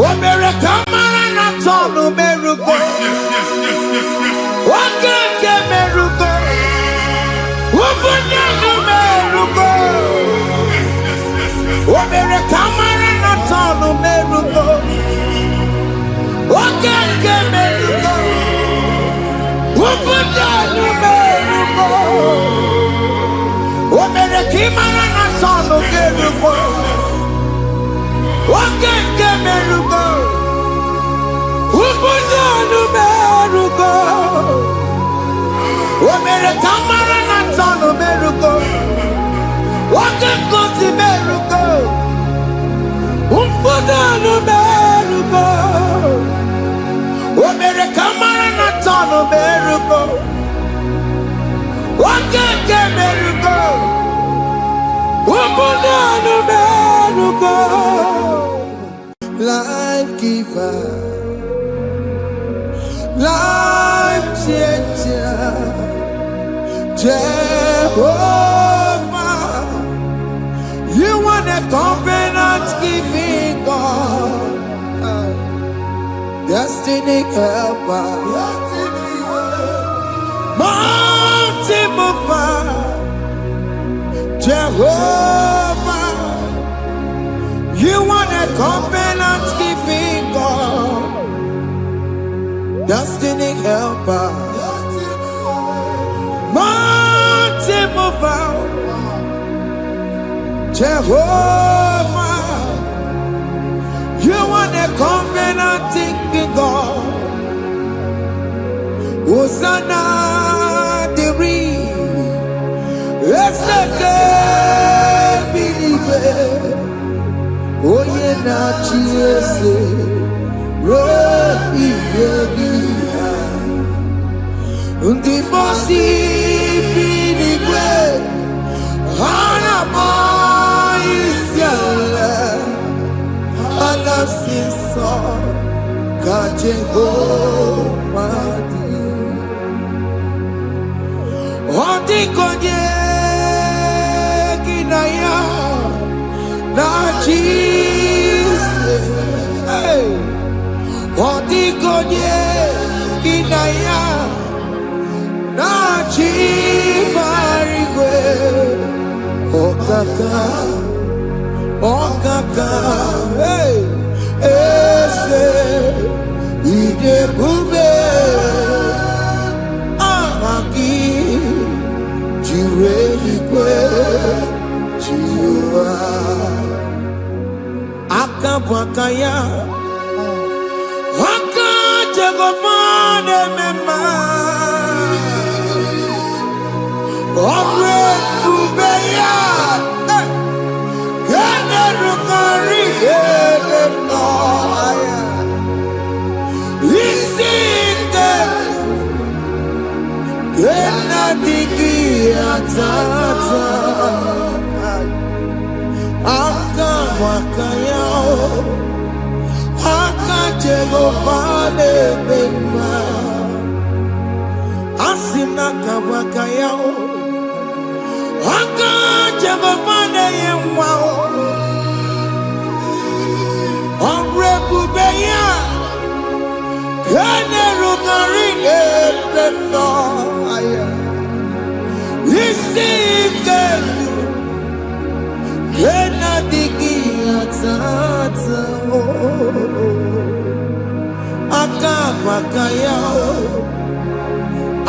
Omere kamara na tonu meruko. Wakeke meruko. Ubunenu meruko. Omere kamara na tonu meruko. Wakeke meruko. Ubunenu meruko. Omere kimara na tonu meruko. Wakeke meruko. Ubunenu meruko. Omere kamara na tonu meruko. Wakeke meruko. Ubunenu meruko. Omere kamara na tonu meruko. Wakeke meruko. Ubunenu meruko. Life giver, life changer, Jehovah, you are the covenant keeping God, destiny helper, mountain mover, Jehovah, you are the covenant keeping God, destiny helper, mountain mover, Jehovah, you are the covenant keeping God. Hosanna, the it's the believer. Oh yeah, na chiese, rohi yogi, undi mosi binigwe, hana moisyala, alasinso, kajengo madi, ondi konye kinaya. Na Jesus, hey, Odigonye kinaya, na chibarigwe, okaka, hey, ese, idebube, amaki, jireligwe, jiwa. Akabwakaya Akajegomane mema Omre ubeya Kene rukari edemno Isinde Kena digi atata Akabwakaya Akajegomane mema Asina kabwakaya Akajegomane yemwa Omrebubeya Kene rukarine mema Isike Kena digi atata Akabwakaya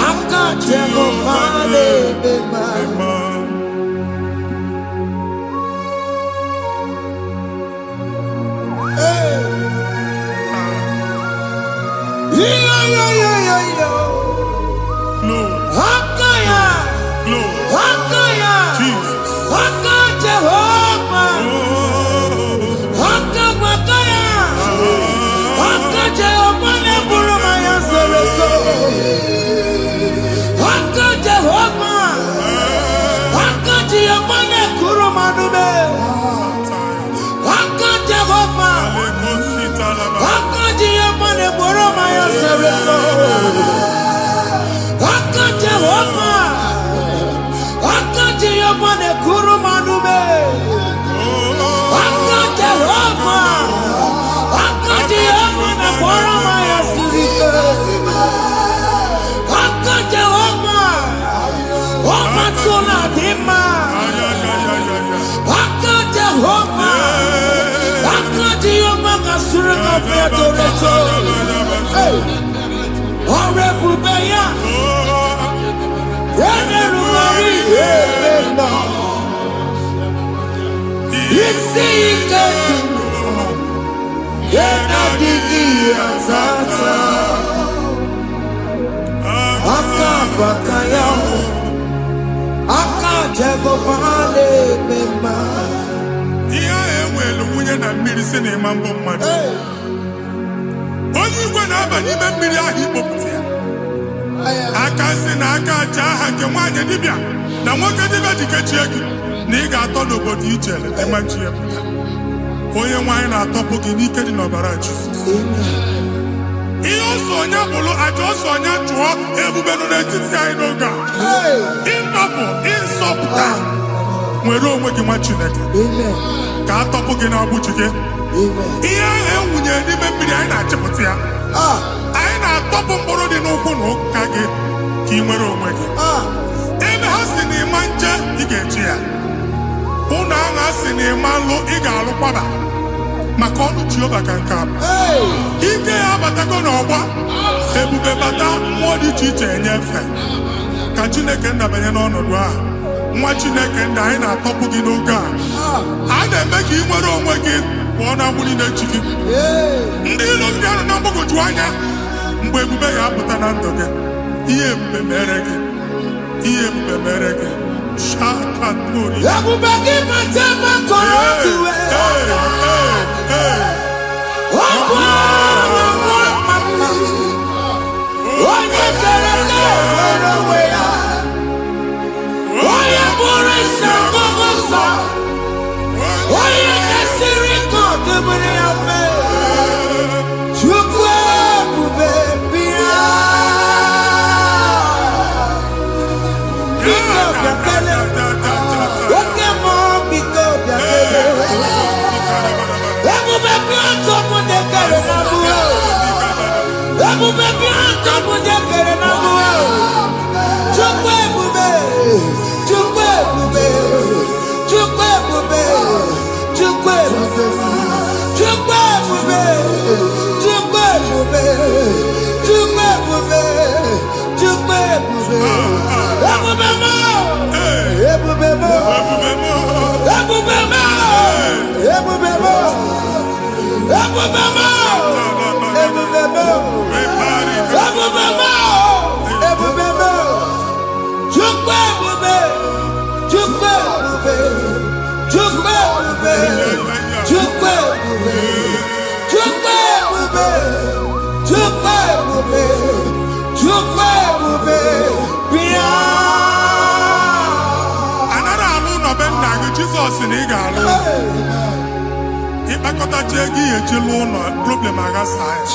Akajegomane mema Hakaya Hakaya Jesus Jehovah Hakabwakaya Hakajegomane burumaya sereso Hakajehova Hakajegomane kurumanume Hakajehova Hakajegomane burumaya sereso Hakajehova Hakajegomane kurumanume Hakajehova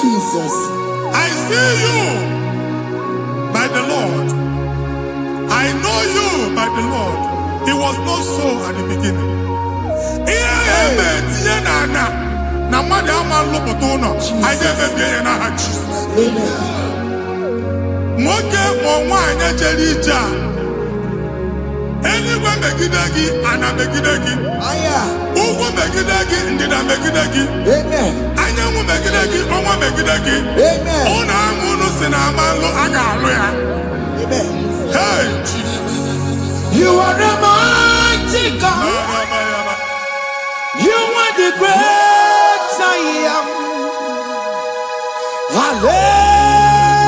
Jesus. I see you by the Lord. I know you by the Lord. It was not so at the beginning. Anywhere megidagi, ana megidagi. Ugu megidagi, ndina megidagi. Anyangu megidagi, onwa megidagi. Ona amunu sinamalo agalu ya. Hey, Jesus. You are the mighty God. You are the great I am.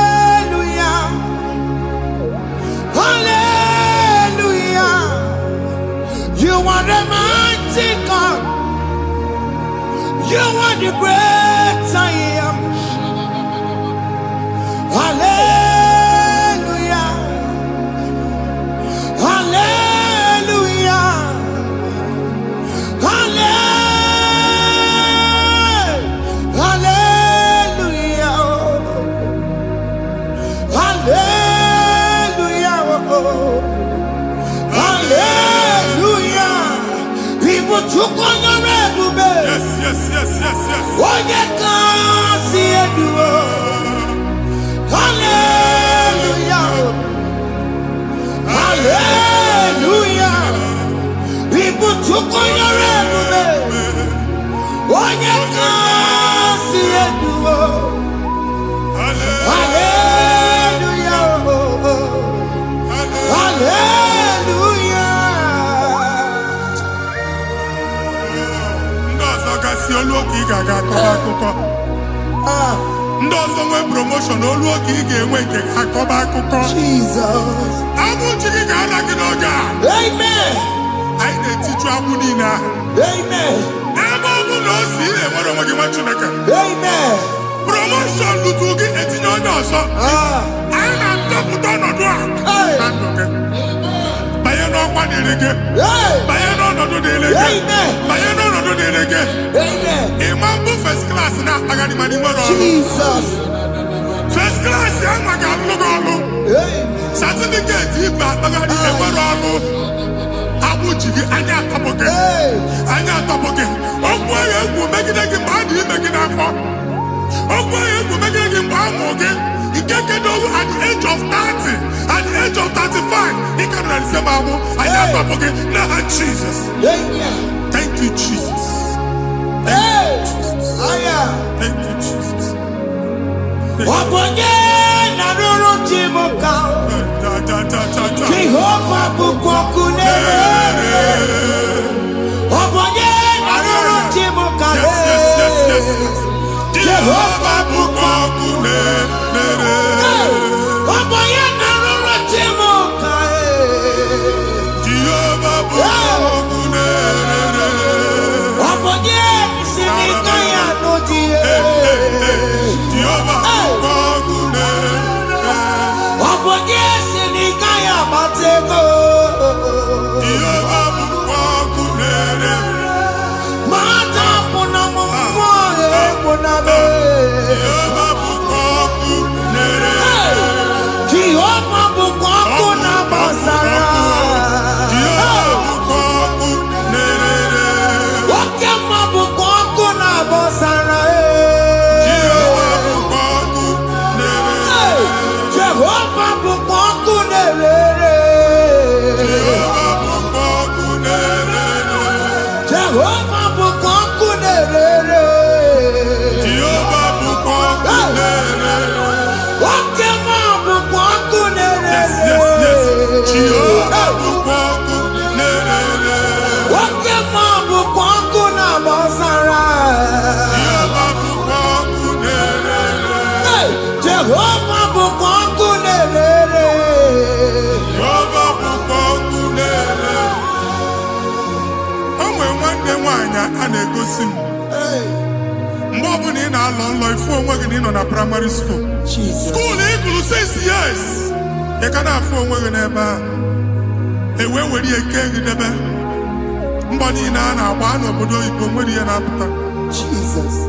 Hallelujah. Hallelujah. You are the mighty God. You are the great I am. Hallelujah. Hallelujah. Hallelujah. Hallelujah. Hallelujah. People took on the red. Yes. Oh, yeah, God, see it. Hallelujah. Hallelujah. People took on your red. Oh, yeah, God, ga-aga akọba akụkọ. Ndị ọzọ nwee promotion olu oge ị ga-enwe nke akọba akụkọ. Jesus. Abụ chi gị ga-ala gị n'oge a. Amen. Anyị na-etiju abụ niile ahụ. Amen. Ebe ọ bụ na o si ị na-enwere onwe gị nwa Chineke. Amen. Promotion lutu gị etinye onye ọzọ. Anyị na-atọpụta ọnọdụ a na ndụ gị. Banye n'ọkwa dịrị gị. Banye n'ọnọdụ dịrị gị. Banye n'ọnọdụ dịrị gị. Ịma mbụ first class na-akpagharị ma n'ime ọrụ. Jesus. First class ya nwa ga-alụ gị ọrụ. Certificate ibe akpagharị enwere ọrụ. Abụ ji gị anya atọpụ gị. Anya atọpụ gị. Okwu ahụ egwu megide gị mgbe a dị ime gị n'afọ. Okwu ahụ egwu megide gị mgbe a mụrụ gị. Nke kedu at the age of 30, at the age of 35, he can receive abu. I never forget. Now, Jesus. Thank you, Jesus. Thank you, Jesus. Thank you, Jesus. Jehovah bukokune. Jehovah bukokune. na-egosi m mgbe ọ bụla ị na-alọ nlọ ifu onwe gị na ị nọ na primary school school ị gụrụ 6 years ị ka na-afụ onwe gị n'ebe a ewe were eke gị debe mbọ niile a na-agba n'obodo oyibo nwere ihe na-apụta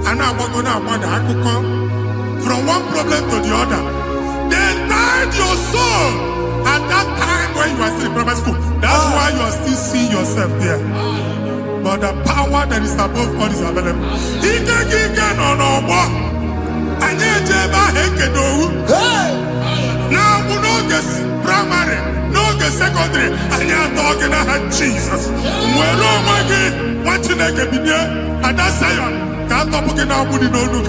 a na-agbago na-agbada akụkọ from one problem to the other. They tied your soul at that time when you are still in primary school. That's why you are still seeing yourself there. But the power that is above all is available. Ike no no more. Anye jeba hekedowu. Now we no get primary, no get secondary. Anye talking about Jesus. Mwero mwagi watching ekebidye. Ada Zion can't talk again now. Budi no look.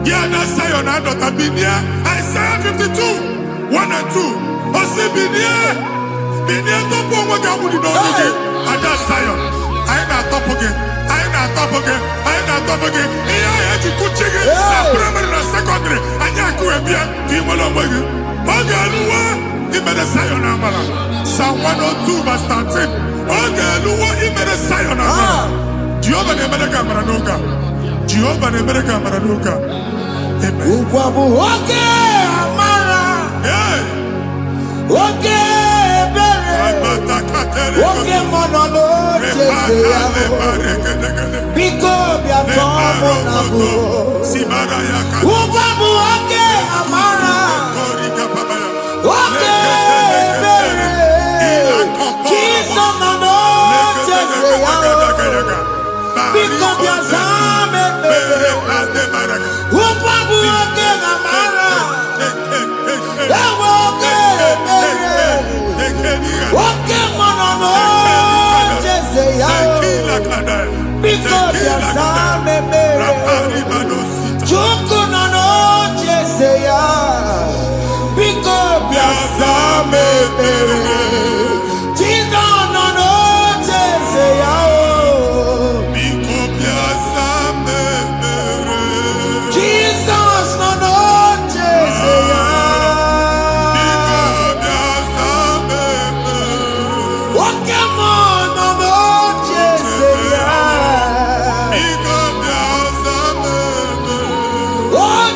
Yeah, that Zion and not Binia. Isaiah 52, 1 and 2. Osibinia. Binia top one what I would know again. And that Zion. I ain't not top again. I ain't not top again. I ain't not top again. I had to cook chicken. Primary and secondary. And you could be a female on my game. Okay, Lua. He made a Zion Amala. Psalm 102 verse 13. Okay, Lua. He made a Zion Amala. Jehovah ne made a camera noga. Jehovah ne made a camera noga. Amen. Okay, Amara. Okay, Bere. Okay, Monolo. Because we are trouble. Okay, Amara. Okay, Bere. Jesus, no, because we are Zame.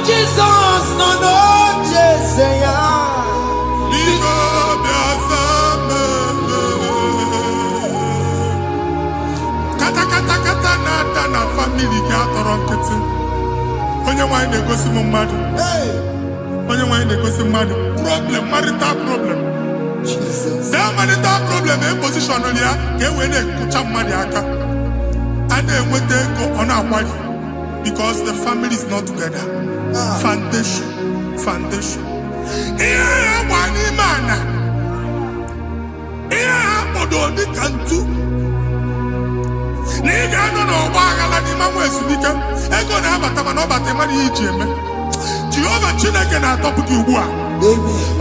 Jesus no no Jeseya. Igo biasame. Kata na family ga atọrọ nkịtị. Onye nwanyị na-egosi m mmadụ. Onye nwanyị na-egosi mmadụ. Problem, marital problem. Jesus. That marital problem in position on ya ka e wee na-ekụcha mmadụ aka. A na-enweta ego ọ na-akwali because the family is not together. Foundation. Ihe ya gba n'ime ana. Ihe ha kpọdo dị ka ntu. Na ị ga-anọ n'ọgba aghara n'ime nwa ezumike. Ego na-abata mana ọ bata mmadụ ihe iji eme. Jehova Chineke na-atọpụ gị ugbu a.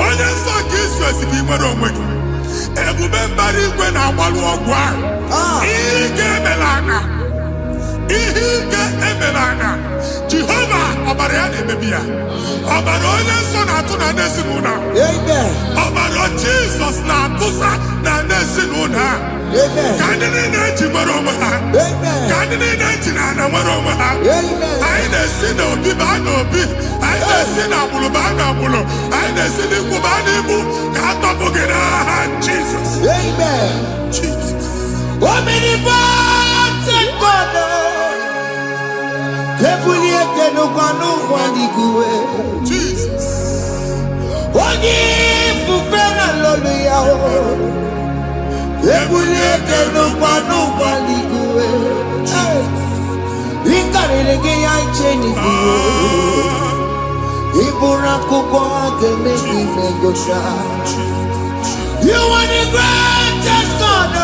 Onye nsọ nke Izrel si gị nwere onwe gị. Ebube mbara igwe na-agbalụ ọgwụ ahụ. Ihe ike emela anya. Jehova ọbara ya na-emebi ya. Ọbara onye nsọ na-atụ na n'ezinụlọ. Ọbara Jizọs na-atụsa na n'ezinụlọ. Ka ndị niile eji nwere onwe ha. Ka ndị niile eji na ana nwere onwe ha. Anyị na-esi n'obi baa n'obi. Anyị na-esi n'agbụrụ baa n'agbụrụ. Anyị na-esi n'ikwu baa n'ikwu. Ka a tọpụ gị n'aha Jizọs. Jesus. Omnipotent God. Ebulieke n'ụkwanụ nwaniguwe. Jesus. Onye ifufe na lolu ya o. Ebulieke n'ụkwanụ nwaniguwe. Ịkarịrị gị ya iche n'iguwe. Ịbụrụ akwụkwọ ga-eme gị megocha. You are the greatest God.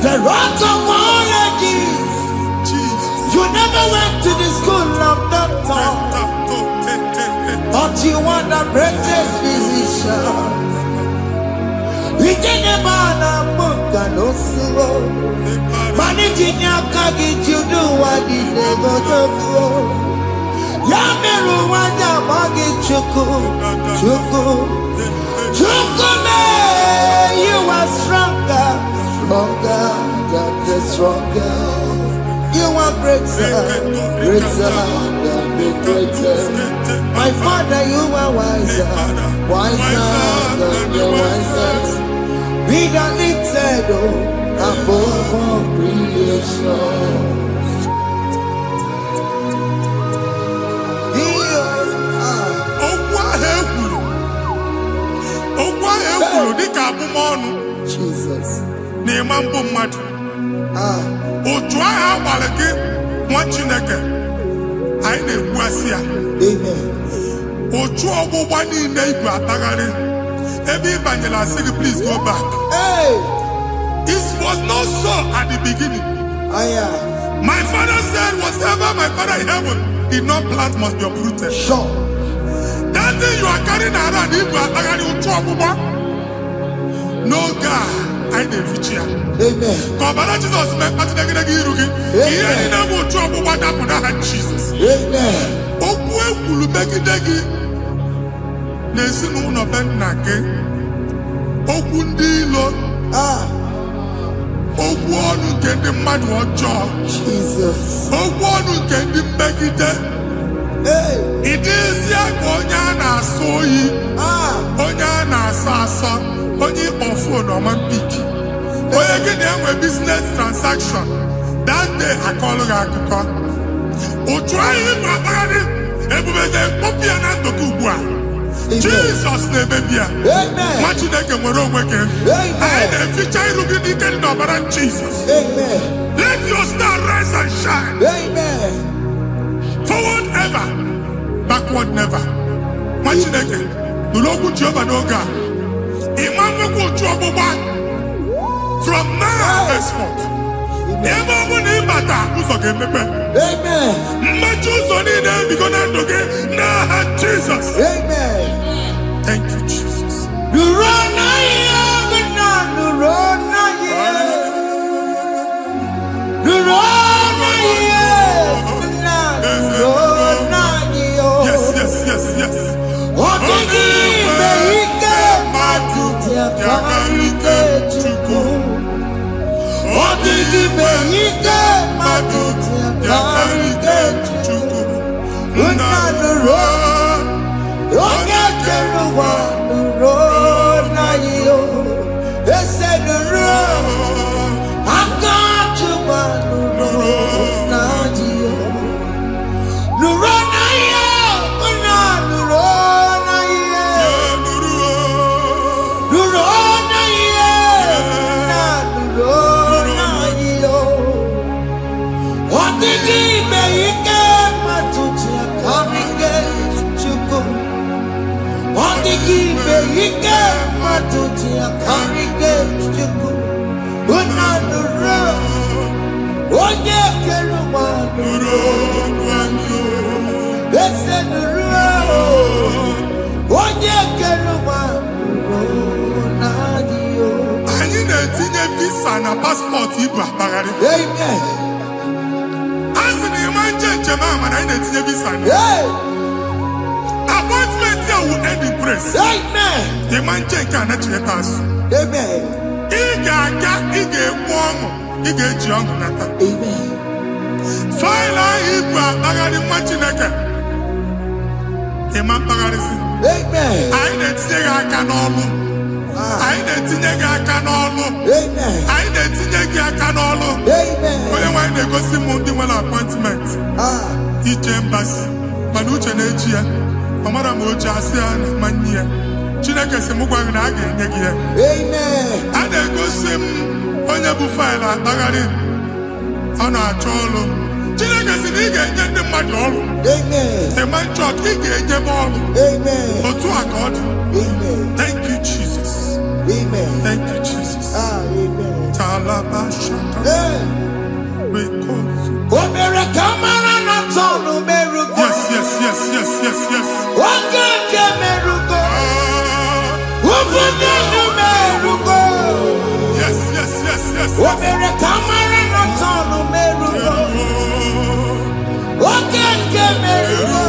The rock of all ages. You never went to the school of doctor, but you are the greatest physician. We didn't ban a book and also managing your carriage. You do what you never do. Yameru wanda magi chuku. You are stronger, stronger. You are greater than the greatest. My Father, you are wiser than the wisest. We don't need to do above all creation. Jesus. Otu agha agbara gị nwa Chineke anyị na-egbu asị ya. Otu ọgbụgba niile igwe atagharị ebe ị banyere asị gị please go back. It was not so at the beginning. My father said whatever my father in heaven did not plant must be uprooted. Sure. That thing you are carrying around igwe atagharị otu ọgbụgba. No God. I na-efichi ya. Ka ọbara Jizọs mee mkpatụ negedege iru gị. Ihe niile bụ otu ọgbụgba dapụ n'aha Jizọs. Okwu ekwuru megide gị n'ezinụlọ be nna gị. Okwu ndị ilo. Okwu ọnụ nke ndị mmadụ ọjọọ. Okwu ọnụ nke ndị mmegide. Ị dịzie ka onye a na-asọ oyi. Onye a na-asọ asọ. Onye ịkpọ phone ọma mpiki. Onye gị na-enwe business transaction. That day akọlụ gị akụkọ. Otu anyị bụ akpagharị ebube na-ekpọpụ ya na ndụ gị ugbu a. Jizọs na-emebi ya. Nwa Chineke nwere onwe gị. Anyị na-eficha iru gị n'ike dị n'ọbara Jizọs. Let your star rise and shine. Forward ever, backward never. Nwa Chineke nụrụ okwu Jehova n'oge a. From now henceforth, ebe ọ bụ na ịbata ụzọ ga-emepe. Mmechi ụzọ niile ebigo na ndụ gị n'aha Jizọs. Thank you, Jesus. Yes. ike matuti akarike chuku. Unanuro. Onye keluwa nuro. Ese nuro. Onye keluwa nuro nadio. Anyị na-etinye visa na passport ibu akpagharị. Amen. Asị na ịma njem ama na anyị na-etinye visa na. Appointment here will end in praise. Amen. Ịma njem nke a na-echeta azụ. Amen. Ị ga-aga, ị ga-ekwu ọṅụ, ị ga-eji ọṅụ nata. Amen. Faịlụ ahụ ibu akpagharị nwa Chineke. Ịma mkpagharịsị. Amen. Anyị na-etinye gị aka n'ọlụ. Anyị na-etinye gị aka n'ọlụ. Amen. Anyị na-etinye gị aka n'ọlụ. Amen. Onye nwaanyị na-egosi m ndị nwere appointment ije mbasi mana uche na-eji ya ọ mara ma o ji asị ya na manye ya. Chineke sị m gwa gị na a ga-enye gị ya. Amen. A na-egosi m onye bụ faịlụ akpagharị ọ na-achọ ọrụ. Chineke sị na ị ga-enye ndị mmadụ ọrụ. Amen. Ema nchọt ị ga-enye m ọrụ. Amen. Otu a ka ọ dị. Amen. Thank you Jesus. Amen. Thank you Jesus. Amen. Talabashaka. Rekosu. Obere kamara na tonu merugo. Yes, yes, yes, yes, yes, yes. Okeke merugo. Ubunenu merugo. Yes, yes, yes, yes. Obere kamara na tonu merugo. Okeke merugo.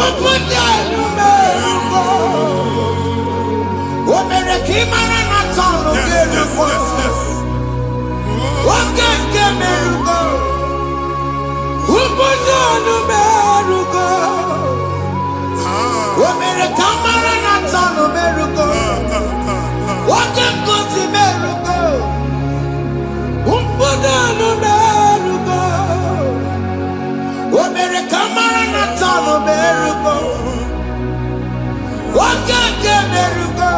Ubunenu merugo. Obere kamara na tonu merugo. Okeke merugo. Ubunenu merugo. Obere kamara na tonu merugo. Okeke merugo. Ubunenu merugo. Obere kamara na tonu merugo. Okeke merugo.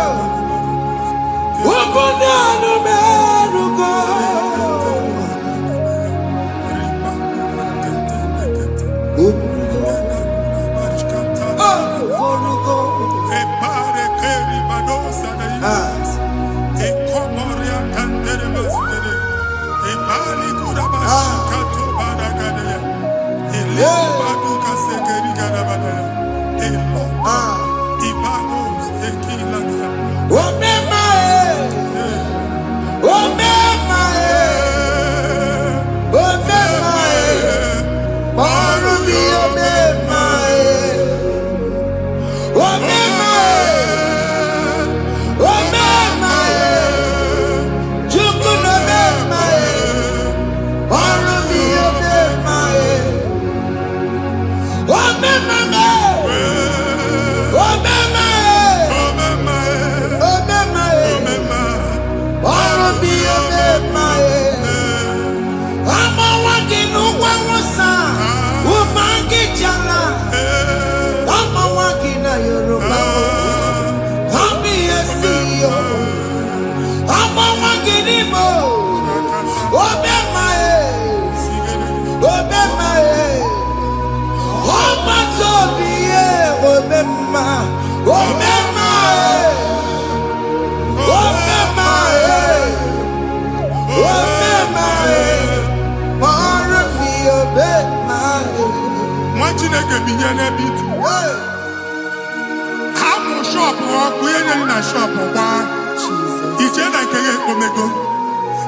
Ubunenu merugo. Chineke binye n'ebe itu. Hapụ shọpụ ọkụ ihe nyere na shọpụ gbaa. Iche na nke ya ekpomego.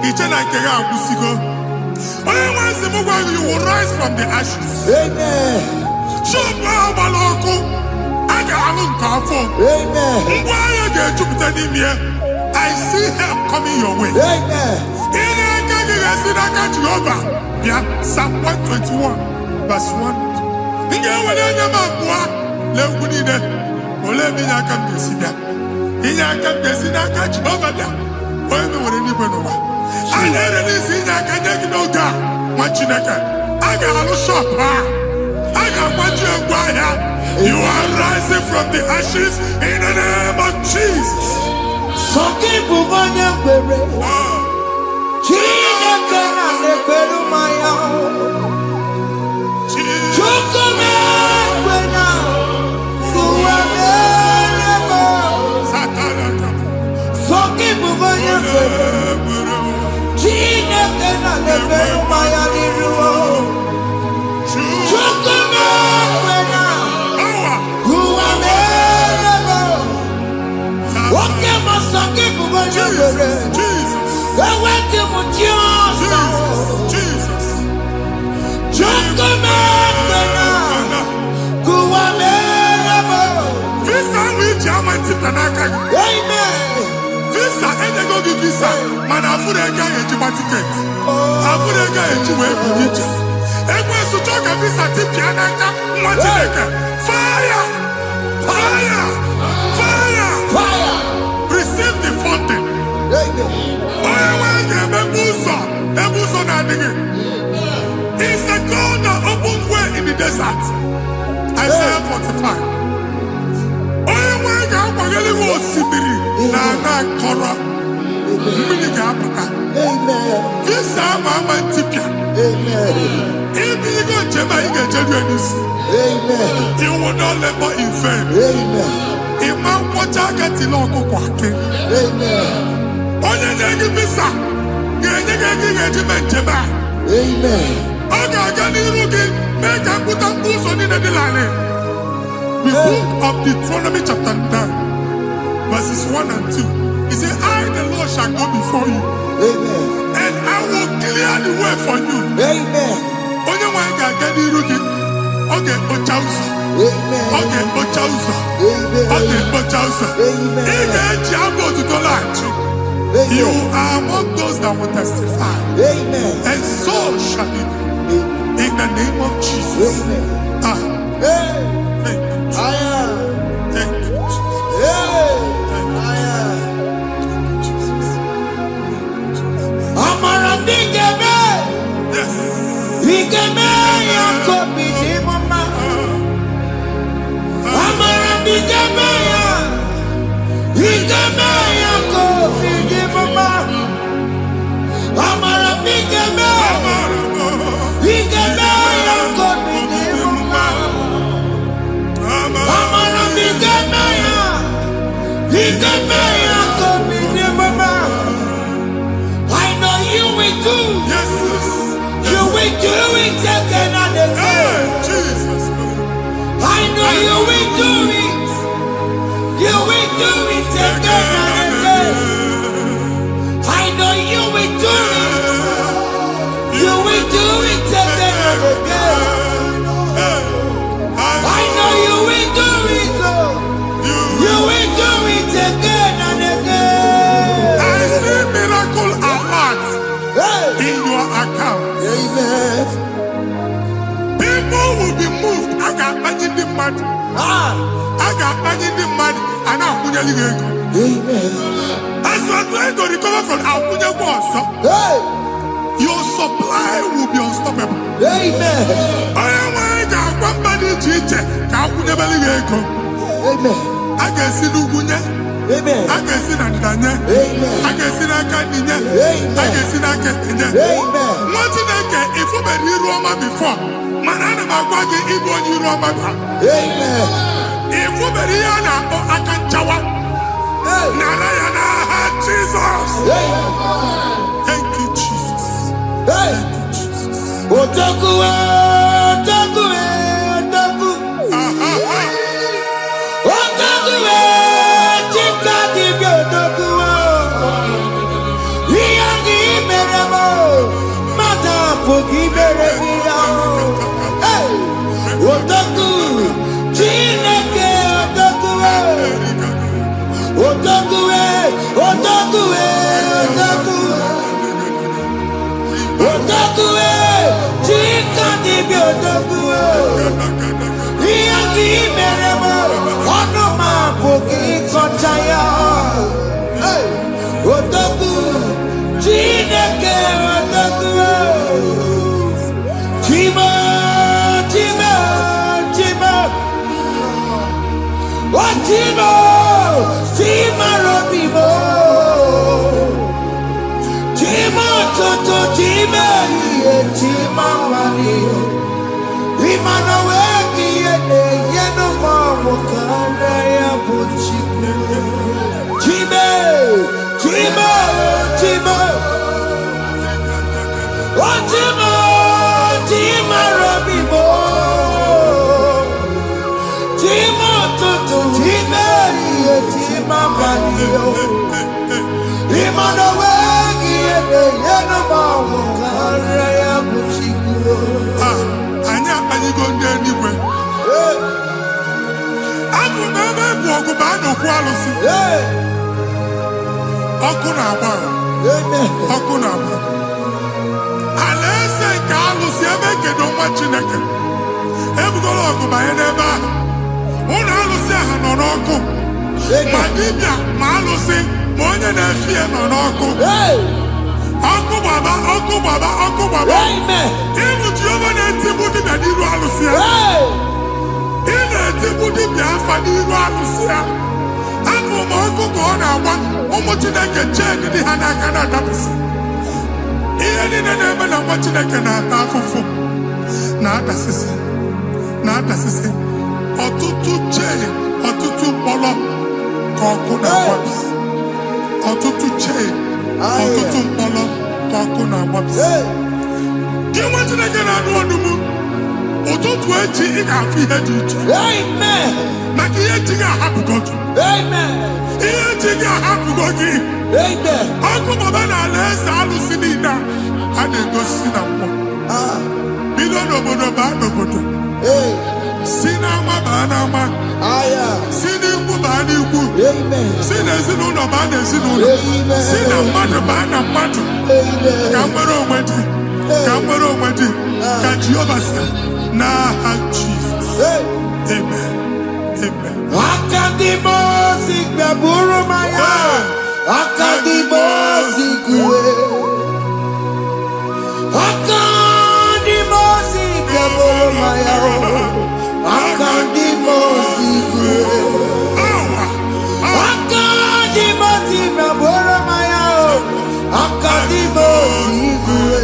Iche na nke ya agwụsigo. Onye nwe nsị m gwa gị, you will rise from the ashes. Amen. Shọpụ ahụ gbara ọkụ. A ga-alụ nke afọ. Amen. Ngwa ahịa ga-ejupụta n'ime ya. I see help coming your way. Amen. Ihe aka gị ga-esi n'aka Jehova bịa. Psalm 121 verse 1. Ị ga-ewere anya m abụọ n'egwu niile. Olee ebe inye aka m ga-esi bịa? Inye aka m ga-esi n'aka Jehova bịa. Onye mewere n'igwe n'ụwa. A na-ere n'isi inye aka nye gị n'oge a, nwa Chineke. A ga-alụ shọpụ a. A ga-agbaji egwu ahịa. You are rising from the ashes in the name of Jesus. Sọkị bụ onye kwere. Chineke na-ekwere mmanya. Chukwu na-ekwe na ụwa mere Chineke na lebere maya n'iruo. Chukuma kwena. Kuwa merebo. Oke masaki kugonyo bere. Eweke mutiosa. Chukuma kwena. Kuwa merebo. Visa which Amen. Visa and go give visa. Man, I put a guy in your ticket. I put a guy in your way. And when you talk a visa tip, fire! Fire! Fire! Fire! Receive the funding. It's the God that opens way in the desert. Isaiah 45. You will not labor in vain. Imam Wajagati Loko Kwake. Onye nyegi visa. Nyegi jeba. Oga gani rugi. Make a put a boost on the line. The book of Deuteronomy chapter 9, verses 1 and 2. He said, I, the Lord, shall go before you. And I will clear the way for you. Onye wanga gani rugi. Okay, Ochausa. Okay, Ochausa. Okay, Ochausa. You are among those that will testify. And so shall it be. In the name of Jesus. Thank you. Thank you, Jesus. Amara bigeme. Yes. Bigeme yakobi ni mama. Amara bigeme ya. Bigeme yakobi ni mama. Amara bigeme. Bigeme yakobi ni mama. Amara bigeme ya. Bigeme yakobi ni mama. I know you will do. Yes. You will do it again and again. Jesus. I know you will do it. You will do it again and again. I know you will do it. You will do it again and again. I know you will do it, Lord. You will do it again and again. I see miracle alert in your account. People will be moved. I got imagine the mad. I got imagine the mad. And I'm going to leave. As you are trying to recover from Abuja boss, your supply will be unstoppable. Amen. I am one body teacher. Abuja believe. I can see Lugunya. Amen. I can see Nadanya. I can see Nakaninya. I can see Nakaninya. What did I get if you were here Roma before? Manana Magwagi, Igbo, you Roma. Amen. If you were here now, I can chawa. Narayana, Jesus. Thank you, Jesus. Thank you, Jesus. Otaku, Otaku, Otaku. Otaku, Chika, Dibio, Otaku. Iyangi, Meremo. Mata, Pogi, Meremia. Otaku, Chineke, Otaku. Otaku, Otaku, Otaku. Otaku, Chika, Dibio, Otaku. Iyangi, Meremo. Onoma, Pogi, Kochaya. Otaku, Chineke, Otaku. Chima, Chima, Chima. Oh, Chima, Chima, Robimo. Chima, Toto, Chima, Chima, Mani. Imanowe, Yene, Yenoma, Wakanda, Yabuchi. Chima, Chima, digo ndị eluigwe. Abụ m ebe bụ ọgụ ba n'okwu alụsị. Ọkụ na-agba. Ọkụ na-agba. Alaeze nke alụsị ebe kedu nwa Chineke. Ebugoro ọgụ banye n'ebe ahụ. Ụlọ alụsị ahụ nọ n'ọkụ. Ma dibịa ma alụsị ma onye na-efi ya nọ n'ọkụ. Ọkụ gbaba, ọkụ gbaba, ọkụ gbaba. Ịbụ Jehova na-etigbu dibịa n'iru alụsị ya. Ị na-etigbu dibịa afa n'iru alụsị ya. Abụ m ọkụ ka ọ na-agba ụmụ Chineke chee dị ha n'aka na-adapụsị. Ihe niile na-eme na nwa Chineke na-ata afụfụ na-adasịsị na-adasịsị. Ọtụtụ chee, ọtụtụ mkpọrọ ka ọkụ na-agbapụsị. Ọtụtụ chee, ọtụtụ mkpọrọ ka ọkụ na-agbapụsị. Gị nwa Chineke na-anụ ọdụm, ụtụtụ echi ị ga-afụ ihe dị iche. Maka ihe echi ga-ahapụgo gị. Ihe echi ga-ahapụgo gị. Ọkụ baba na alaeze alụsị niile a na-egosi na mmụọ. Bido n'obodo baa n'obodo. Si n'ama baa n'ama. Si n'ikwu baa n'ikwu. Si n'ezinụlọ baa n'ezinụlọ. Si na mmadụ baa na mmadụ. Ka nwere onwe dị. Ka nwere onwe dị. Ka Jehova sị n'aha Jizọs. Amen. Amen. Akadimozi gbaburu maya. Akadimozi kuwe. Akadimozi gbaburu maya. Akadimozi kuwe. Akadimozi gbaburu maya. Akadimozi kuwe.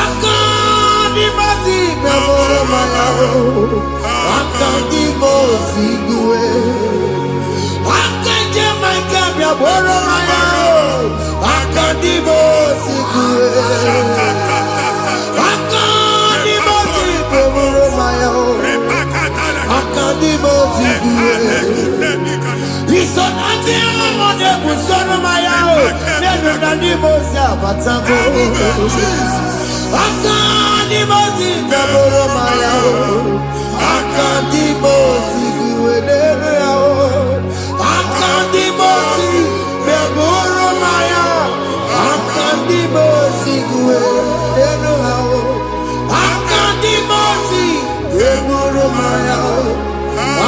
Akadimozi gbaburu maya. Akadimozi kuwe. Akadimozi gbaburu maya. Akadimozi kuwe. Akadimozi kuwe. Isonati amone busono maya. Nenu nadimozi abatago. Akadimozi gbaburu maya. Akadimozi kuwe. Akadimozi gbaburu maya. Akadimozi kuwe. Akadimozi gbaburu maya.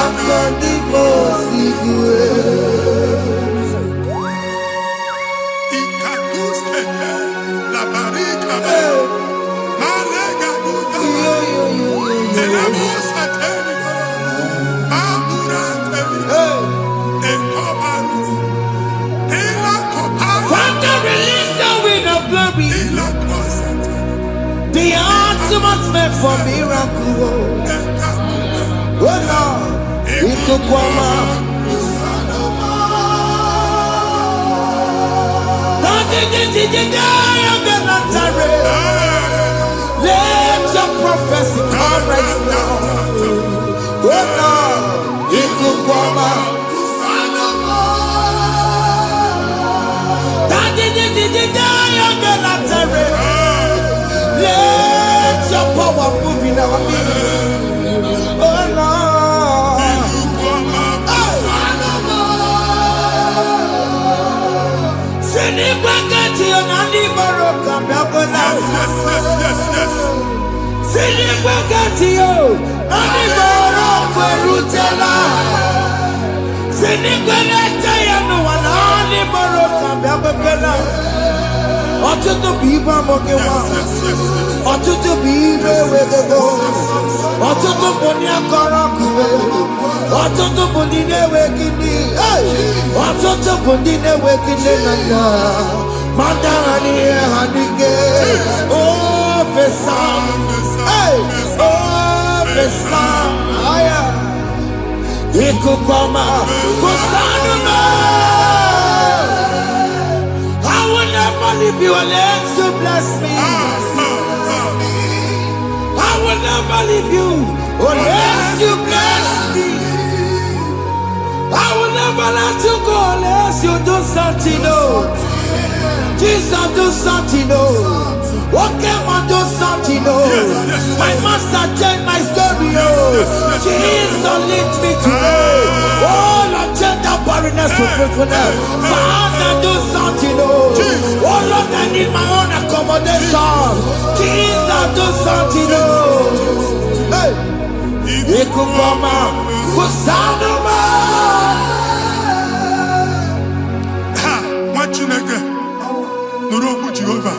Akadimozi kuwe. Ikakuskete la barika. Malega duda. Elamusa terigo. Amura terigo. Ekobaru. Elakoparu. Father, release the wind of glory. Elakosete. The atmosphere for miracle. Oh Lord, Ikukwama. Let your prophecy come right now. Oh Lord, Ikukwama. Let your power move in our midst. Oh Lord. Sinikwakati onani baroka biakola. Yes. Sinikwakati yo onani baroka rutela. Sinikwakati yo onani baroka biakola. Ọtụtụ bụ ibe amụgịwa. Ọtụtụ bụ ibe ewegego. Ọtụtụ bụ ndị akọrọ ọkụwe. Ọtụtụ bụ ndị na-enweghị nne. Ọtụtụ bụ ndị na-enweghị nne na nna. Ma ndị agha n'ihe ha n'ike. O fesa. O fesa. Ikuku ọma. Kusanụ m. I will never leave you unless you bless me. I will never leave you unless you bless me. I will never let you go unless you do something. No. Jesus do something, oh. What came on do something, oh. My master changed my story, oh. Jesus lift me today. Oh, Lord, change that barrenness to fruitfulness. Father, do something, oh. Oh, Lord, I need my own accommodation. Jesus, do something, oh. Hey. Ikukoma, Kusanuma. Ha, Machineke, Nuroku Jehovah.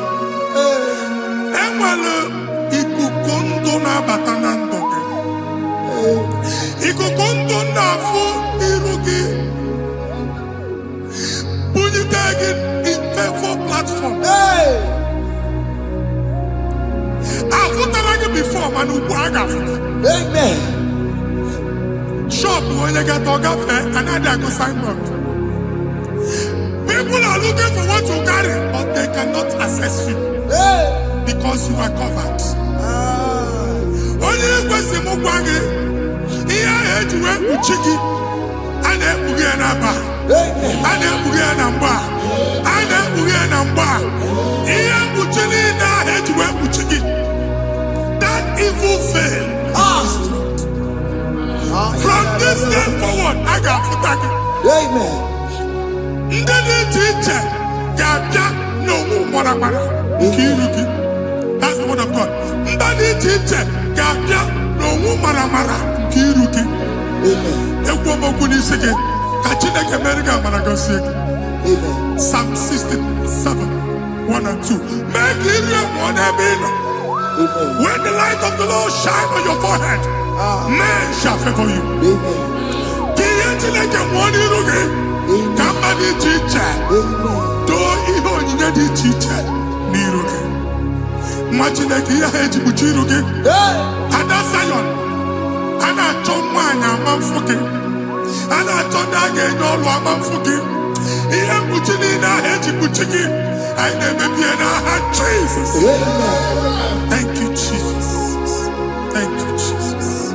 Enwale ikukondo na batanando. Ikukondo na fu irugi. Bunitagin in favor platform. Hey. Afutalagi before manu waga. Amen. Shop when you get to cafe and I go sign up. People are looking for what you carry, but they cannot access you because you are covered. When you go see Mugwagi, here I had to work with Chiki and then Bugianaba and then Bugianamba and then Bugianamba. Here Buchini now had to work with Chiki. That evil failed. From this day forward, I got to thank you. Amen. That's the word of God. Amen. Psalm 67, 1 and 2. Make it one every. When the light of the Lord shine on your forehead, men shall favor you. Thank you, Jesus. Thank you, Jesus.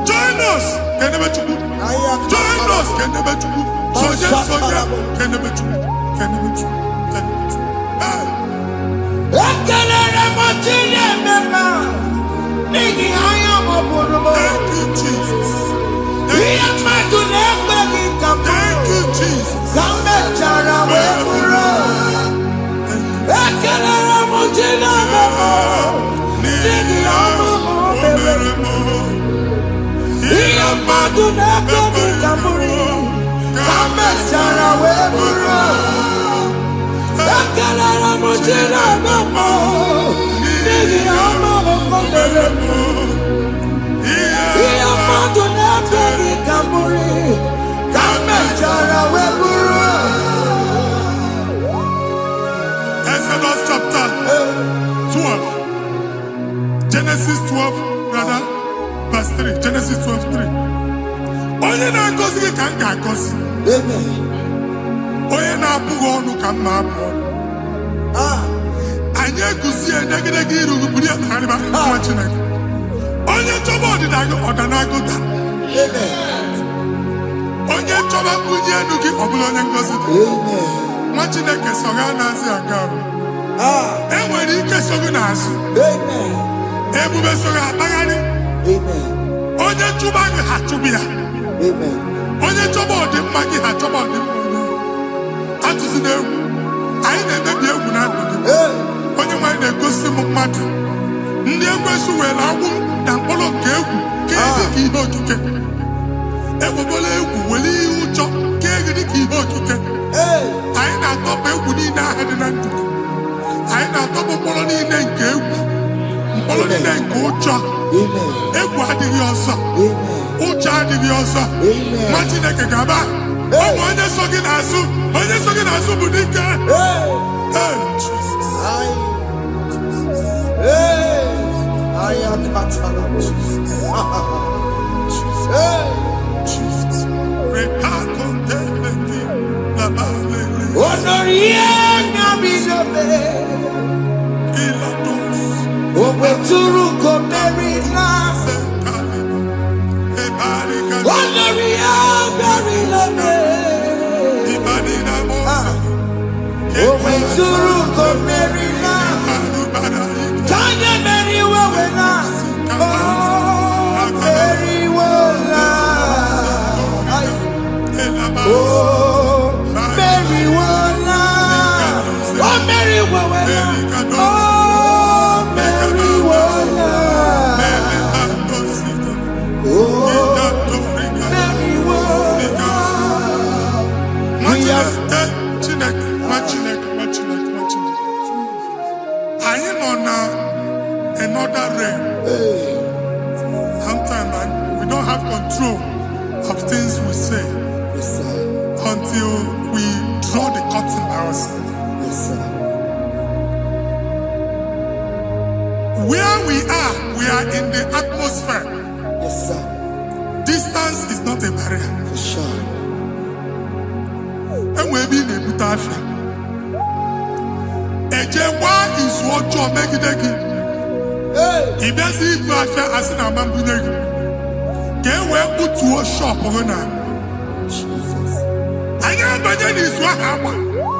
Join us. Genesis 12, brother, verse 3. Genesis 12:3. Onye na-agọzi gị ka m ga-agọzi. Amen. Onye na-abụghị ọnụ ka m na-abụ ọnụ. Anyị eguzie negedege iru gị buru ya kpagharịba nwa Chineke. Onye chọba ọdịda gị ọdanagụta. Onye chọba mbunye elu gị ọ bụla onye ngọzi dị. Nwa Chineke so gị anazi aga ọrụ. Enwere ike so gị n'azụ. Ebube so gị akpagharị. Onye chụba gị ha chụba ya. Onye chọba ọdịmma gị ha chọba ọdịmma onye. Atụzina egwu. Anyị na-emebi egwu na ndụ gị. Onye nwaanyị na-egosi m mmadụ. Ndị ekwensu were agwụ na mkpụrụ nke egwu kee gị ka ihe okike. Egbebola egwu were ihe ụjọ kee gị dị ka ihe okike. Anyị na-atọpụ egwu niile ahụ dị na ndụ gị. Anyị na-atọpụ mkpụrụ niile nke egwu. Mkpụrụ niile nke ụjọ. Egwu adịghị ọzọ. Ụjọ adịghị ọzọ. Nwa Chineke gaba. Ụmụ onye so gị n'azụ. Onye so gị n'azụ bụ dike. Another realm. Sometimes we don't have control of things we say until we draw the curtain by ourselves. Where we are in the atmosphere. Distance is not a barrier. For sure. And we'll be in a butafia. Ejewa is what you make it again. If there's a butafia as in a man, get where put to a shop or not. I never did this one.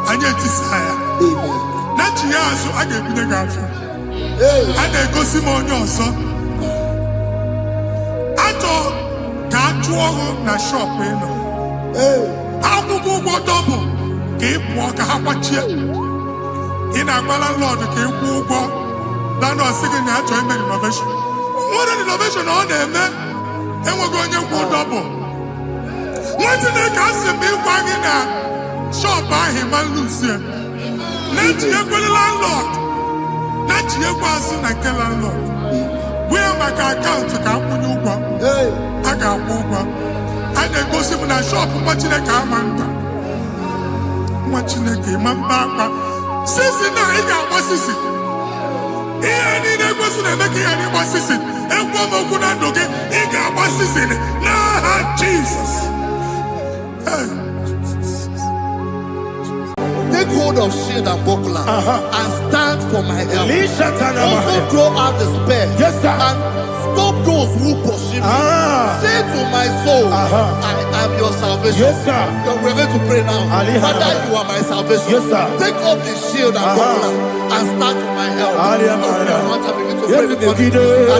I get desire. Not you, so I get the girlfriend. And they go Simon also. I thought that you na shop. I will go double. Keep walk a half in a landlord, keep walk. Then I was thinking that to make innovation. What an innovation on them, man. And we're going to go double. What did they cast me wagging at? Shop by him and Lucia. Let you go the landlord. Let you go as soon as the landlord. Where my account to come when you go? I got over. And they go see when I shop, watching the camera. Watching the game, I'm back. Sissy, now he got what sissy. He ain't in a person and making any what sissy. And one more good and okay, he got what sissy. Nah, Jesus. Take hold of shield and buckler and stand for my help. Also throw out despair. Yes, sir. And stop those who pursue me. Say to my soul, I am your salvation. Yes, sir. We're going to pray now. Father, you are my salvation. Yes, sir. Take off the shield and buckler and stand for my help. Begin to pray before me.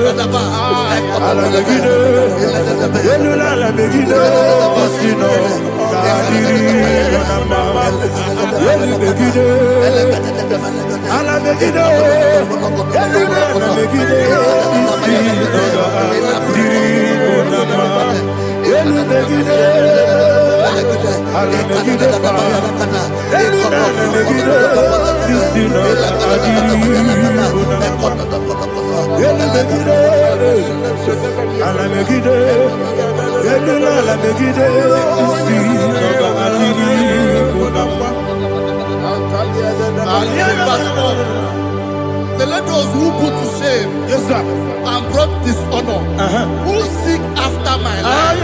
Let those who put to shame Yes, sir. And brought dishonor. Who seek after my life?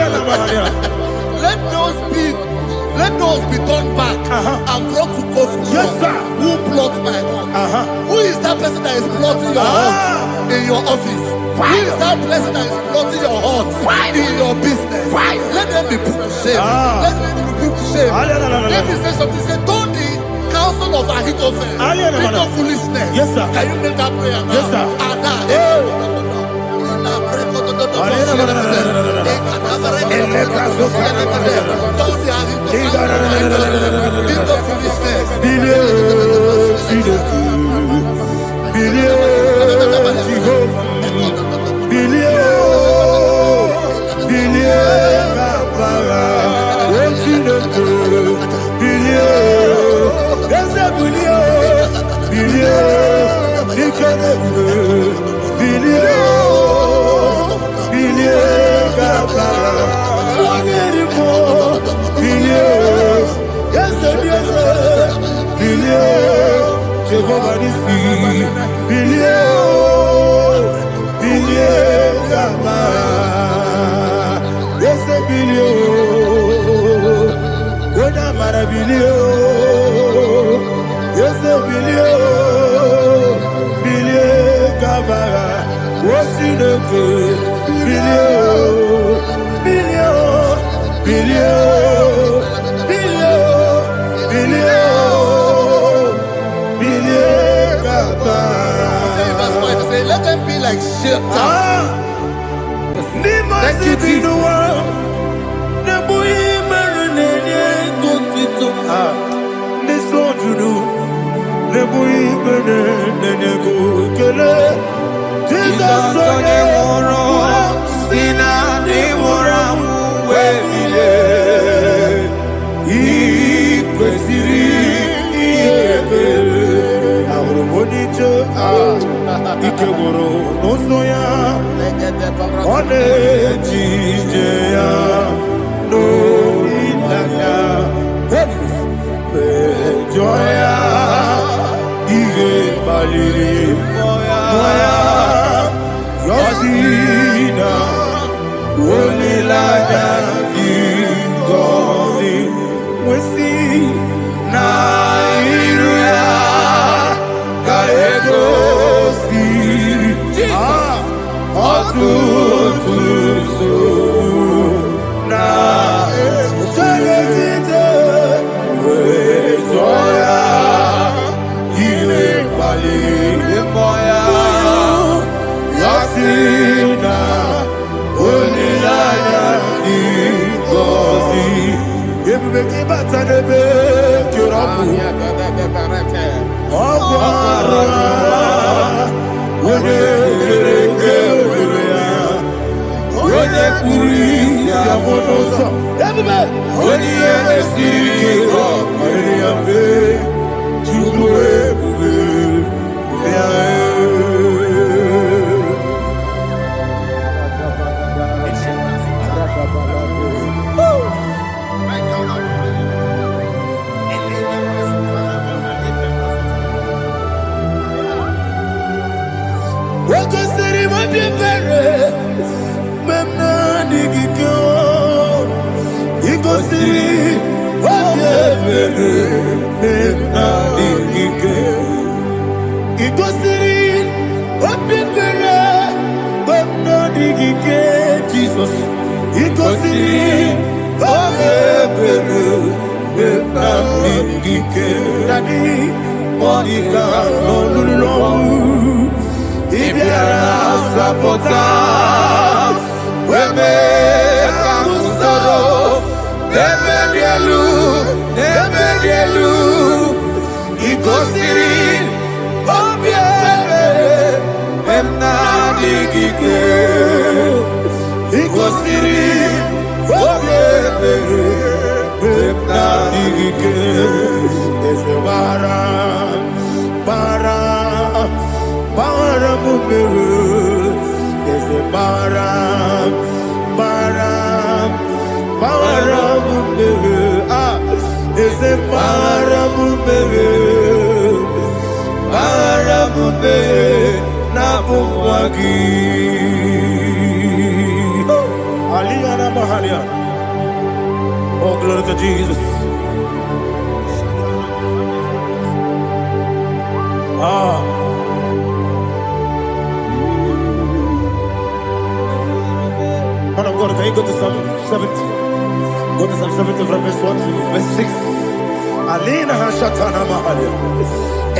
Let those be turned back and brought to court. Yes, sir. Who plot my hurt? Who is that person that is plotting your hurt in your office? Who is that person that is plotting your hurt in your business? Let them be put to shame. Let them be put to shame. Let me say something. Say, don't the counsel of Ahithophel think of foolishness. Yes, sir. Can you make that prayer now? Yes, sir. Let them be like shelter. Thank you, Oh, glory to Jesus. Man of God, can you go to Psalm 70? Go to Psalm 70 from verse 1 to verse 6. Alina Hashatana Mahalia.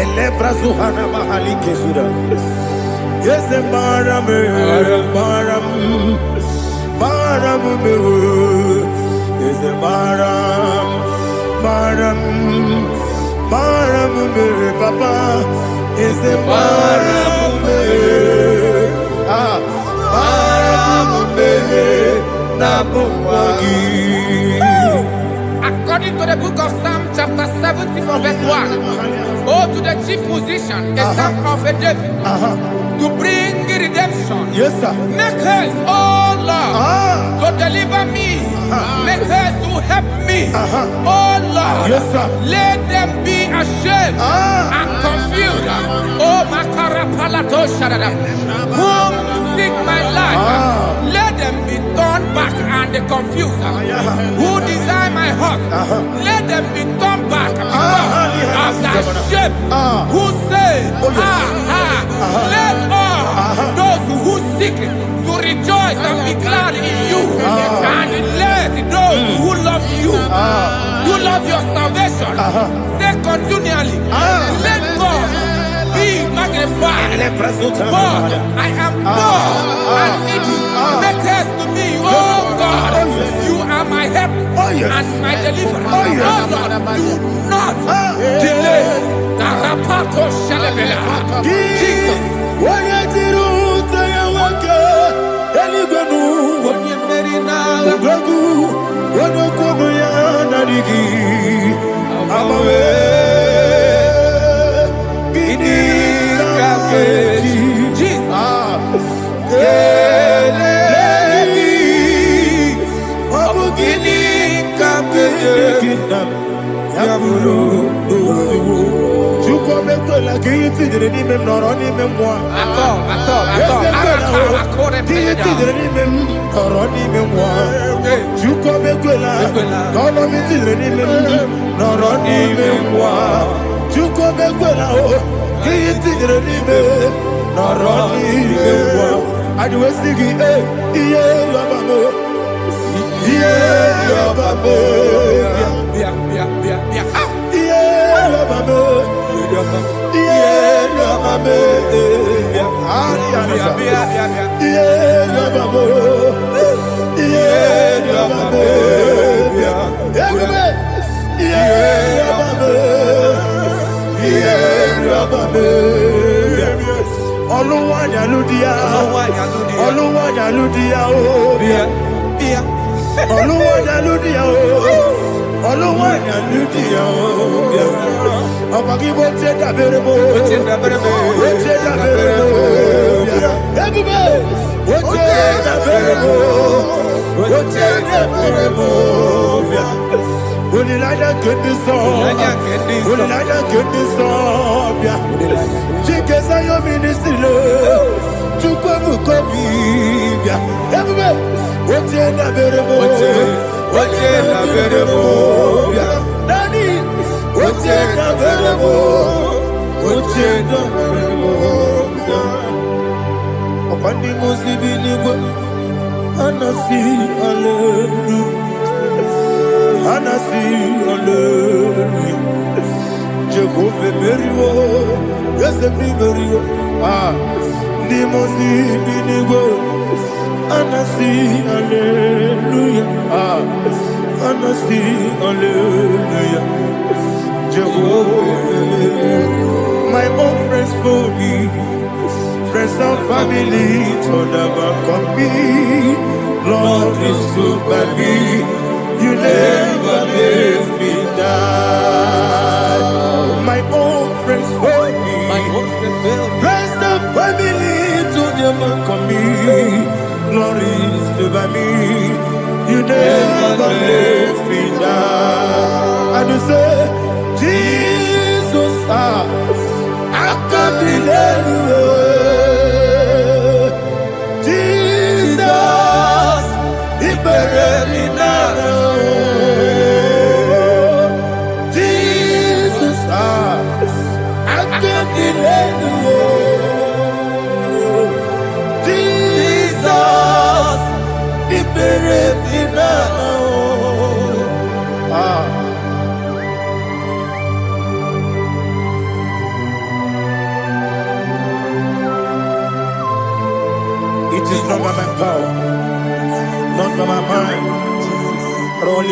Elebra Zuhana Mahali Kesuda. Yes, the Maram, is the Maram, Papa, is the Maram, According to the book of Psalm chapter 70 from verse 1, oh, to the chief musician, a psalm of a David, to bring redemption. Yes, sir. Make haste, oh Lord, to deliver me. Make haste to help me. Oh Lord, Yes, sir. let them be ashamed and confused. Oh Makarapalato Shadada, whom seek my life, let them be turned back and confused. Who desire my heart, let them be turned back because of that shame. Who say, let all those who seek to rejoice and be glad in you, and let those who love you, who love your salvation, say continually, let God be magnified. God, I am poor and needy. Make haste to me, oh God. You are my help and my deliverer. Oh Lord, do not delay. Tarapato Shalabela. Jesus. My own friends for me, friends and family told never come me. Lord is good by me, you never let me die. My own friends for me, friends and family told never come me. Lord is good by me, you never let me die. And you say, Jesus, I can't believe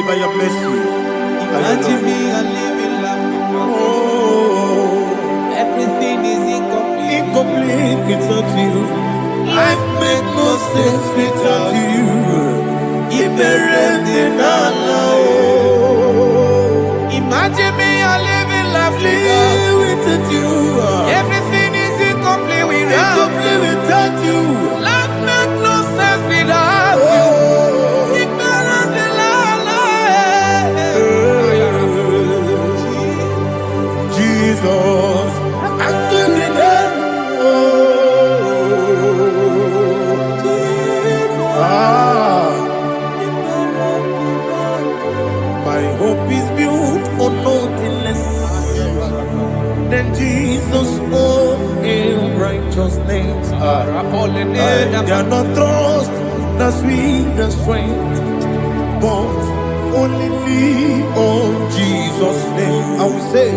by your mercy. Imagine me and living life. Oh, Everything is incomplete. incomplete without you. Life makes no sense without you. Imagine me and living life Without you. Everything is incomplete Incomplete without you. Life makes no sense without you. Jesus, I couldn't help. My hope is built on nothing less than Jesus' own in righteousness. I cannot trust the sweetest strength, but only lean on Jesus' name. I will say,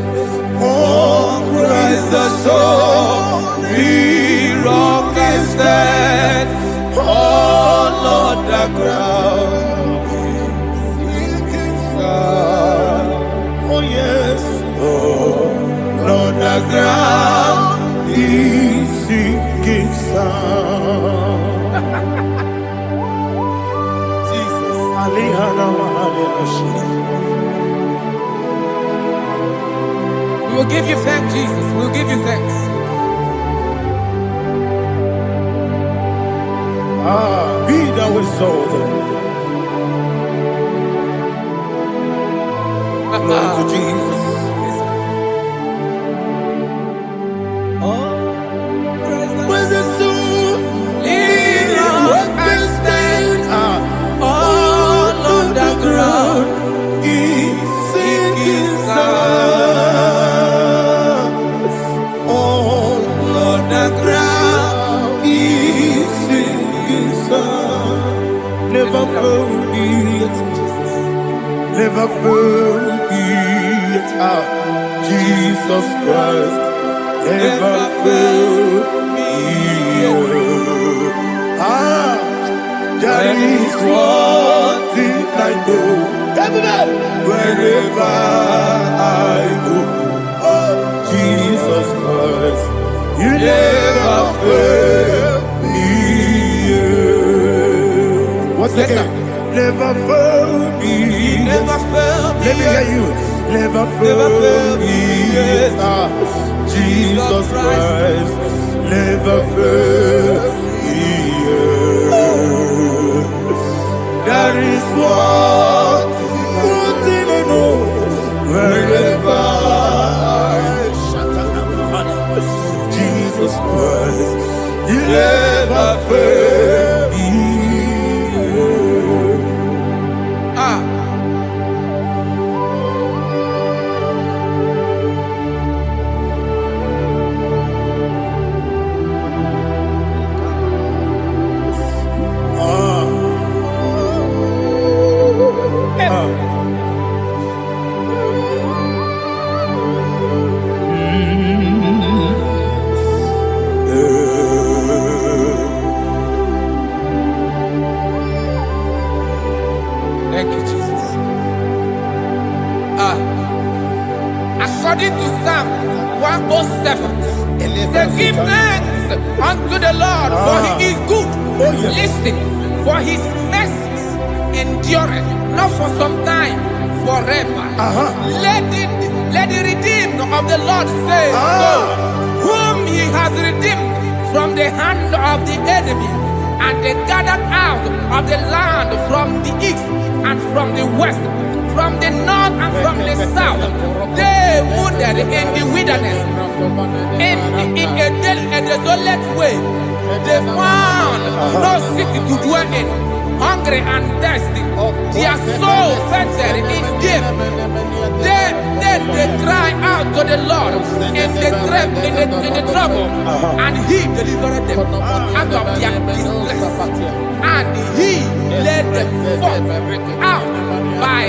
oh, Christ the solid rock and stand. Oh, Lord, the ground is sinking sun. Oh, yes, oh, Lord, the ground is sinking sun. Jesus, We will give you thanks, Jesus. We will give you thanks. be thou exalted. Glory to Jesus. When the soul what can stand all on the ground is sinking sun. All on the ground is sinking sun. Never forget, never forget Jesus Christ. Never forget. There is one thing I know. Everybody, wherever I go, oh, Jesus Christ, you never fail me. What's Yes, again? Never fail me. Never fail me. Let me hear you. Never fail me. Jesus Christ, never fail me. There is one thing I know. Wherever Jesus Christ, you never fail me. Thank you, Jesus. According to Psalm 107, say, give thanks unto the Lord, for he is good. Oh, yes. Listen, for his mercies endureth, not for some time, forever. Let the redeemed of the Lord say so, whom he has redeemed from the hand of the enemy, and they gathered out of the land from the east and from the west, from the north and from the south. They wandered in the wilderness, in a desolate way. They found no city to dwell in, hungry and thirsty. Their soul fainted in deep. Then they cry out to the Lord in the trouble, and he delivered them out of their distress. And he led them forth out by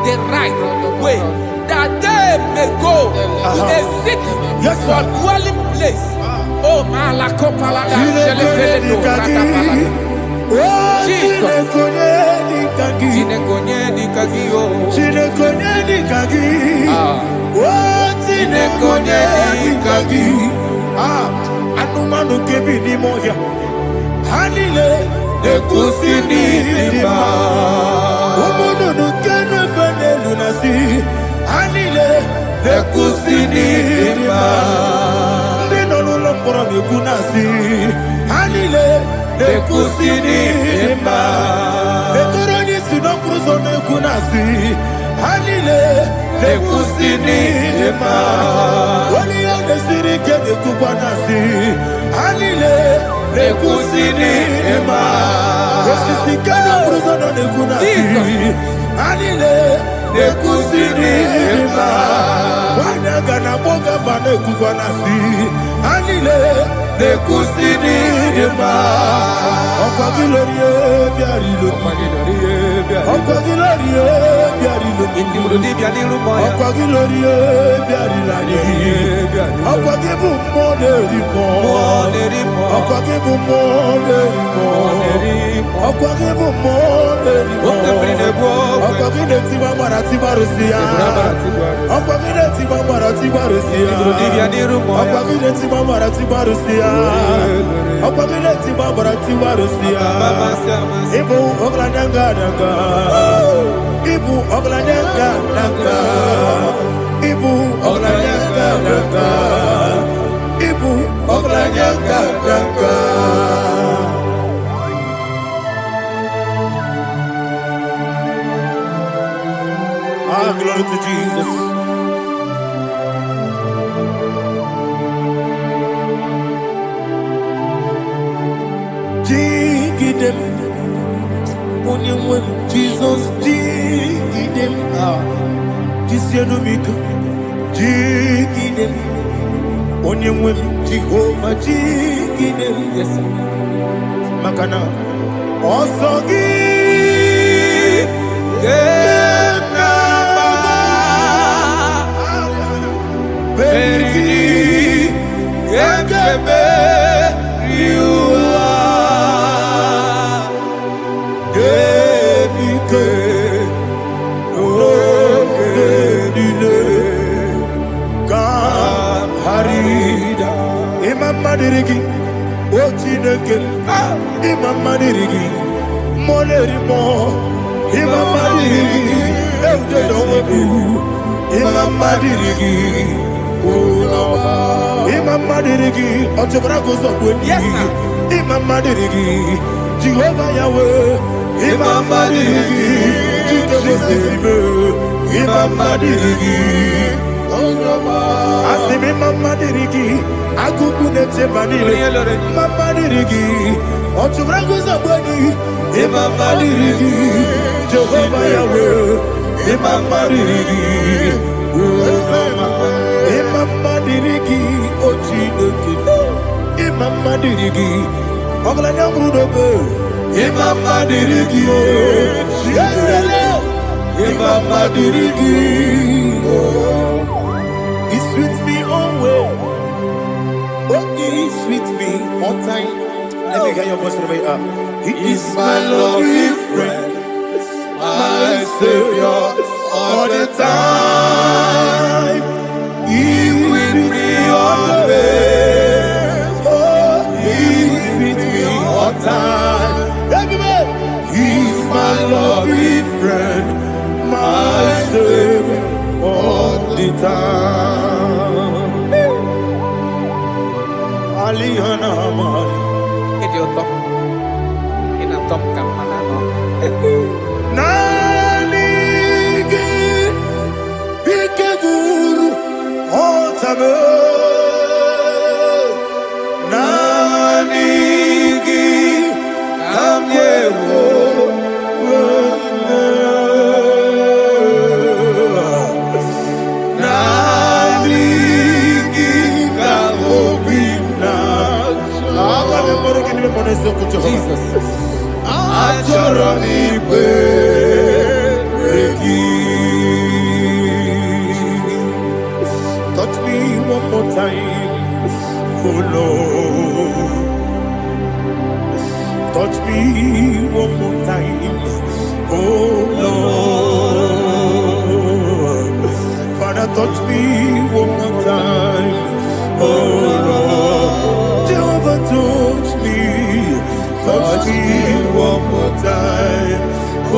the right way, that they may go to a city for dwelling place. Oh, Malakopalada, Jesus. Chinekonye dikagi o. Chinekonye dikagi. Anumanu kebi ni moya. Hanile Ekusi ni lima. Umudu kene fene lunasi. Hanile Ekusi ni lima. Ndino lulombora mikunasi. Hanile Ekusi ni lima. Etoroni sinokruzo mikunasi. Hanile Ekusi ni lima. Wali yane sirike mikubanasi. Hanile Ekusi ni lima. Esisikana bruzo no mikunasi. Hanile Ekusi ni lima. Wanaga na boga bane kubanasi. Hanile Ekusi ni lima. Okwagilorie biarilo. Okwagilorie biarilo. Intimudi biadilu moya. Okwagilorie biarilani. Okwagibu moderimo. Okwagibu moderimo. Okwagibu moderimo. Okwagide tiba marati barusia. Okwagide tiba marati barusia. Okwagide tiba marati barusia. Okwagide tiba marati barusia. Ibu oglanyanga daga. Ibu oglanyanga daga. Ibu oglanyanga daga. Ibu oglanyanga daga. Ah, glory to Jesus. Jigidem, onye Jesus, jigidem, jisienumika, jigidem, onye Jehovah, jigidem, yes, makana, osogi, Madirigi, Ochineke, Imam Madirigi, Molerimo, Imam Madirigi, Eudedowebu, Imam Madirigi, Imam Madirigi, Otobrako Zobweni, Imam Madirigi, Jehovah Yahweh, Imam Madirigi, Jikebosime, Imam Madirigi, Asimi Mama Dirigi, Akuku Nete Banile, Mama Dirigi, Otubrago Zaboni, Imama Dirigi, Jehovah Yahweh, Imama Dirigi, Imama Dirigi, Ochineke, Imama Dirigi, Oglanya Brudobe, Imama Dirigi, Imama Dirigi, He's with me always. Oh, he's with me all time. Let me hear your voice from way up. He is my lovely friend, my Savior all the time. He's with me always. Oh, he's with me all time. Everybody, he's my lovely friend, my Savior all the time. Aliana Amari. Idiota. Inatom kamanano. Nanigi Ikeguru Otame. Nanigi Kamyewo. Jesus. Touch me one more time. Father, touch me one more time. Oh Lord, Jehovah, touch me one more time. Oh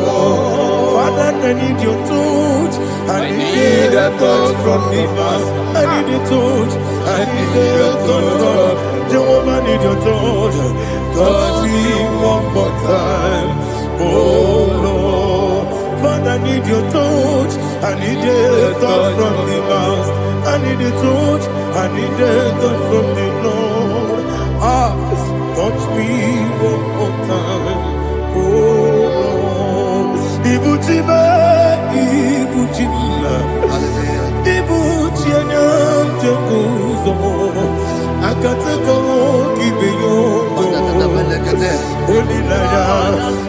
Lord, Father, I need your touch. I need a touch from the Master. I need a touch. I need a touch from Jehovah. I need your touch. Touch me one more time. Oh Lord, Father, I need your touch. I need a touch from the Master. I need a touch. I need a touch from the Lord. Touch me one more time. Oh Lord, Ibuchima, Ibuchima, Ibuchina, Jacuzo, Akatako, Kibeyo, Holy Naya,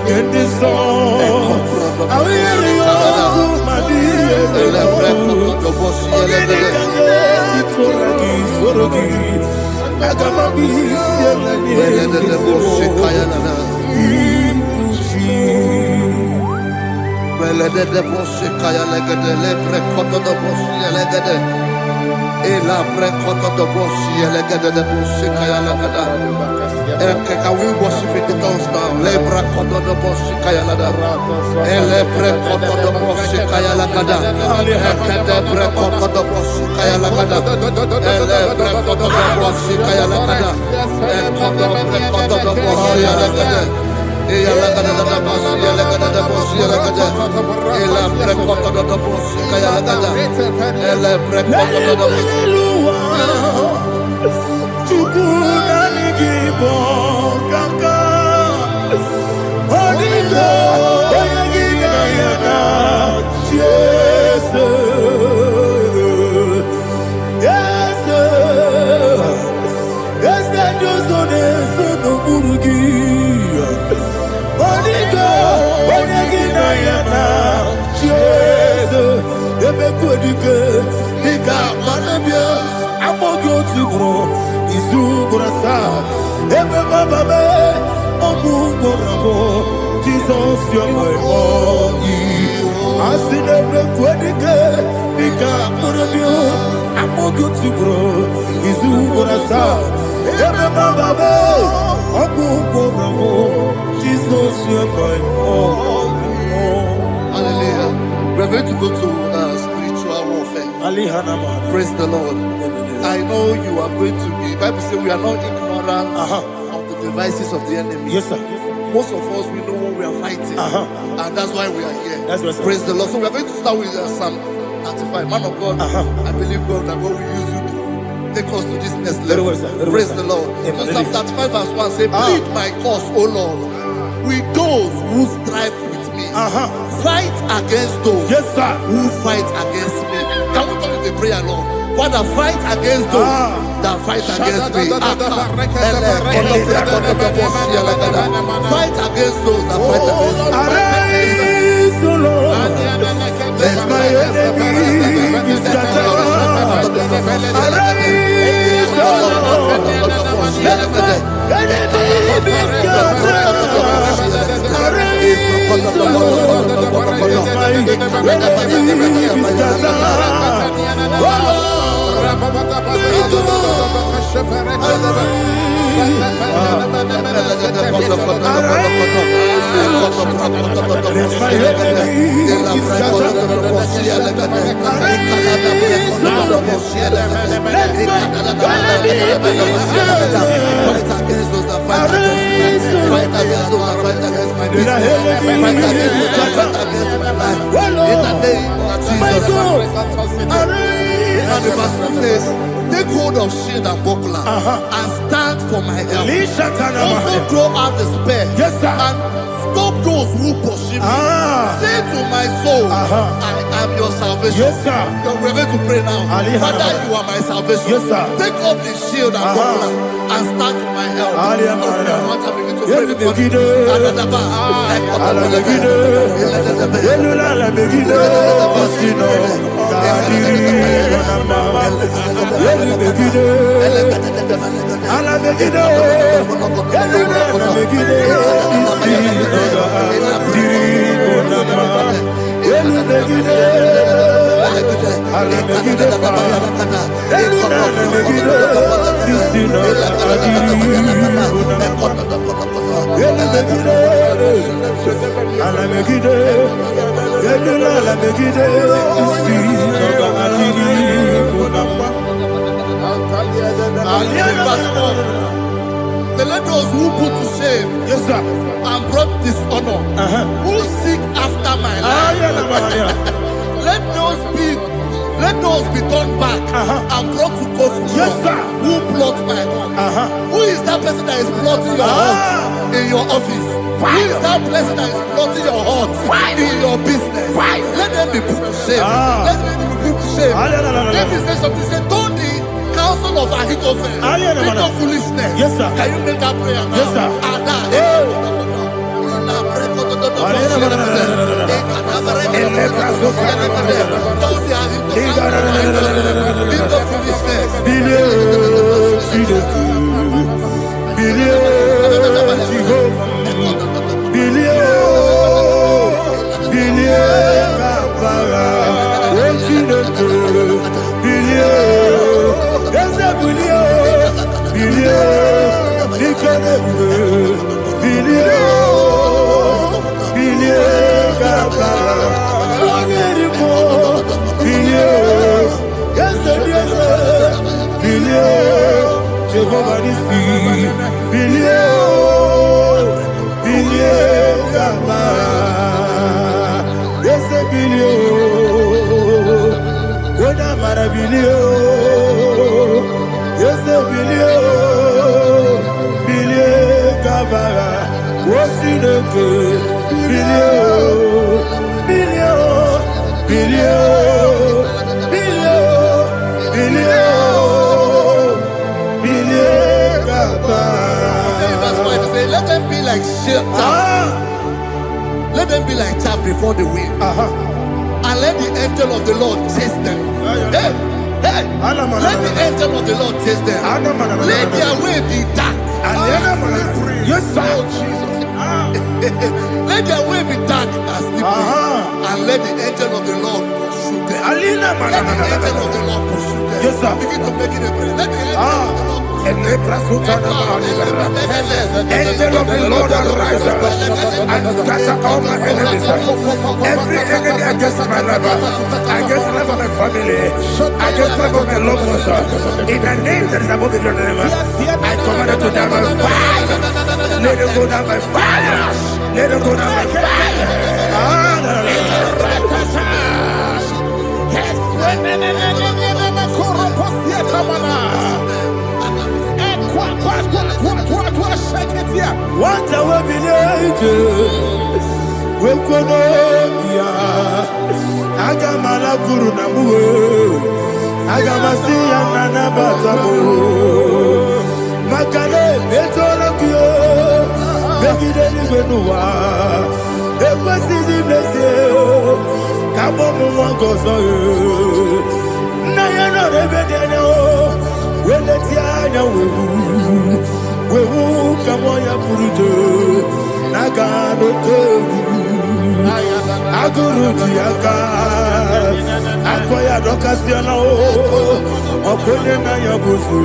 get this song. I hear you, Can we worship in the tongues now? Lebra kodo do boshi kaya lada. Elebre kodo do boshi kaya lada. Elebre kodo do boshi kaya lada. Elebre kodo do boshi kaya lada. Elebre kodo do boshi lada. Eya lada da boshi lada da boshi lada. Elebre kodo do boshi kaya lada. Elebre kodo do boshi. Igbo kaka Onigo Oyagina yana Jesus Yes Josone Sono Burugi Onigo Oyagina yana Jesus Ebe Kodike Nika Manabia Amogo Tibro Izu Burasa Ebe Bababe Ogu Borabo Jesus you're my only Asinebre Kwedike Nika Murabio Amogo Tibro Izu Burasa Ebe Bababe Ogu Borabo Jesus you're my only. Hallelujah. We're going to go to spiritual warfare. Praise the Lord. I know you are going to be. Bible says we are not ignorant of the devices of the enemy. Yes, sir. Most of us, we know what we are fighting, and that's why we are here. That's right, sir. Praise the Lord. So we are going to start with Psalm 95. Man of God, I believe God that God will use you to take us to this next level. Very well, sir. Very Praise well, the Lord. Amen. So Psalm 35 verse 1 says, plead my cause, O Lord, with those who strive with me. Fight against those who fight against me. Can we call it a prayer, Lord? Father, fight against those that fight against me. Fight against those that fight against me. Arise, O Lord, let my enemy be scattered. Arise, O Lord, let my enemy be scattered. Arise, O Lord, let my enemy be scattered. Oh Lord, and the Bible says, take hold of shield and buckler and stand for my help. Also throw out the spear and stop those who pursue me. Say to my soul, I am your salvation. We're going to pray now. Father, you are my salvation. Take off the shield and buckler and stand for my help. So let those who put to shame, yes, sir, and brought dishonor, who seek after my life, let those be turned back and brought to court. Yes, sir. Who plot my own? Who is that person that is plotting your heart in your office? Who is that person that is plotting your heart in your business? Let them be put to shame. Let them be put to shame. Let me say something. Say, Tony, counsel of Ahithophel, think of foolishness. Yes, sir. Can you make that prayer now? Yes, sir. Let them be like let them be like chaff before the wind, and let the angel of the Lord chase them. Hey, let the angel of the Lord chase them. Let their way be dark. Yes, sir. Let their way be dark as slippery, and let the angel of the Lord pursue them. Let the angel of the Lord pursue them. Yes, sir. Begin to make it a prayer. Let the angel of the Lord. Angel of the Lord arise and scatter all my enemies. Every enemy against my life, against the life of my family, against the life of my loved ones, in the name that is above your name, I command it to die by fire. Let it go down by fire. Let it go down by fire. What a weapon! We could Agamala Guru Namu, Agamasi and Nanabatamu, Makale, Betonakio, Begideni Benua, Equasi Blessio, Kabomu Gozo, Nayana Rebedeno, Weletiana, we will come on your Puruto, Nagano Togu, Aguru Tiaka, Akoya Docasiano, Okonena Yabusu,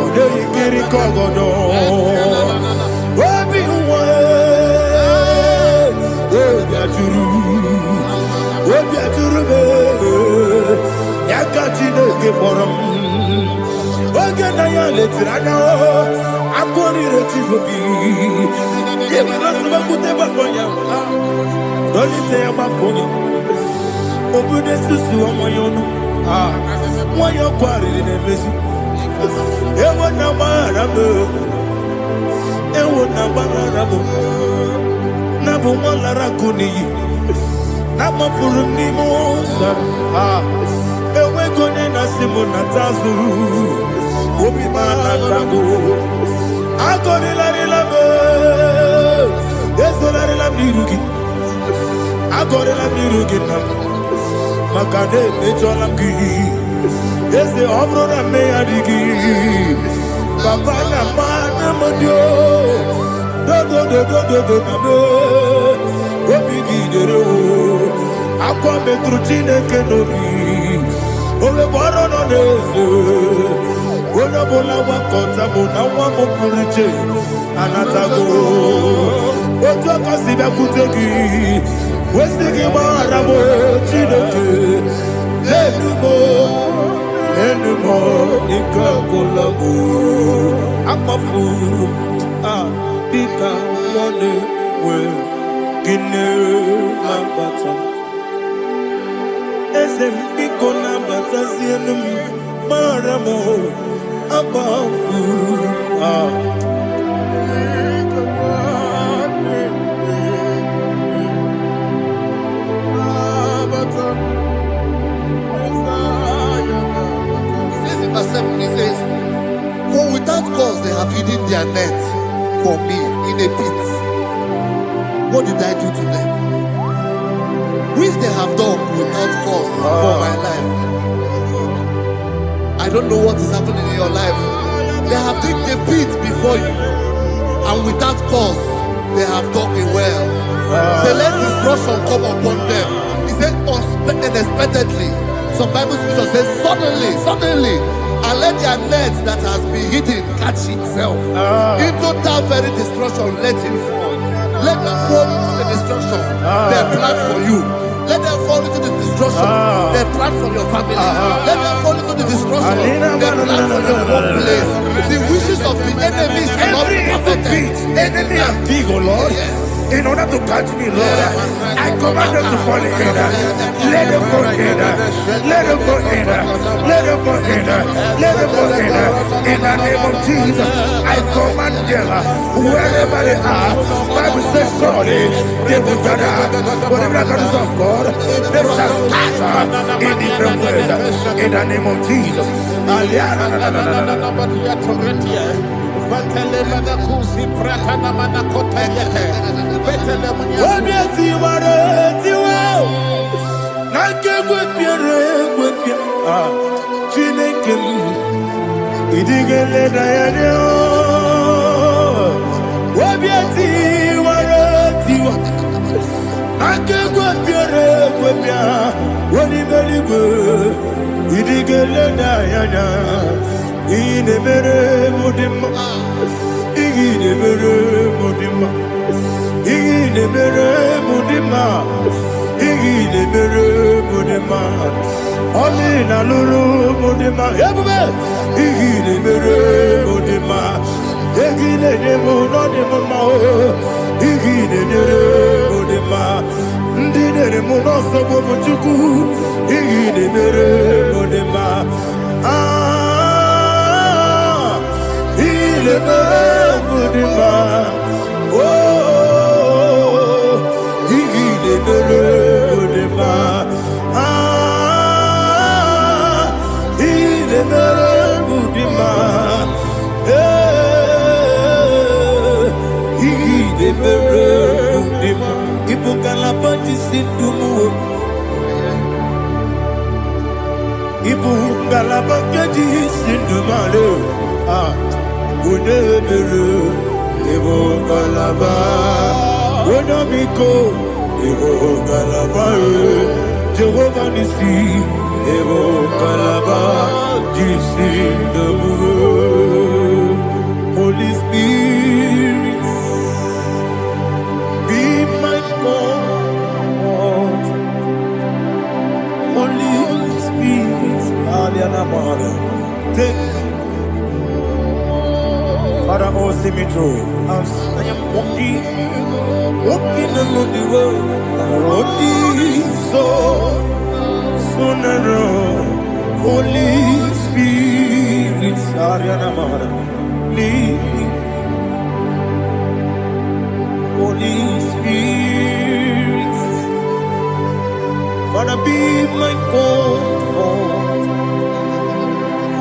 Odei Kiri Kogodo, Obi Obiaturu, Yakatino Giborum. Ogena ya letirana o akori retigobi yeba nasaba kuteba konya dolite ya bakonya obude susu omoyono moyo kwari ne mesu ewo na marabe ewo na marabe na bu molara kuni na mafuru ni mosa ewe gone na simu na tazu obi mana tago agori la be ezo la mirugi agori la mirugi na makade mejola ki eze obro na me adigi papa na mana modio do na be obi gidere o akwa metru chineke no bi Owe boro no neze. Ola bola wakota bona wamo kuriche. Anatago. Ojo kasiba kutegi. Westigi maramo chineke. Enumo nikakolabu. Amafu. Bika one we gine mabata. Ezem biko na bata zienum maramo abafu. He says, for without cause they have hidden their net for me in a pit. What did I do to them? Which they have done without cause for my life. I don't know what is happening in your life. They have digged a pit before you, and without cause they have dug a well. Say, let destruction come upon them. He said, unexpectedly. Some Bible scripture says, suddenly, and let their net that has been hidden catch itself. Into that very destruction, let it fall. Let them fall into the destruction they plan for you. Let them fall into the destruction they plan for your family. Let them fall into the destruction they plan for your workplace. The wishes of the enemy shall not be perfected. Enemy and dig, oh Lord. Yes. In order to catch me, Lord, I command them to fall in. Let them fall in. Let them fall in. Let them fall in. Let them fall in. In the name of Jesus, I command them wherever they are. Bible says, surely they will gather. Whatever the God of God, they shall scatter in different ways. In the name of Jesus. Jehovah Nissi, Evo Kalaba, Holy Spirit, be my God. Holy Spirit, take Father, oh, see me through. I am walking along the road. The road is so narrow. Holy Spirit, lead me. Holy Spirit, Father, be my comfort.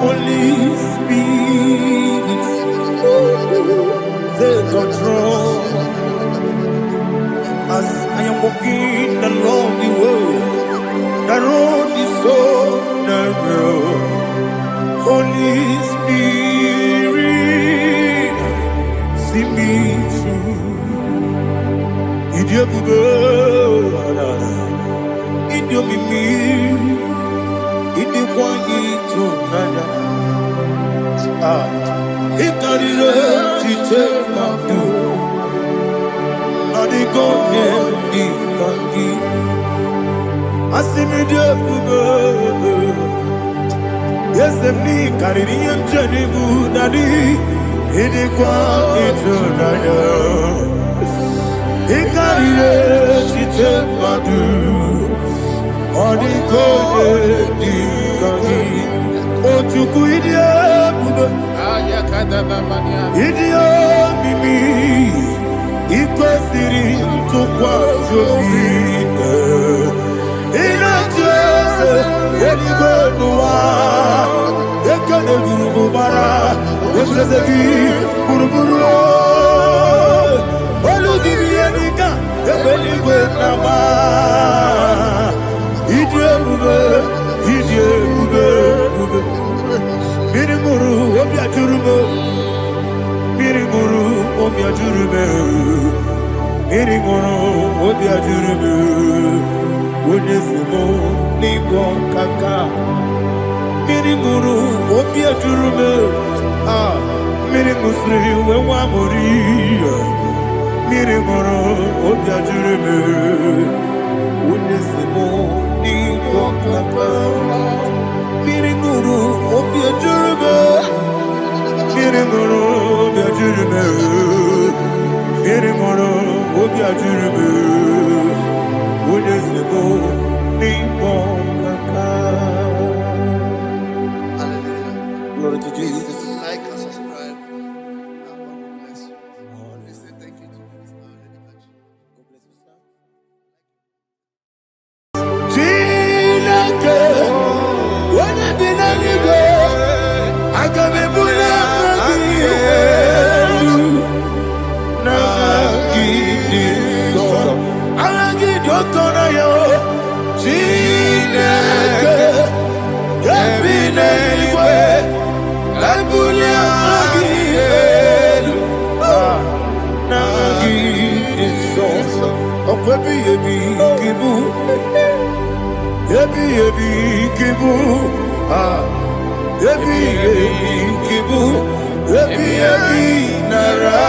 Holy Spirit, take control as I am walking along the road. The road is so narrow. Holy Spirit, see me through. Idiobugo, idiomi, idiomi. itu nada. Ikarire tite madu. Adigonye ikangi. Asimide bube. Yesemi kariri yemjeni budadi. Idikwa itu nada. Ikarire tite madu. Adigonye ikangi. Ojuku idie bube. Idie mimi. Ikwesiri tukwa jobi. Inatese eligwe nuwa. Ekene gurugu bara. Echezegi buruburu. Olugiri enika. Ebeligwe nama. Idie bube. Idie bube. Mirimuru obia jurume. Mirimuru obia jurume. Mirimuru obia jurume. Onesimo ningo kaka. Mirimuru obia jurume. Mirimusri wewa mori. Mirimuru obia jurume. Onesimo ningo kaka. Mirimuru obia jurume. Mirimuru obia jurume. Mirimuru obia jurume. Onesimo ningo kaka. Hallelujah. Glory to Jesus. Like and subscribe. God bless you. Please say thank you to Minister Lady Kachi. God bless you, sir. Chineke, onye bi n'eluigwe, aga m ebuli aka gị elu, n'aha gị dị nsọ. Aha gị dị ụtọ n'anya o. Chineke, onye bi n'eluigwe, ebuli aka gị elu, n'aha gị dị nsọ. Ọkwa ebighị ebi gị bụ. Ebi ebi kibu, ebi ebi kibu, ebi ebi nara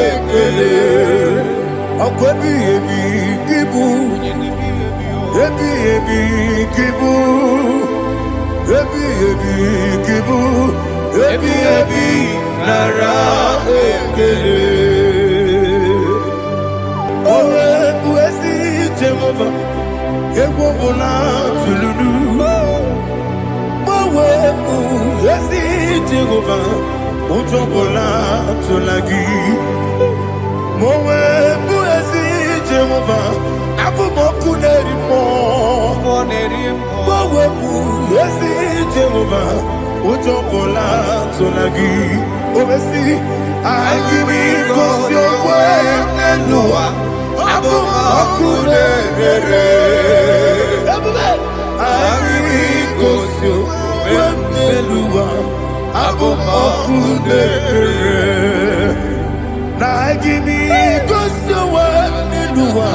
ekele. Ọkọ ebi ebi kibu, ebi ebi kibu, ebi ebi kibu, ebi ebi nara ekele. Owe bu ezi Jehova. Egwu ọbụla tụlụrụ gbanwe bụ ezi Jehova, ụjọ ọbụla tụla gị. Ma onwe bụ ezi Jehova, abụ m ọkụ na-eri mmụọ. Gbanwe bụ ezi Jehova, ụjọ ọbụla tụla gị. O mesi anyị gị gosi okwe n'elu ụwa. Abụ m ọkụ na-ere. Anyị gosi okwe n'elu ụwa. Abụ m ọkụ na-ere. Na anyị gosi okwe n'elu ụwa.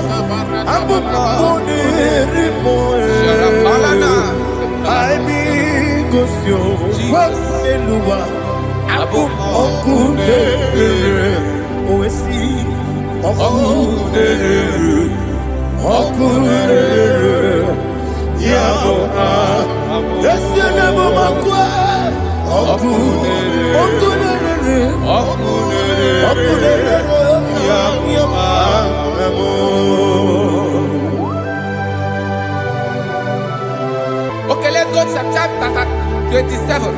Abụ m ọkụ na-ere mmụọ. Anyị gosi okwe n'elu ụwa. Abụ m ọkụ na-ere. O wesi ọkụ na-ere. Ọkụ na-ere. Ya bụ esi na-ebe ọkụ. Ọkụ na-ere. Ọkụ na-ere. Ọkụ na-ere. Ọkụ na-ere. Ya bụ. Okay, let's go to chapter 27.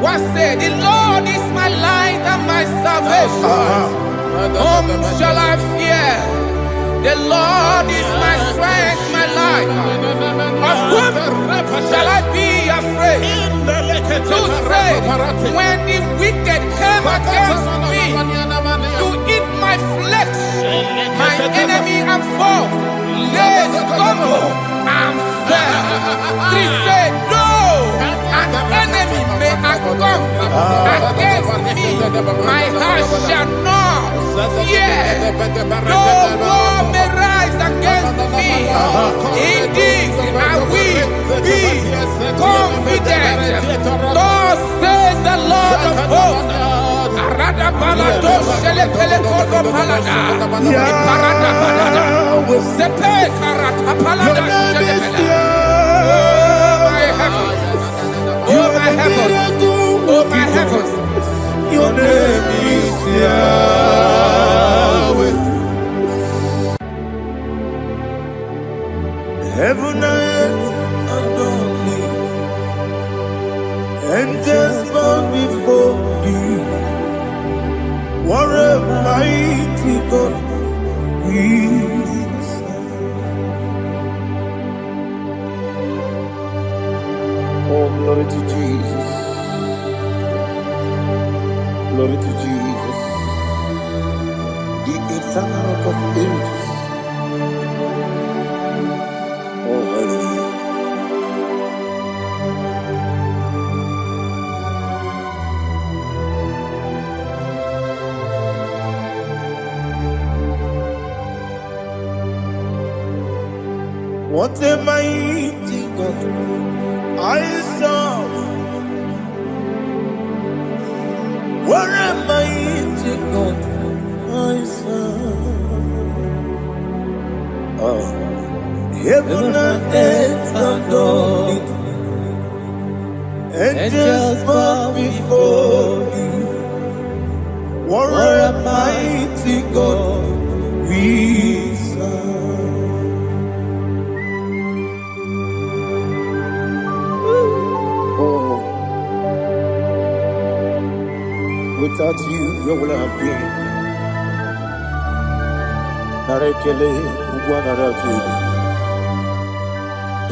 What said? The Lord is my light and my salvation. Whom shall I fear? The Lord is my strength, my life. Of whom shall I be afraid? Who said, when the wicked came against me to eat my flesh, my enemy and foe, they stumble and fell. He said, no, an enemy may have come against me, my heart shall not fear. No war may rise against me. In this I will be confident. Rapalato Shelepele Kodo Palada. Iparada Palada. Sepe Karata Palada Shelepele. Oh my heavens. Oh my heavens. Oh my heavens. Your name is Yahweh. Heaven and earth adore thee, angels bow before thee. What a mighty God we serve. Oh, glory to Jesus. Glory to Jesus, the eternal rock of ages. Oh, hallelujah. What a mighty God I serve. What a mighty God I serve. Oh. Heaven and earth adore it, angels bow before thee. What a mighty God we serve. Oh. Without you, where would I have been? Narekele, Ugwanaratu,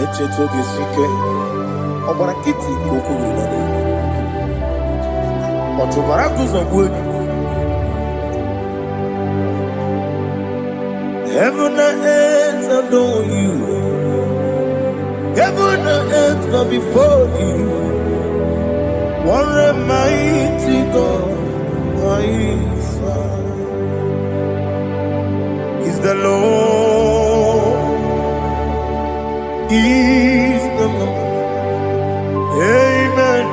Echetoge Sike, Obarakiti, Kokuru, Otobarakus of wood. Heaven and earth adore you, heaven and earth bow before you. What a mighty God I serve. Is the Lord, is the Lord. Amen.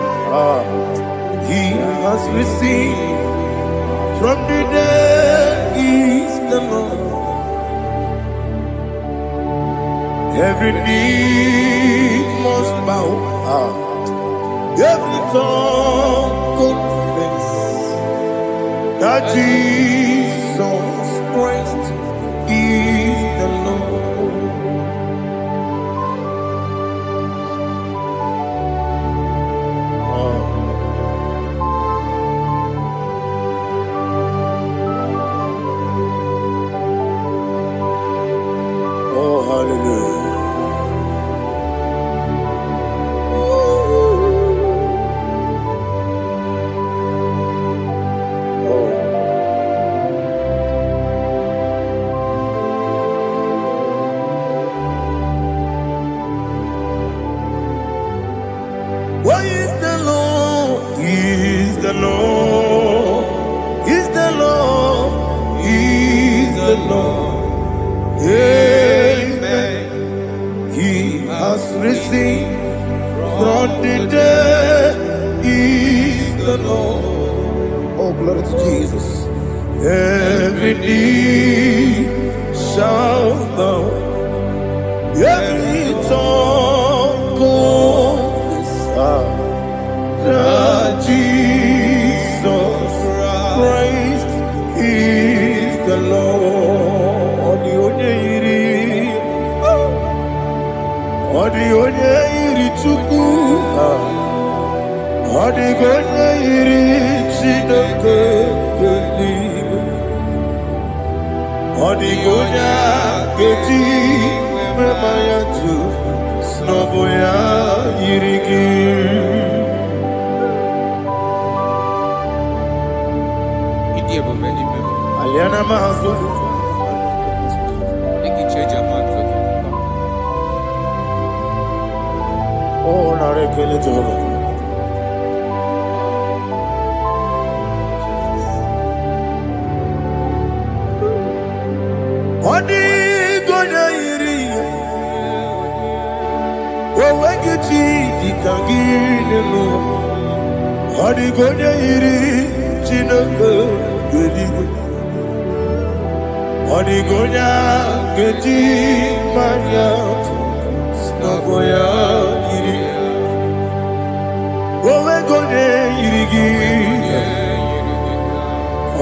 He has received from the dead, is the Lord. Every knee must bow. Every tongue confess that Jesus Christ is the Lord. Oh, hallelujah. Why is the Lord? He is the Lord. He's the Lord. He's the Lord. Amen. He has risen from the dead. He's the Lord. Oh, glory to Jesus. Every knee shall bow. Every tongue confess that Jesus Christ is the Lord. The only Chuku, the only Chineke, the only Keti, Memayatu, Snoboya, Yirigi. Aliana Mahazo. Oh, Narekele Jehovah. Odi gonya iri, wawagiti dikangine lo. Odi gonya iri, Chineke geligwe Odigonya geji manya Snagoya iri Owe gonye irigi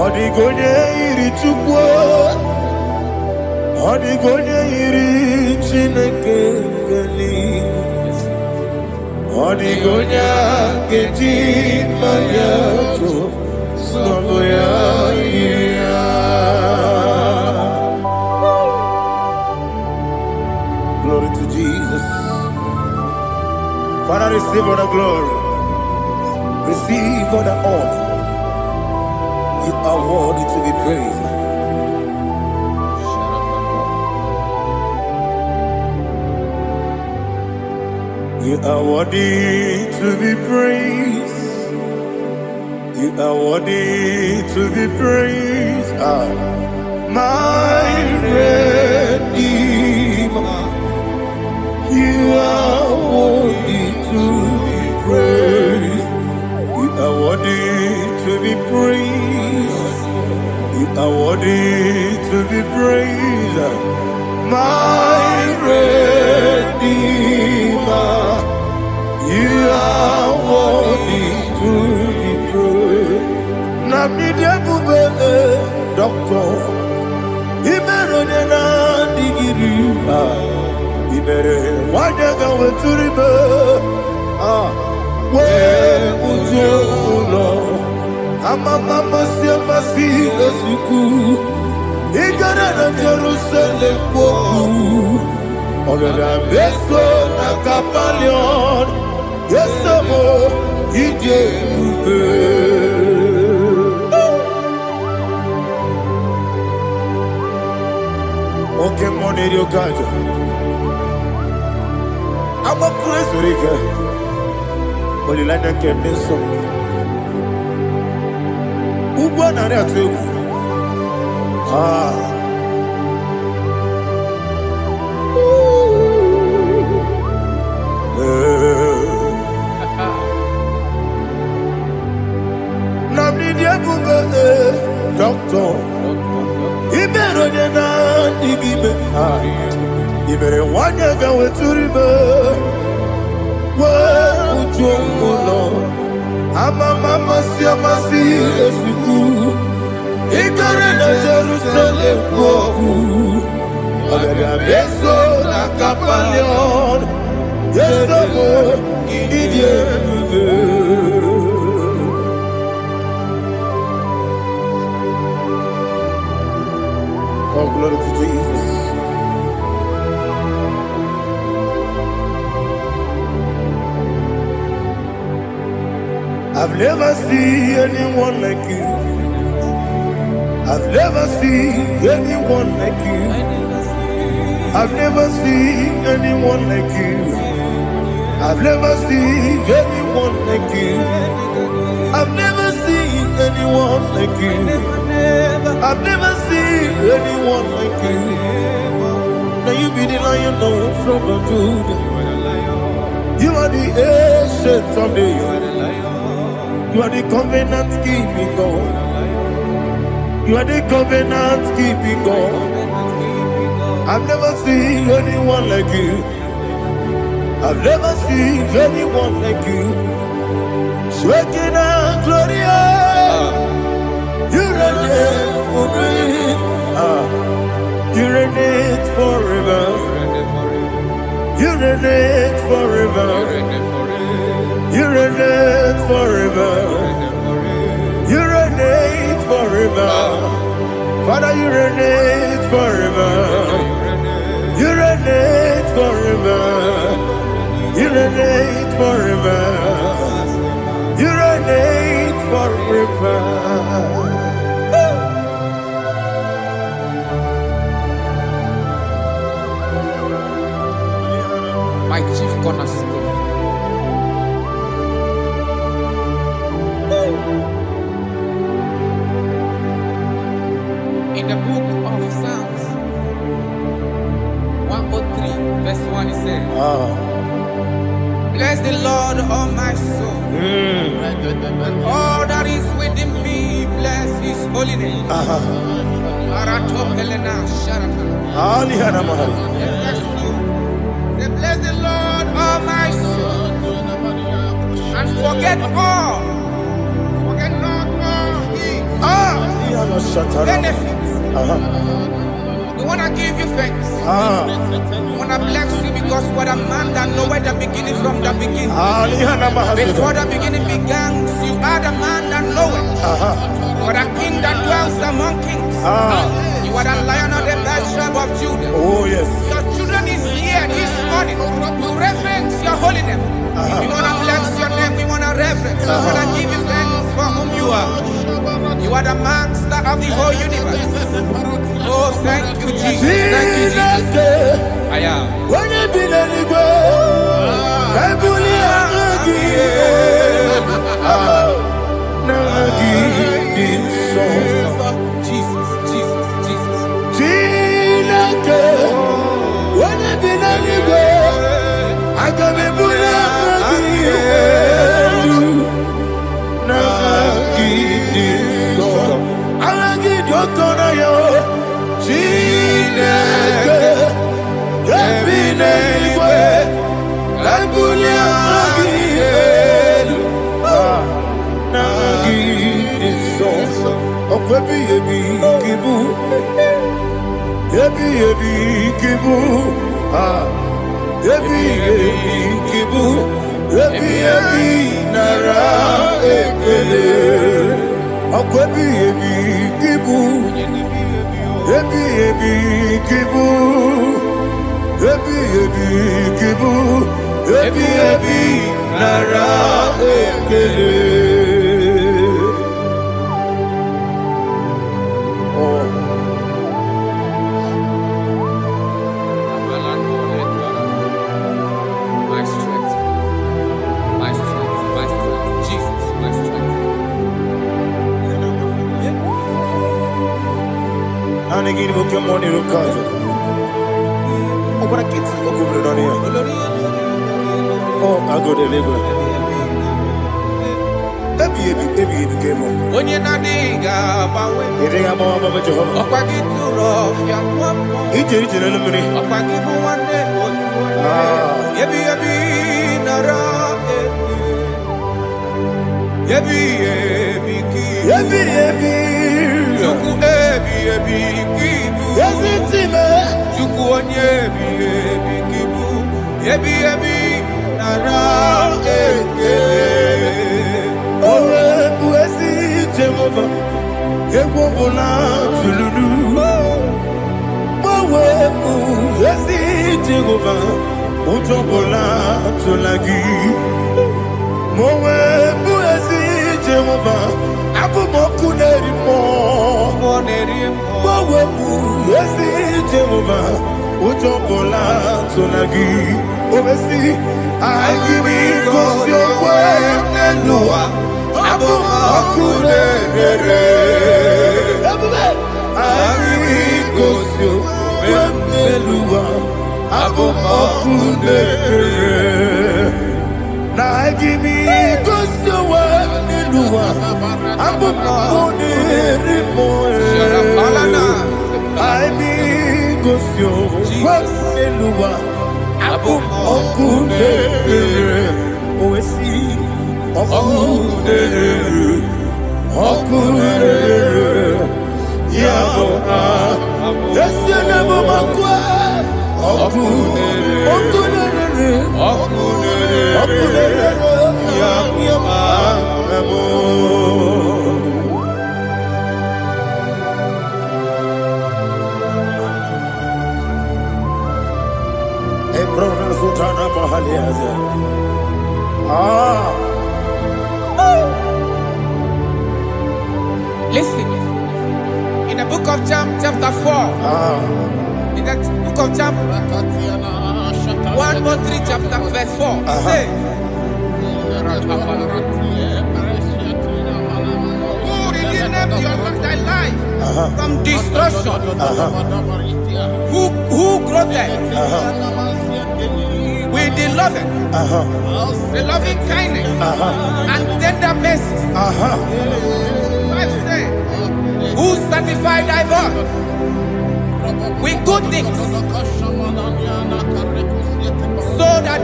Odigonye iri chukwu Odigonye iri Chineke geligwe Odigonya geji manya Snagoya iri Glory to Jesus. Father, receive all the glory. Receive all the honor. You are worthy to be praised. You are worthy to be praised. You are worthy to be praised. My Redeemer. You are worthy to be praised. You are worthy to be praised. You are worthy to be praised. My Redeemer. You are worthy to be praised. Namidebube doctor. Imeronena digiri. Ibere wanyaga weturibe we ujulo amama siamasi lesuku igara na Jerusalem kwoku ogada beso na kapalion yesamo ije ube oke moneri okaja I'm a praise Rika. Olilanya Kemeso. Ubo na reatu. Namnidia Bube Doctor. Ibero na digibe. Ibere wanyaga weturibe. Amama siamasi esiku igare na Jerusalem kwoku ogada beso na kapalion yesomo idie Oh, glory to Jesus. I've never seen anyone like you. I've never seen anyone like you. I've never seen anyone like you. I've never seen anyone like you. I've never seen anyone like you. I've never seen anyone like you. Now you be the Lion from the Judah. You are the ancient of days. You are the covenant keeping God. You are the covenant keeping God. I've never seen anyone like you. I've never seen anyone like you. Shaking and glorious. You reign for me. You reign forever. You reign forever. You reign forever. You reign forever. Father, you reign forever. You reign forever. You reign forever. You reign forever. My chief cornerstone. In the book of Psalms 103, verse 1, it says, Bless the Lord, oh my soul. And all that is within me, bless his holy name. Say, bless the Lord, oh my soul. And forget all. Forget not all his benefits. We want to give you thanks. We want to bless you because what a man that knoweth the beginning from the beginning. Before the beginning began, you are the man that knoweth. You are the king that dwells among kings. You are the lion of the tribe of Judah. Oh, yes. Your children is here this morning to reverence your holy name. We want to bless your name. We want to reverence. We want to give you thanks for whom you are. You are the master of the whole universe. Oh, thank you, Jesus. Thank you, Jesus. I am. When you be the Igbo, I Jesus, Jesus, Jesus. When you be the Igbo, I can be My strength, my strength, my strength, Jesus, my strength. And again, you can money to cause. Oh, what a kid, over on here. Oh, I go to live. When you're not digging, Listen, in the book of John, chapter 4, in the book of John 1:3, chapter verse 4, it says, who redeemed thy life from destruction? Who grew that? with the loving, the loving kindness, and tender mercies. 5 say, who satisfy thy voice with good things, so that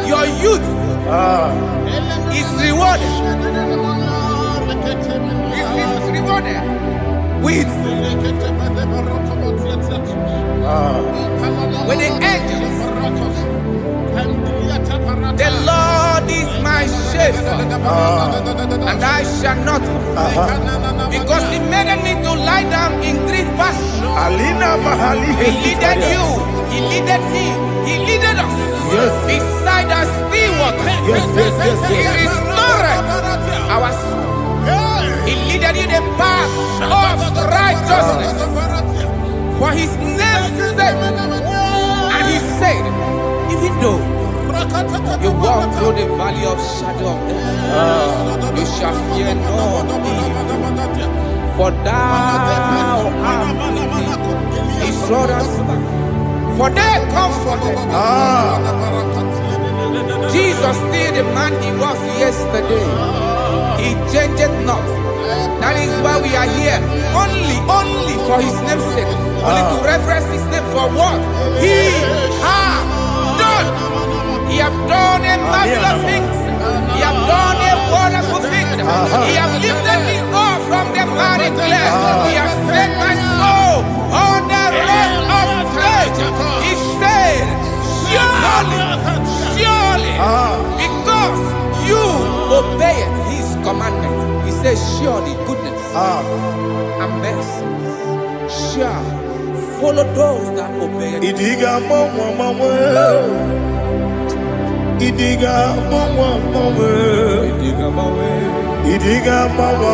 your youth is rewarded. Is rewarded with the angels. The Lord is my shepherd, and I shall not want, because He made me to lie down in green pastures. He leaded you, He leaded me, He leaded us beside the still waters. He restored our soul. He leaded you the path of righteousness for His name's sake. And He said, even though you walk through the valley of shadow of death, you shall fear no evil, for thou art with me. His rod and staff, for they comforted. Jesus still the man He was yesterday. He changed not. That is why we are here. Only for His name's sake. Only to reverence His name for what He has done. He has done a marvelous things. He has done a wonderful thing. He has lifted me up from the miry clay. He has set my soul on the rock of faith. He said, surely, because you obeyed His commandment. He says, surely goodness and mercy shall follow those that obey. Idiga mama, Idiga mama, Idiga mama,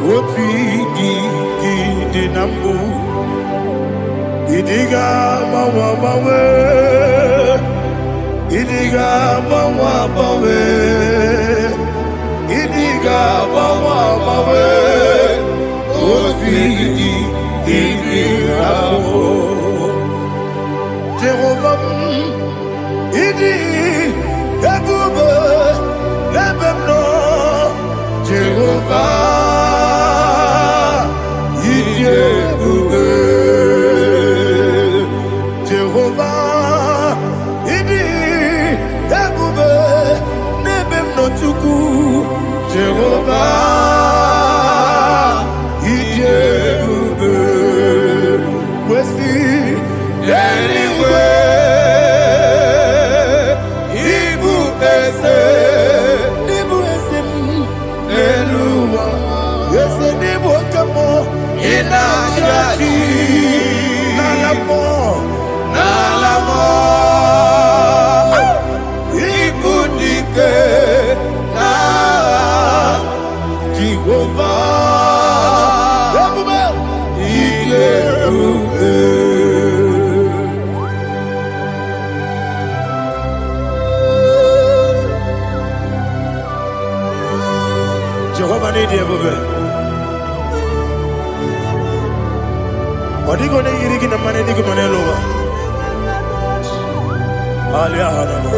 what we did nambu. Idiga mama, Idiga mama, Idiga mama, what we did Jehovah, Idi, Ebube, Ebemno, Jehovah, Idi, Ebube, Jehovah, Idi, Ebube, Ebemno, Chuku, Jehovah, Idi, Ebube, Wesi, anyway. Jehovah need Ebube. Odigo ne yirigi na mane digo mane lowa. Alia hana mo.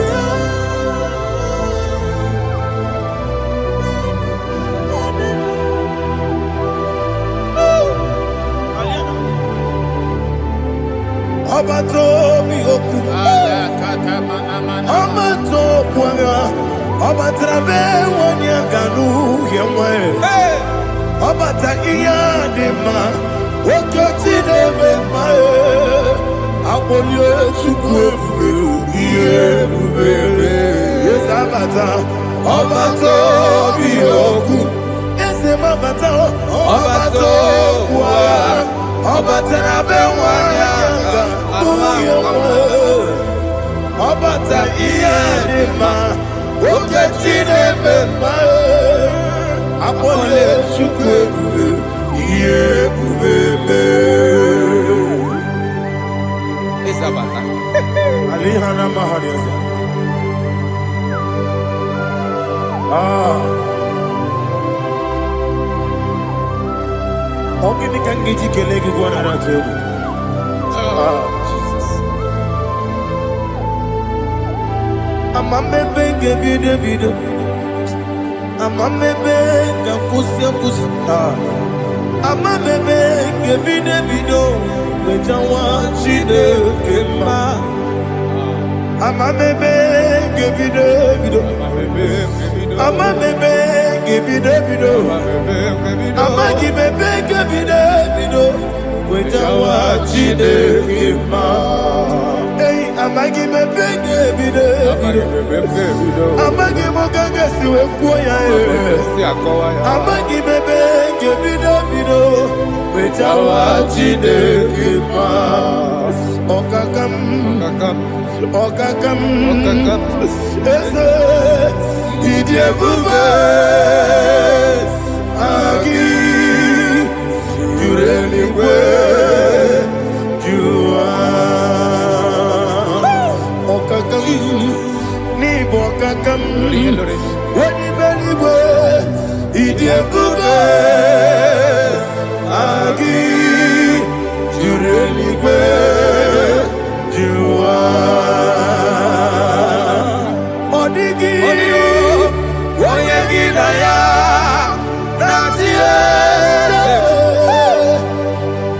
Abato mi oku. Abato kwanga. Obatrabe wonya ganu yemwe. Obata iya dema. Okoti deme mae. Abolio chukwe iye bubele. Yes abata. Obato biyoku. Ese mabata. Obato kwa. Obatrabe wonya ganu yemwe. Obata iya dema. Oketine bemae, apole chukwe iye bubebe. Isabata. Alihana mahariza. Ogini kangiji kelegi gwana ratu. I'm a baby, give you the video. I'm a baby, the pussy. I'm a baby, give me the video. Which I want you to give me. I'm a baby, give me the video. I'm a baby, give me the video. I'm a baby, give me the video. Which I want you to give me. Hey, I'm a give me big video. I'm a give me gaga siwe kuya. I'm a give me big video. Which I want you to give me. Okakam. Idie bube. Agi. Jureli we. Ni bokakam wani beliwe idie bube agi jureligwe juwa odigi oyegi na ya natie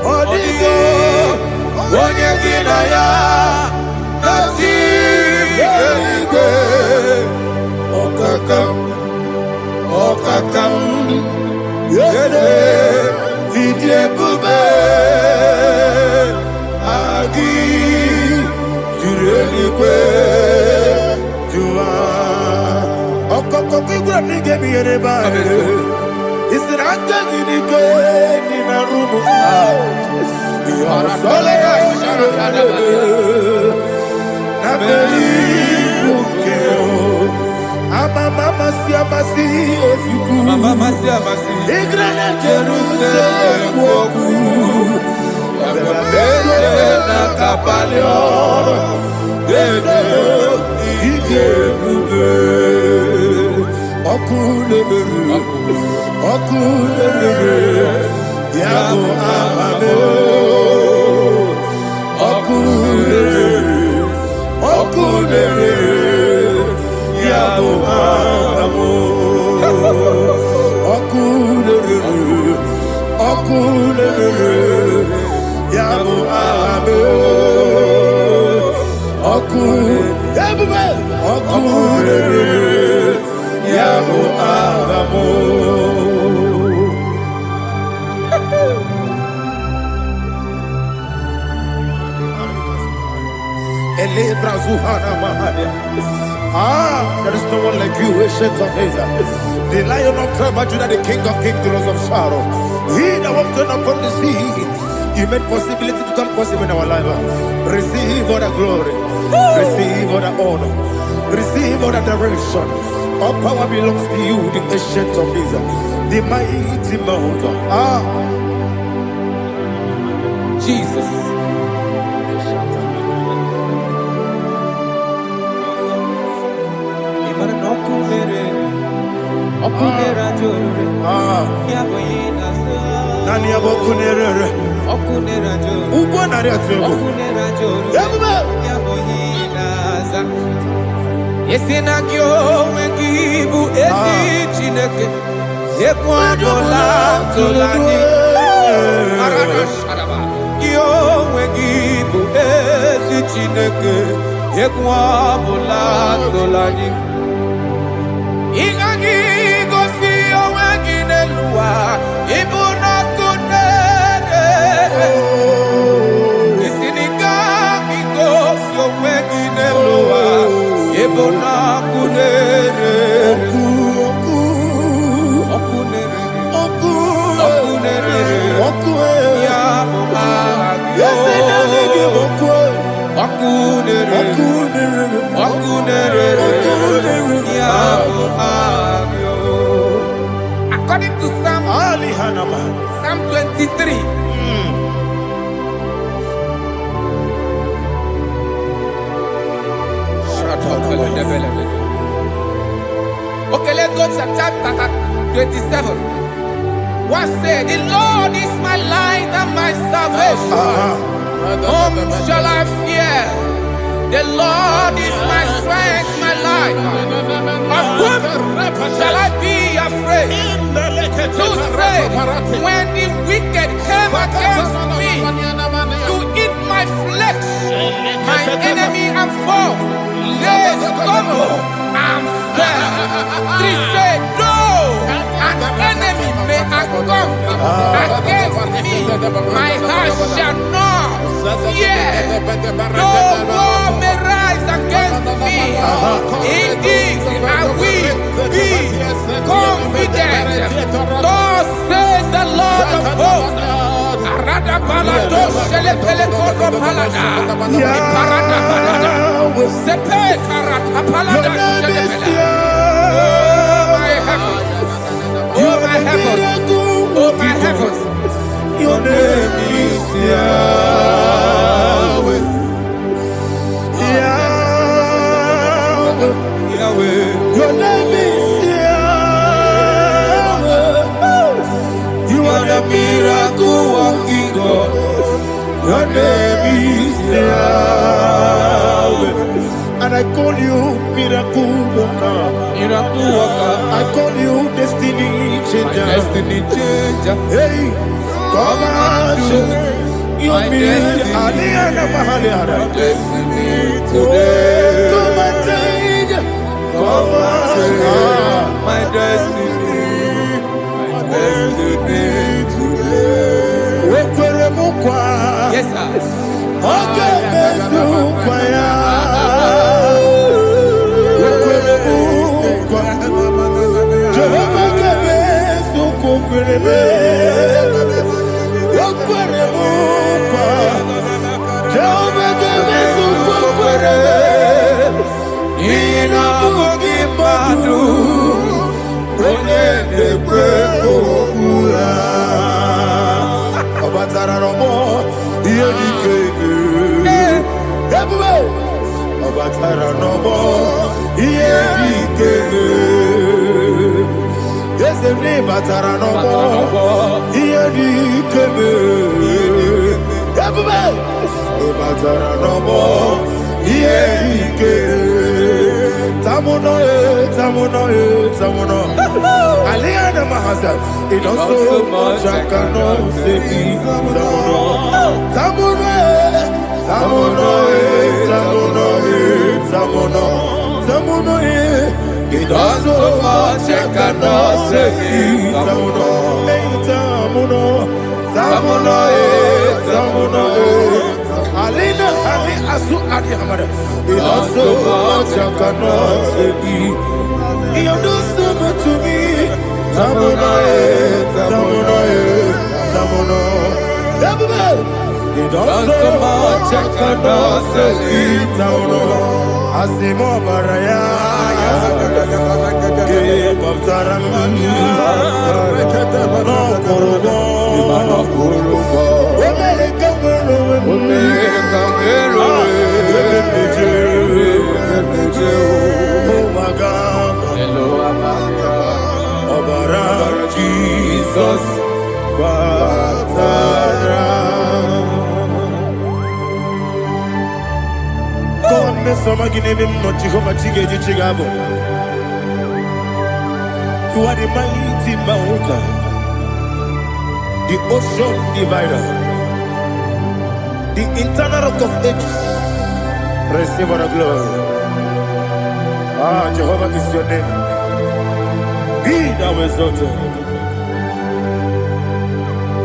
odigi oyegi na ya Okakam, yede, idie bube, agi, jureligwe, juwa. Okakam, nige mi yereba. Isiranga nige ni na rumu. Yarasolega sharakadaba. Nabeli bukeo. Mama siamasi ofiku. Mama siamasi. Igrana Jerusalem woku. Bebe na kapalion. Bebe ije bube. Okulebere. Yabo amame. Okulebere. Yabo amo, okulere, yabo amo, okulere, yabo amo. Ele brazuhana mahania. There is no one like you, ancient of days. The Lion of tribe of Judah, the King of kings, the Rose of Sharon. He that walked on upon the sea. You made possibility to come possible in our life. Receive all the glory. Receive all the honor. Receive all the direction. All power belongs to you, the ancient of days. The mighty mountain. Jesus. Nani abokunere. Ugo nari atwego. Yesina kyo wengibu ezi chineke. Yekwa dola tolani. Kyo wengibu ezi chineke. Yekwa dola tolani. Ingagi gosi owengi nelua ibuna kunere. Isinika gosi owengi nelua ibuna kunere. Okunere ya agyo. Okunere ya agyo. According to Psalm 23. Okay, let's go to chapter 27. What said? The Lord is my light and my salvation. Whom shall I fear? The Lord is my strength, my life. Of whom shall I be afraid? To say, when the wicked came against me to eat my flesh, my enemy and foe, they stumble and fell. They say, though an enemy may have come against me, my heart shall not fear. Though war may rise against me, in this I will be confident. Thus says the Lord of hosts. Arada balado shele pele koro palada. Iparada balada. Sepe karata palada shele pele. Oh my heavens. Oh my heavens. Oh my heavens. Your name is Yahweh. Yahweh. Yahweh. Your name is Yahweh. You are the miracle working God. Your name is Yahweh. And I call you miracle worker. Miracle worker. I call you destiny changer. Destiny changer. Hey, come on, you mean Aliana Mahaliara. Destiny today. Come and change. Come on, my destiny. My destiny today. Yes, sir. Okay, Mesukaya. Jehovah Mesukukurebe. Jehovah Mesukukurebe. Ina Mugimadu. Onene Brekokura. Obatara Romo. Obatara Romo. Yes, the name Batara Nobo. Batara Nobo. Tamuno, Tamuno, Tamuno. Aliana Mahasa. It also much I cannot say. Tamuno, Tamuno, Tamuno, Tamuno, Tamuno, Tamuno. It also much I cannot say. Tamuno, Tamuno, Tamuno, Tamuno. Alina, Ali, Asu, Adi Hamada. It also much I cannot say. You do so much to me. Tamuno, Tamuno, Tamuno. It also much I cannot say. Tamuno. Asimo Baraya. Give up Taramani. No Kurubo. Oh my God. Obara Jesus. Batara. God me some again no Jehovah Chige Chigabo. You are the mighty mountain, the ocean divider, the internal rock of ages. Receive our glory. Ah, Jehovah is your name. Be thou exalted.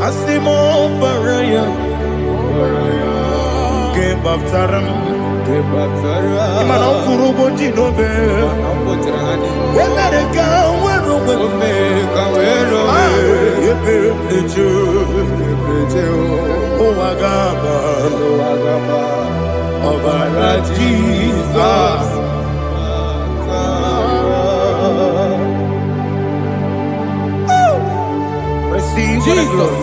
Asimo Baraya, Game of Taram, Imano Kurubo Jinobe, when I come, oh, Agaba, Obara Jesus. Receive Jesus.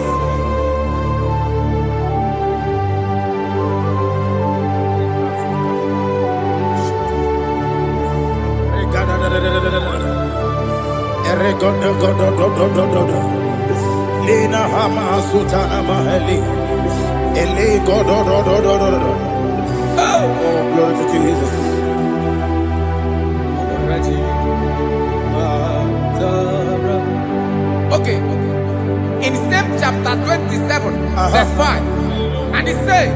Lina Hama Sutana Mahali Oh, glory to Jesus. Okay. In same chapter 27, verse 5, and it says,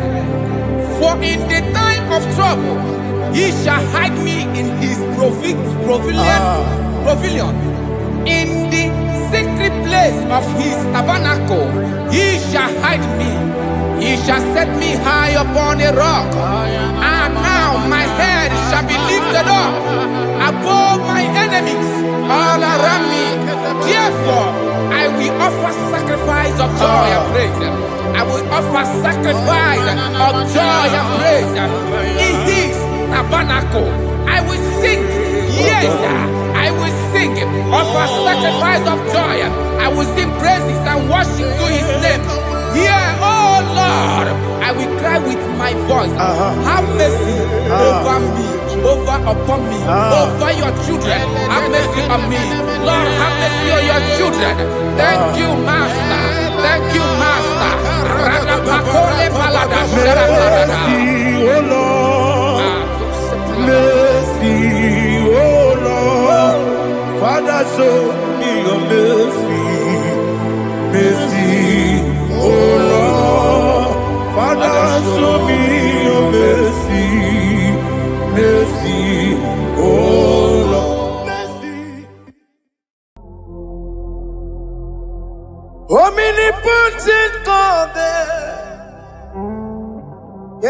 "For in the time of trouble, he shall hide me in his pavilion. In the secret place of his tabernacle, he shall hide me. He shall set me high upon a rock. And now my head shall be lifted up above my enemies all around me. Therefore, I will offer sacrifice of joy and praise. I will offer sacrifice of joy and praise in his tabernacle. I will sing, yes, I will sing, offer sacrifice of joy. I will sing praises and worship to his name. Here, oh Lord, I will cry with my voice. Have mercy over me, upon me, over your children. Have mercy on me. Lord, have mercy on your children. Thank you, Master. Thank you, Master. Mercy, oh Lord. Mercy, oh Lord. Father, show me your mercy. Mercy, oh Lord. Father, show me your mercy. Mercy, oh Lord. Mercy. Omnipotent God,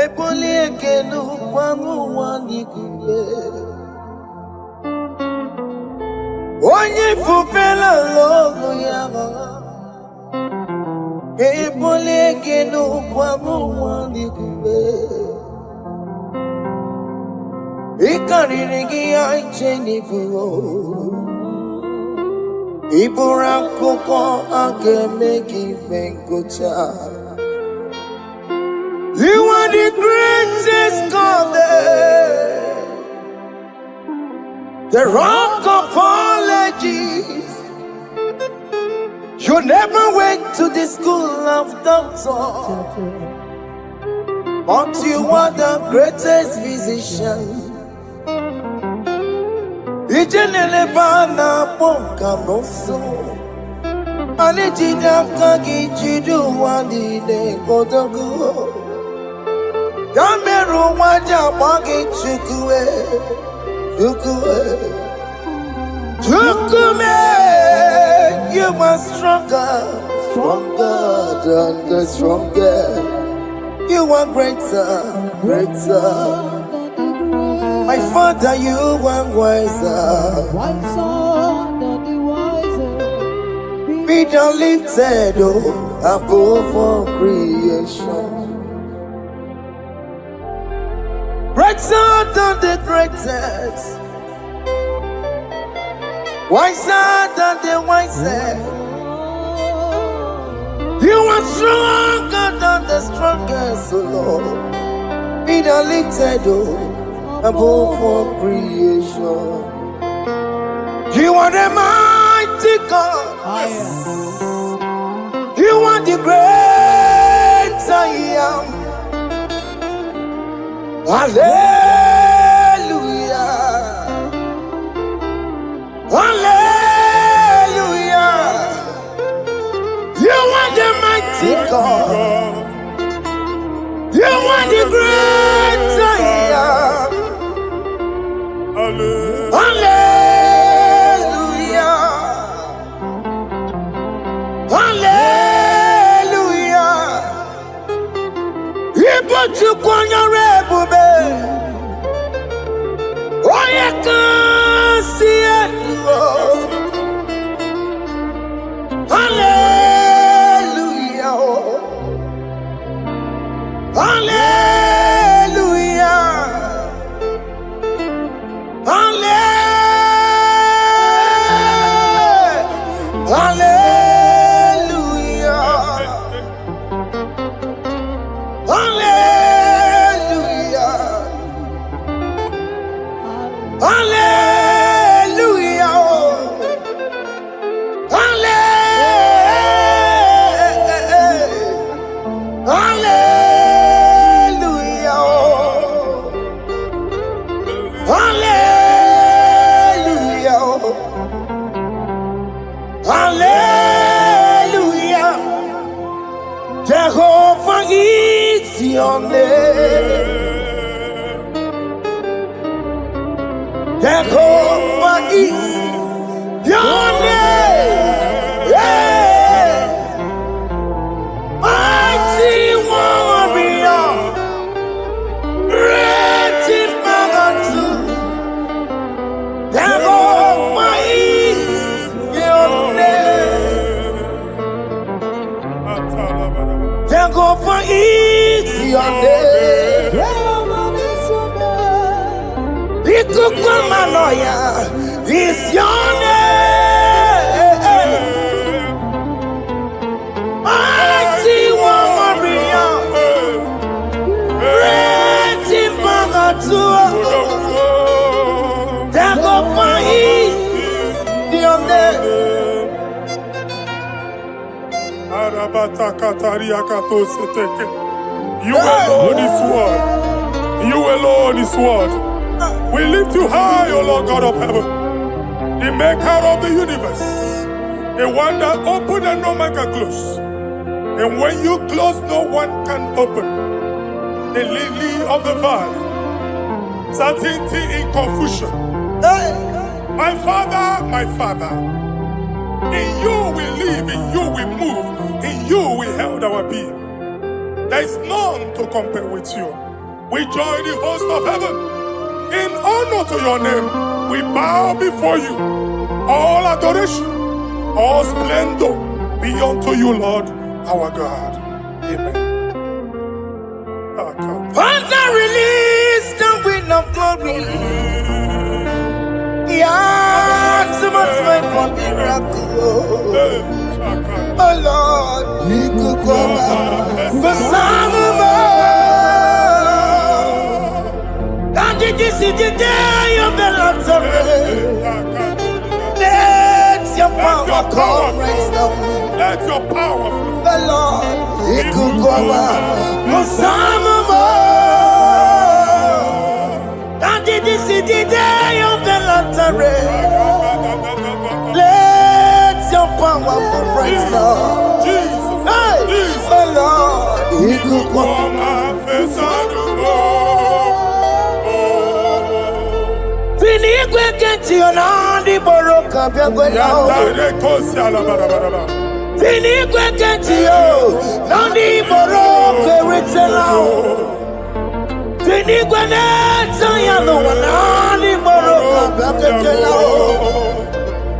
Eboli ekelu kwangu wanikume. Onye fupela logo yaga. Eboli ekelu kwangu wanikume. Ikariri ya icheni buo. Iburakoko akemeki benkocha. You are the greatest God, the rock of all ages. You never went to the school of doctor, but you are the greatest physician. Ijenele bana ponka noso, alijida kagi jidu wani ne kodogo. Yameru waja wagi chukue, chukume. You are stronger than the strongest. You are greater. My Father, you are wiser. Be thou lifted above all creation. Greater than the greatest. Wiser than the wisest. You are stronger than the strongest, O Lord. Be thou lifted above all creation. You are the mighty God. You are the great I am. Hallelujah. Hallelujah. You are the mighty God. You are the great I am. Hallelujah. Hallelujah. You put you on your rebube. Oh, you can see it. Hallelujah. Hallelujah. Hallelujah. Hallelujah. Hallelujah. Hallelujah. Hallelujah. Hallelujah. Jehovah is your name. Jehovah is your name. Yeah. Mighty warrior. Great in magnitude. Jehovah is your name. Jehovah is your name. Ikukumanoya is your name. Mighty warrior. Great in magnitude. Jehovah is your name. You alone is word. You alone is word. We lift you high, O Lord God of heaven, the maker of the universe, the one that opened and no man can close. And when you close, no one can open. The lily of the valley, certainty in confusion. My Father, in you we live, in you we move, in you we held our being. There is none to compare with you. We join the host of heaven. In honor to your name, we bow before you. All adoration, all splendor be unto you, Lord, our God. Amen. Father, release the wind of glory. Yeah, so much wait for miracle. Oh Lord, you could come out. The Son of God, this is the day of the Lord's array. Let your power come right now. Let your power flow. The Lord, you could come out. The Son of God, this is the day of the Lord's array. Let your power come right now. Jesus, Hey, Jesus. the Lord, you could come out. Finigwe kenti onandi boroka biagwela. Finigwe kenti yo nandi boroka ritela. Finigwe neta yalo nandi boroka biagwela.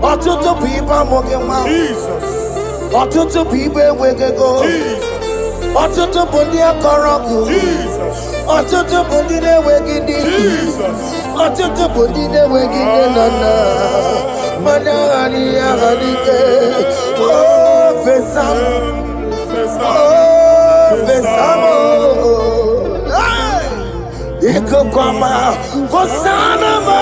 Otutu pipa mogema. Jesus. Otutu pipa wegego. Jesus. Otutu bundi akoroku. Jesus. Otutu bundi ne wegidi. Jesus. Otutu bundi ne wegidi nana. Manani ahanike. Oh, fesam. Oh, fesamo. Ikukwama. Fosanamo.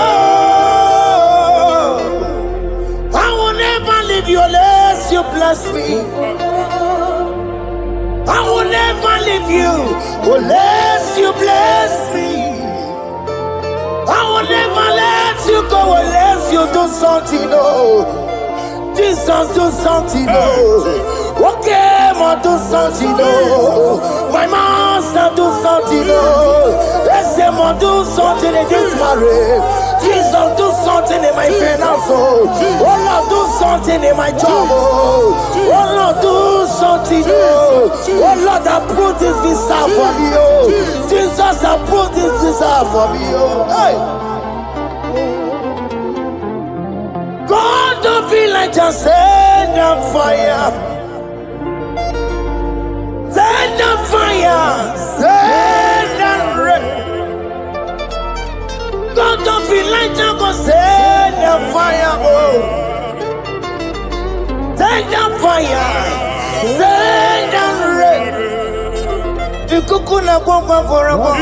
I will never leave you unless you bless me. I will never leave you unless you bless me. I will never let you go unless you do something, oh. Jesus, do something, oh. Okay, ma do something, oh. My master, do something, oh. Let's say, ma do something in this marriage. Jesus, do something in my finance, oh. Oh Lord, do something in my job, oh. Oh Lord, do something, oh. Oh Lord, approve this visa for me, oh. Jesus, approve this visa for me, oh. Hey. God, don't feel like just send the fire. Send the fire. Send the rain. God, don't feel like just go send the fire. Oh. Send the fire. Send the rain. The kukuna gwangwa gwangwa.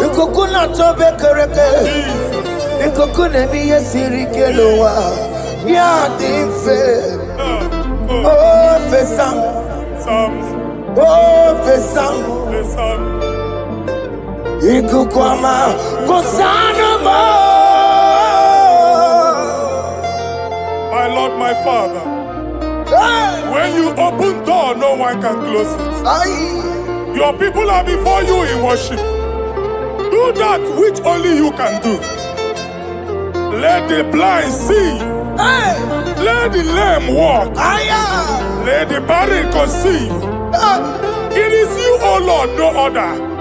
The kukuna tobe kereke. Ikokune miye sirikelowa ya dimfe. Oh fesam, oh fesam. Ikukwama kosano mo. my Father. When you open door, no one can close it. Your people are before you in worship. Do that which only you can do. Let the blind see. Let the lame walk. Let the barren conceive. It is you, O Lord, no other.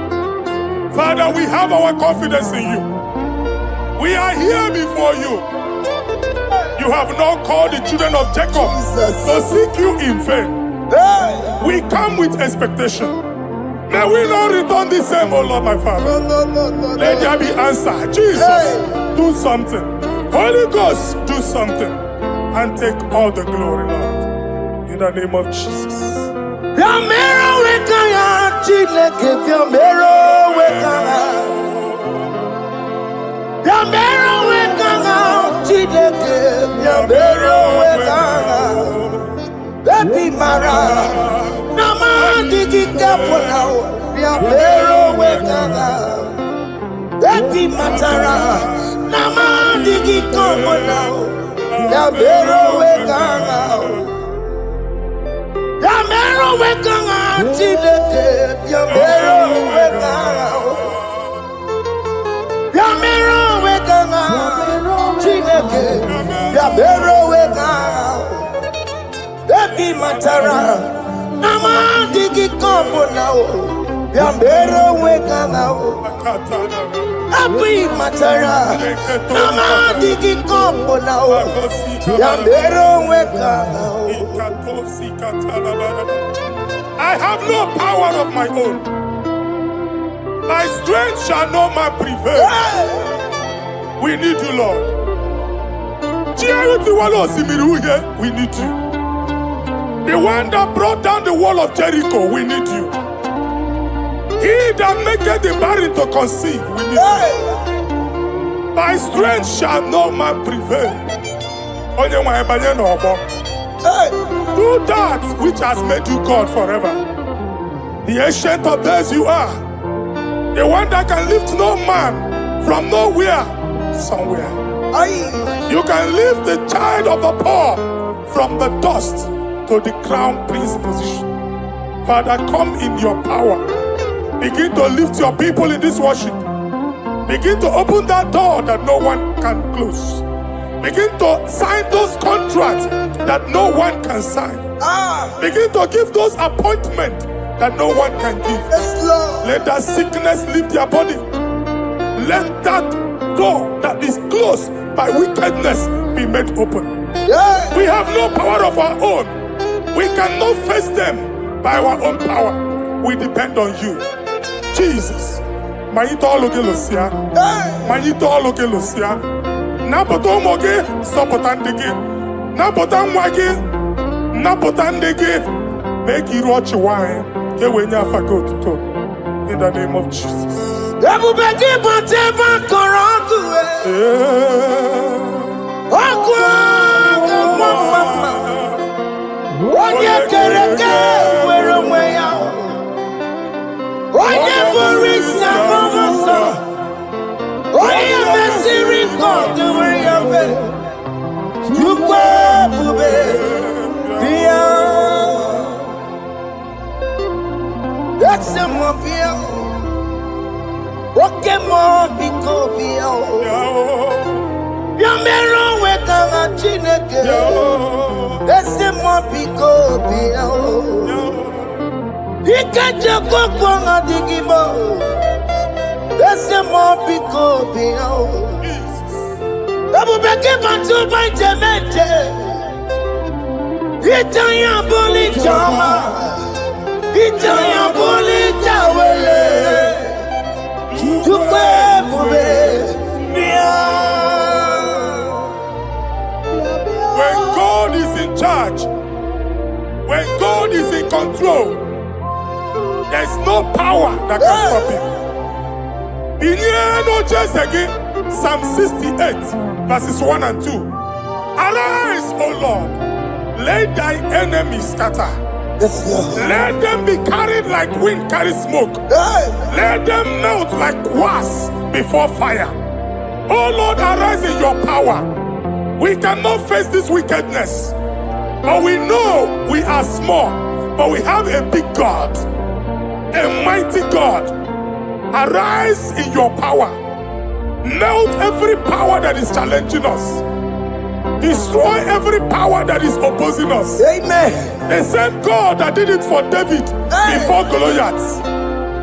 Father, we have our confidence in you. We are here before you. You have not called the children of Jacob to seek you in vain. We come with expectation. May we not return the same, O Lord, my Father. Let there be answer. Jesus, do something. Holy Ghost, do something. And take all the glory, Lord. In the name of Jesus. Baby Mara, Nama digi kaponao, Yamero wekanga. Baby Matara, Nama digi kaponao, Yamero wekanga. Yamero wekanga, Chileke, Yamero wekanga. Yamero wekanga, Chileke, Yamero wekanga. Baby Matara, Nama digi kombo nao, Yambero weka nao. Baby Matara, Nama digi kombo nao, Yambero weka nao. I have no power of my own. My strength shall not prevail. We need you, Lord. We need you. The one that brought down the wall of Jericho, we need you. He that maketh the barren to conceive, we need you. By strength shall no man prevail. Do that which has made you God forever. The ancient of days you are. The one that can lift no man from nowhere, somewhere. You can lift the child of the poor from the dust to the crown prince position. Father, come in your power. Begin to lift your people in this worship. Begin to open that door that no one can close. Begin to sign those contracts that no one can sign. Begin to give those appointments that no one can give. Let that sickness leave their body. Let that door that is closed by wickedness be made open. We have no power of our own. We cannot face them by our own power. We depend on you. Jesus. Manito loge losia. Manito loge losia. Napoto moge sopotandege. Napotan wage. Napotandege. Make you watch wine. Get when you forgot to talk. In the name of Jesus. Everybody but ever corrupt. Oye kereke wero mweya, oye borisa momoso, oye mesiri kodu weyave, yukwe bube biya, ekse mo biya, oke mo biko biya, yamero wekanga chineke. Ese mo biko biya o, ikaje koko nga digimo. Ese mo biko biya o, abu beke bantu baite meje. Itanya boli chama, itanya boli chawele. Chukwe bube biya. When God is in charge, when God is in control, there's no power that can stop him. In no just again, Psalm 68, verses 1 and 2. Arise, O Lord, let thy enemies scatter. Let them be carried like wind carries smoke. Let them melt like wax before fire. O Lord, arise in your power. We cannot face this wickedness. But we know we are small, but we have a big God, a mighty God. Arise in your power. Melt every power that is challenging us. Destroy every power that is opposing us. Amen. The same God that did it for David before Goliath,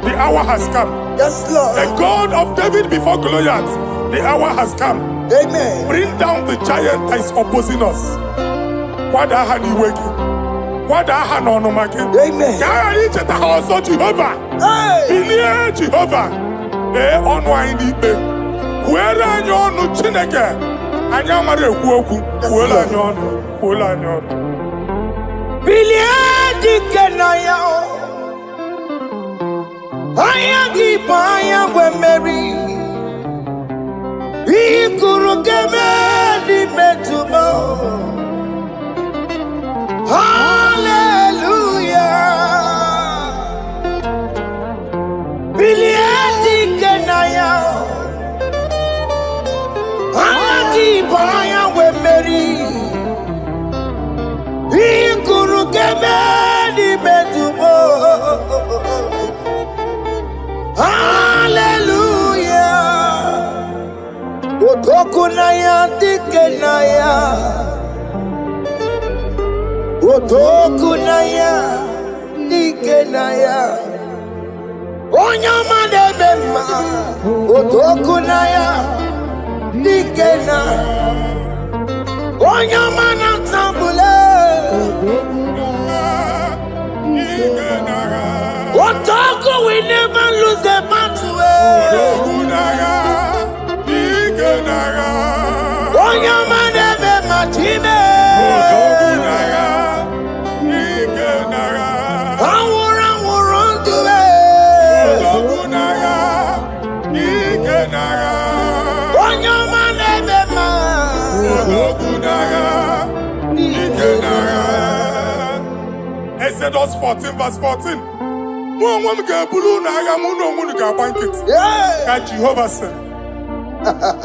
the hour has come. Yes, Lord. The God of David before Goliath, the hour has come. Amen. Bring down the giant that is opposing us. Amen. Jehovah. Hey. Jehovah. Where are you on Chineke? Biliadi kenaya, ayagi paya wemeri, ikuru kemedi metumo. Hallelujah. Biliadi kenaya, ayagi paya wemeri. Ikuru kemedi metumo. Hallelujah. Otokunaya dikenaya. Otokunaya dikenaya. Onyamade bema. Otokunaya dikena. Onyamana tambule. Otoko, we never lose the battle. Onyamade bema chime. Exodus 14 verse 14. Jehovah said,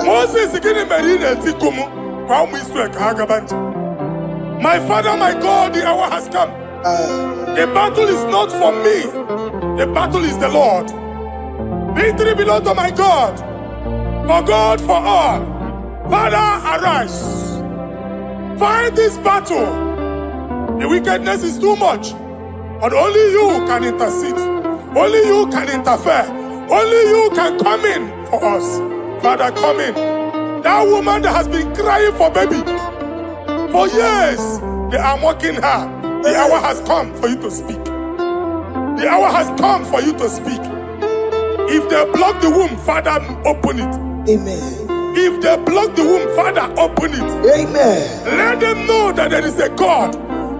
Moses my father, my God, the hour has come. The battle is not for me. The battle is the Lord. Victory belongs to my God. For God, for all. Father, arise. Fight this battle. The wickedness is too much. But only you can intercede. Only you can interfere. Only you can come in for us. Father, come in. That woman that has been crying for baby for years, they are mocking her. The hour has come for you to speak. The hour has come for you to speak. If they block the womb, Father, open it. Amen. If they block the womb, Father, open it. Amen. Let them know that there is a God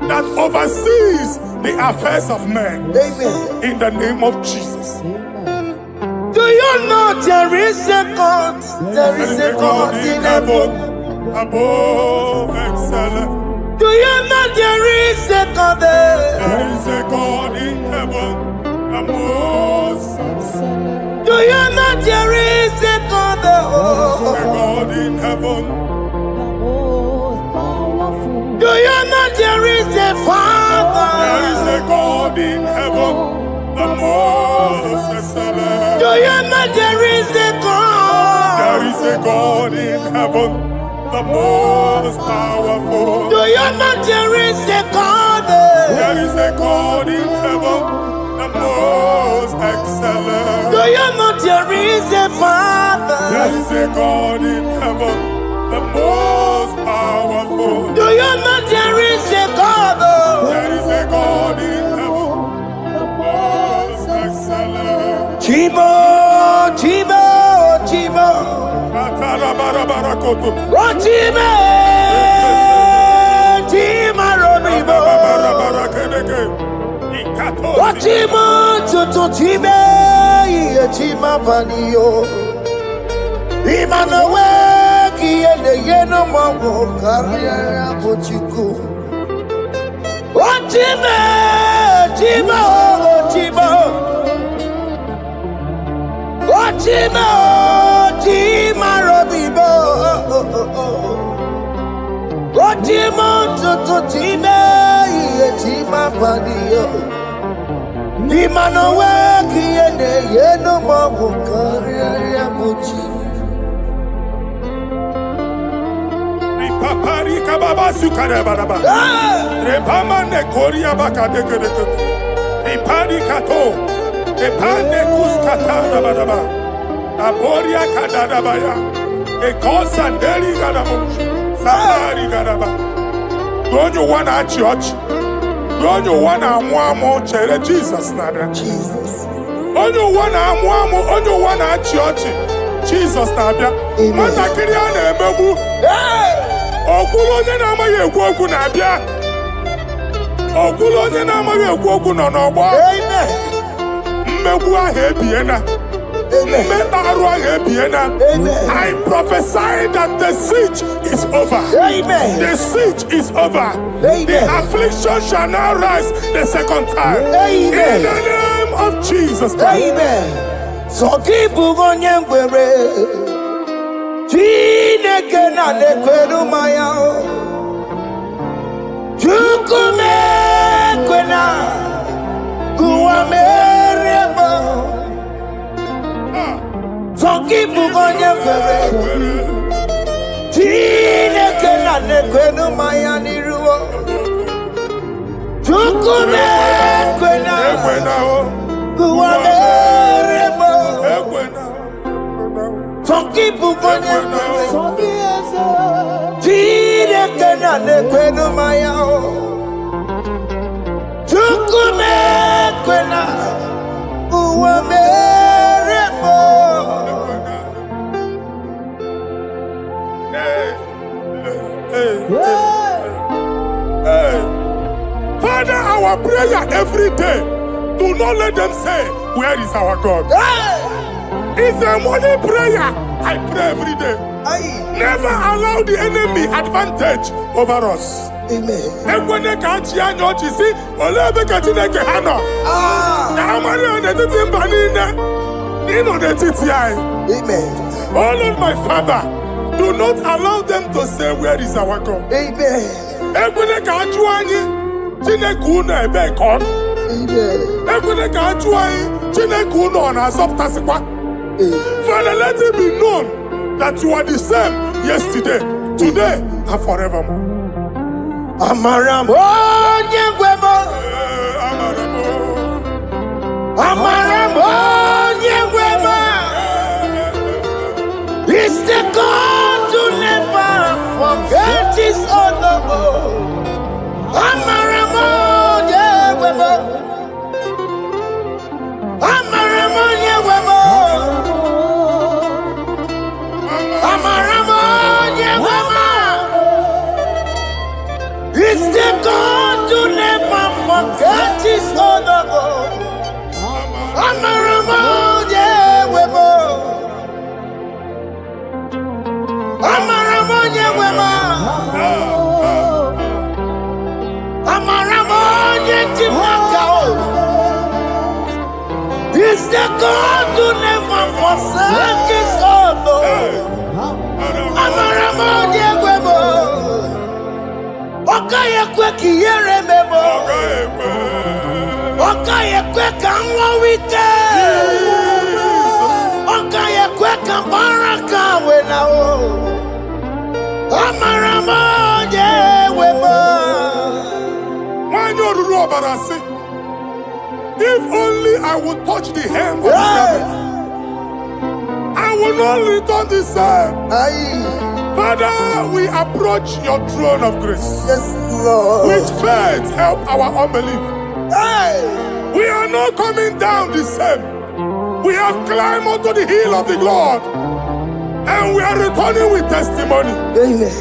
that oversees the affairs of men. Amen. In the name of Jesus. Do you know there is a God? There is a God in heaven. Above excellent. Do you know there is a God there? There is a God in heaven. Above excellent. Do you know there is a God there? There is a God in heaven. Do you know there is a Father? There is a God in heaven. The most excellent. Do you know there is a God? There is a God in heaven, the most powerful. Do you know there is a God there? There is a God in heaven, the most excellent. Do you know there is a Father? There is a God in heaven, the most powerful. Do you know there is a God? There is a God in heaven, the most excellent. Chimo, Chimo, Chimo. Oh, Chimo, Chimo, Robibo. Oh, Chimo, Chutu, Chimo, Chimo, Panio. Imanowe, Kiele, Yeno, Mamo, Carriera, Pochiku. Oh, Chimo, Chimo, Chimo. Chima, Chima, Robibo. Oh, Watimo to time tima padio. Nimano weki ene yeno mabu karia muchi. Ripapari kababa sukare baraba. Repama ne koria baka deke deke. Ripari kato. Repane kuskata baraba. Aboria kadada baya. Ekosa deli gadamuchi. Somebody garaba. Don't you wanna church? Don't you wanna amu chere Jesus nada? Jesus. Don't you wanna amu? Don't you wanna church? Jesus nada. Mata kiriana emebu. Okulo nye na amaghị ekwu okwu na-abịa. Okulo onye na amaghị ekwu okwu nọ n'ọgbọ. Amen. Mmegbu ahụ ebiena. I prophesy that the siege is over. Amen. The siege is over. Amen. The affliction shall now rise the second time. Amen. In the name of Jesus Christ. Amen. So keep on your way. Chineke na nekweru maya. Chukume kwena. Kuameremo. So keep on your way. Chineke na nekweru maya niruo. Chukume kwena. Kuameremo. So keep on your way. Chineke na nekweru maya. Chukume kwena. Kuameremo. Father, our prayer every day, do not let them say, where is our God? It's a morning prayer. I pray every day. Never allow the enemy advantage over us. Amen. Amen. Oh Lord, my Father, do not allow them to say, where is our God? Amen. Amen. Father, let it be known that you are the same yesterday, today, and forevermore. Amaramo nyegwemo. Amaramo nyegwemo. It's the God to never forget his honor. Amaramo nyegwemo. Amaramo nyegwemo. Amaramo nyegwemo. It's the God to never forget his honor. Amaramo nyegwemo. Amaramo nyegwemo. Amaramo nyegwemo. It's the God to never forsake his honor. Amaramo nyegwemo. Okaye kwe kiyere memo. Okaye kwe kanwa wite. Okaye kwe kambaraka wenao. Amaramo nyegwemo. If only I would touch the hem of his garment, I will not return the same. Father, we approach your throne of grace. Yes, Lord. With faith, help our unbelief. We are not coming down the same. We have climbed onto the hill of the Lord, and we are returning with testimony. Amen.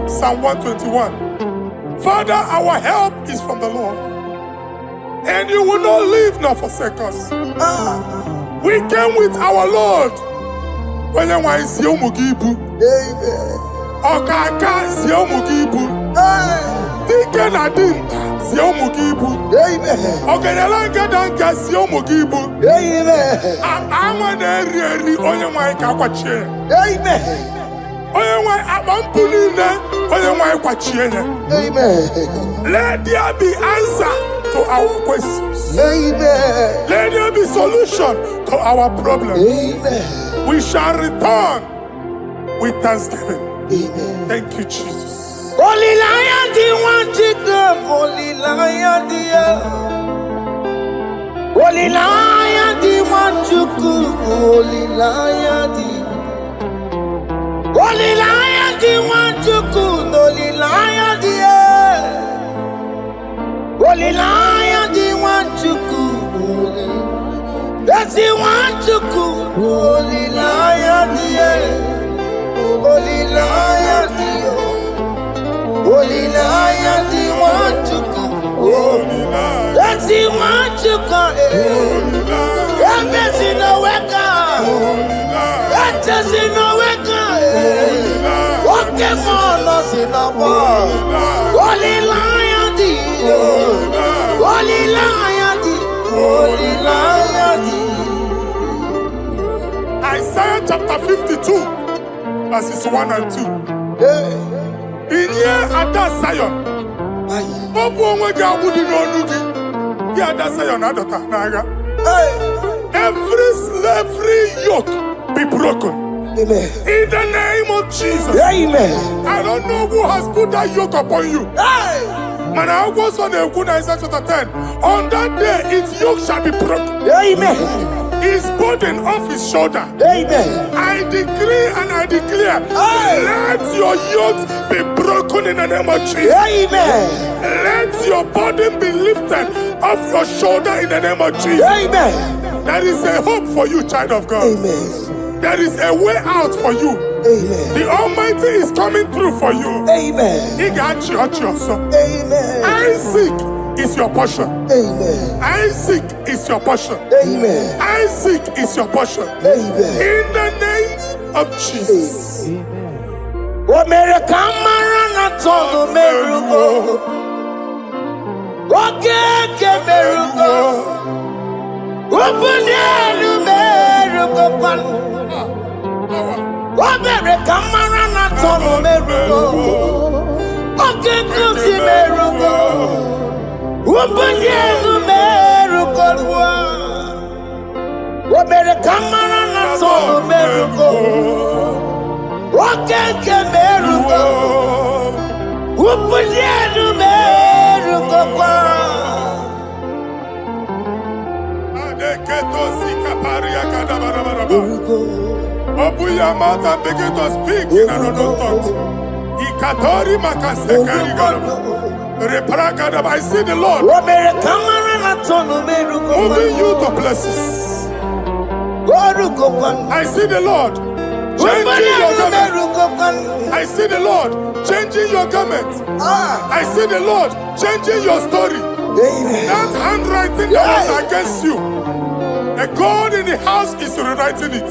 Psalm 121. Father, our help is from the Lord, and you will not leave nor forsake us. We came with our Lord. Amen. Okaka si omugibu. Dike onye na-adị sie ụmụ gị ibu. Ọgaranya ngada nka sie ụmụ gị ibu. Anwa na-eri eri onye nwanyị ka akwachie. Onye nwanyị akpa mpụ niile onye nwanyị kwachie ya. Let there be answer to our questions. Let there be solution to our problems. We shall return with thanksgiving. Thank you, Jesus. Holy Lion, the one to come. Holy Lion, Holy Lion, the one to come. Holy Lion, Holy Lion, the one to come. Holy Lion, Holy Lion, the one to come. That's the one to come. Holy Lion, Holy Lion, Holy Lion, the one to come. That's the one to come. That's in the wake. That's just in the wake. Walking on us in the world. Holy Lion, Holy Lion, Holy Lion. Isaiah chapter 52, verses 1 and 2. In here at that Zion, every slavery yoke be broken. Amen. In the name of Jesus. Amen. I don't know who has put that yoke upon you. Man, I was on the Isaiah chapter 10. On that day, its yoke shall be broken. Amen. His burden off his shoulder. Amen. I decree and I declare, let your yokes be broken in the name of Jesus. Amen. Let your burden be lifted off your shoulder in the name of Jesus. Amen. There is a hope for you, child of God. Amen. There is a way out for you. Amen. The Almighty is coming through for you. Amen. He got you also. Amen. Isaac is your portion. Amen. Isaac is your portion. Amen. Isaac is your portion. Amen. In the name of Jesus. America Marana Togo Merugo. Okay, Merugo. Ubunelu Merugo. America Marana Togo Merugo. Okay, Kusi Merugo. Ubunelu Merugo. America Marana Togo Merugo. Okeke merugo, upunienu merugo kwa. Adeketo sikaparia kadabarabaraba. Open your mouth and begin to speak in another tongue. Ikatori makasekari garaba. Repragadaba. I see the Lord moving you to places. I see the Lord changing your garment. I see the Lord changing your garment. I see the Lord changing your story. That handwriting that was against you, the God in the house is rewriting it.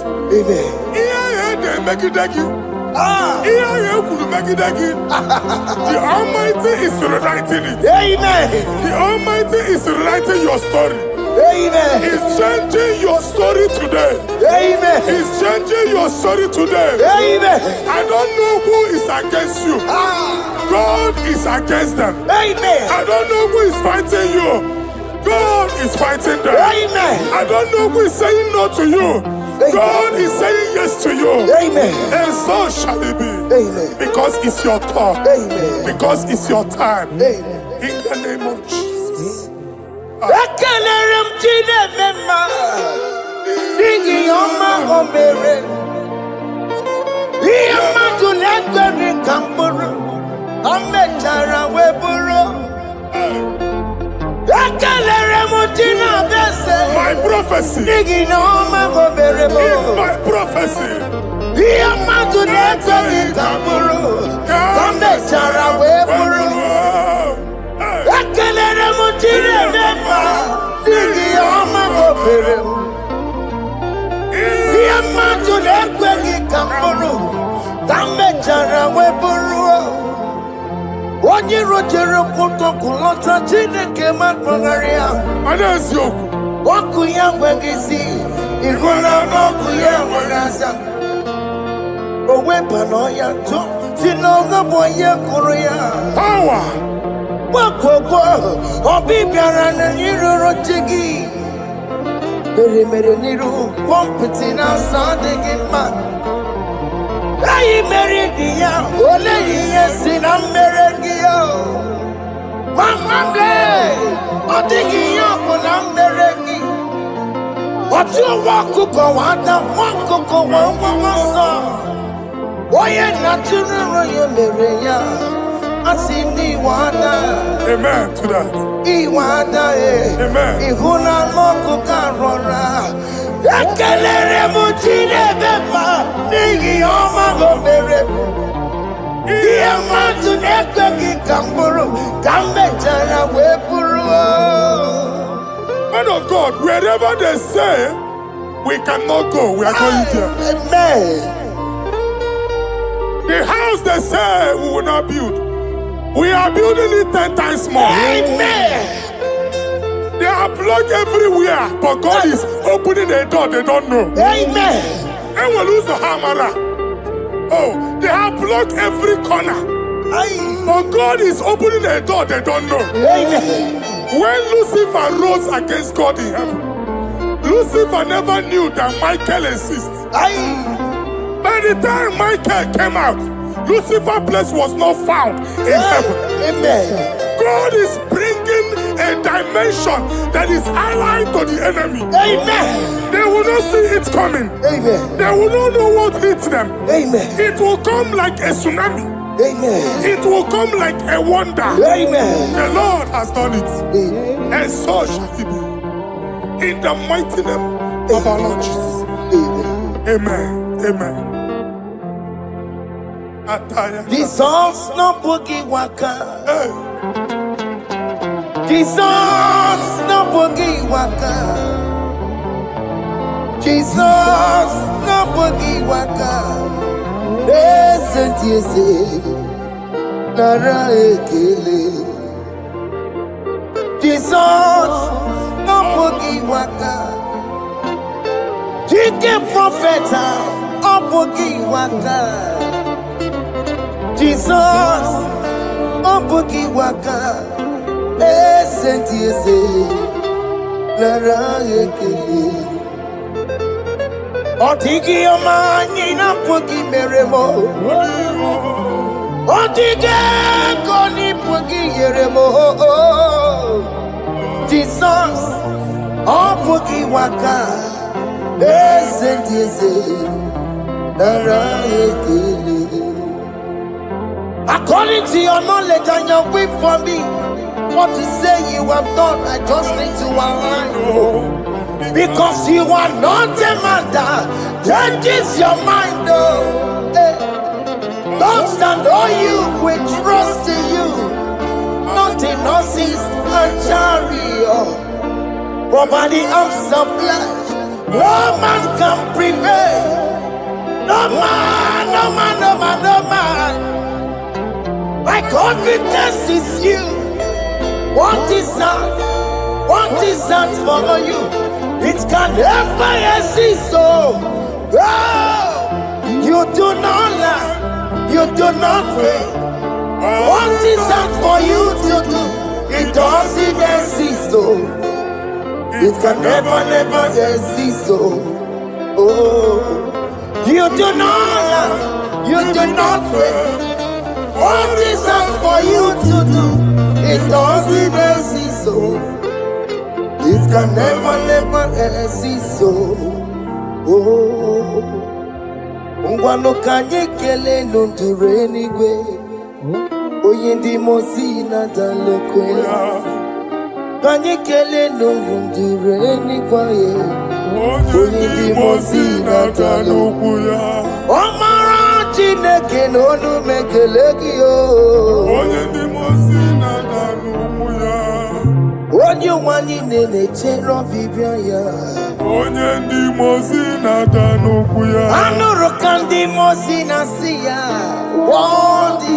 The Almighty is rewriting it. The Almighty is rewriting your story. Amen. He's changing your story today. Amen. He's changing your story today. Amen. I don't know who is against you. God is against them. Amen. I don't know who is fighting you. God is fighting them. Amen. I don't know who is saying no to you. God is saying yes to you. Amen. And so shall it be. Amen. Because it's your turn. Amen. Because it's your time. Amen. In the name of Jesus. My prophecy is my prophecy. What onye rojere kwụtọkụ lọta Chineke makpọgharịa eziokwu ọkụ ya nweghị isi ịhụ na ọkụ ya nwere aza o weba n'ọya tụ si n'ọga bụ onye kụrụ ya power gbakọkọ ọbịbịara na iroro chi gị mere n'iru kọmpụti na-asa adịghị mma anyị mere dị ya ole ihe si na mmere gị ya mamamle ọ dịghị ihe ọbụla mmere gị otu nwa ọkụkọ nwada nwa ọkụkọ nwa nwa nsọ onye na-atụrụ ya mere ya asị n'iwe ada amen to that iwe ada amen ịhụ na anụ ọkụkọ arọra ekelere m Chineke ma n'ihi ọma o mere ihe mmadụ na-ekweghị ka m bụrụ ka m mechara wee bụrụ man of God wherever they say we cannot go we are going there amen the house they say we will not build we are building it 10 times more amen they are blocked everywhere but God is opening a door they don't know amen and we lose the hammer oh they have blocked every corner but God is opening a door they don't know amen when Lucifer rose against God in heaven Lucifer never knew that Michael exists by the time Michael came out Lucifer's place was not found in heaven amen God is bringing a dimension that is allied to the enemy amen they will not see it coming amen they will not know what hits them amen it will come like a tsunami amen it will come like a wonder amen the Lord has done it amen and so shall it be in the mighty name of our Lord Jesus amen amen Jesus no boogie waka hey. Jesus no boogie waka Jesus no boogie waka Esentiese Nara ekele Jesus no boogie waka Jike profeta no boogie waka Jesus no boogie waka Esentiese Nara ekele Otigi omani na pogi meremo Otige koni pogi yeremo Jesus pogi waka Esentiese Nara ekele According to your knowledge and your will for me what you say you have done I just need to align because you are not a man that changes your mind, oh. Hey. Don't stand on you, we trust in you. Nothing horses and chariot. Over the arms of flesh, no man can prevail. No man, no man, no man, no man. My confidence is you. What is that? What is that for you? It can never exist, so you do not lie, you do not fail. What is that for you to do? It doesn't exist, so it can never exist, so you do not lie, you do not fail. What is that for you to do? It doesn't exist, so it can never exist, so ngwano kanye kele nundure enigwe onye ndị mozi na dalekwe kanye kele nundure enigwe onye ndị mozi na dalekwe ọmara Chineke n'onu mekele gị onye ndị mozi na dalekwe onye ụwa niile na-echere ọbịbịa ya onye ndị mozi na-ada n'okwu ya anụrụ ka ndị mozi na-asị ya wọdị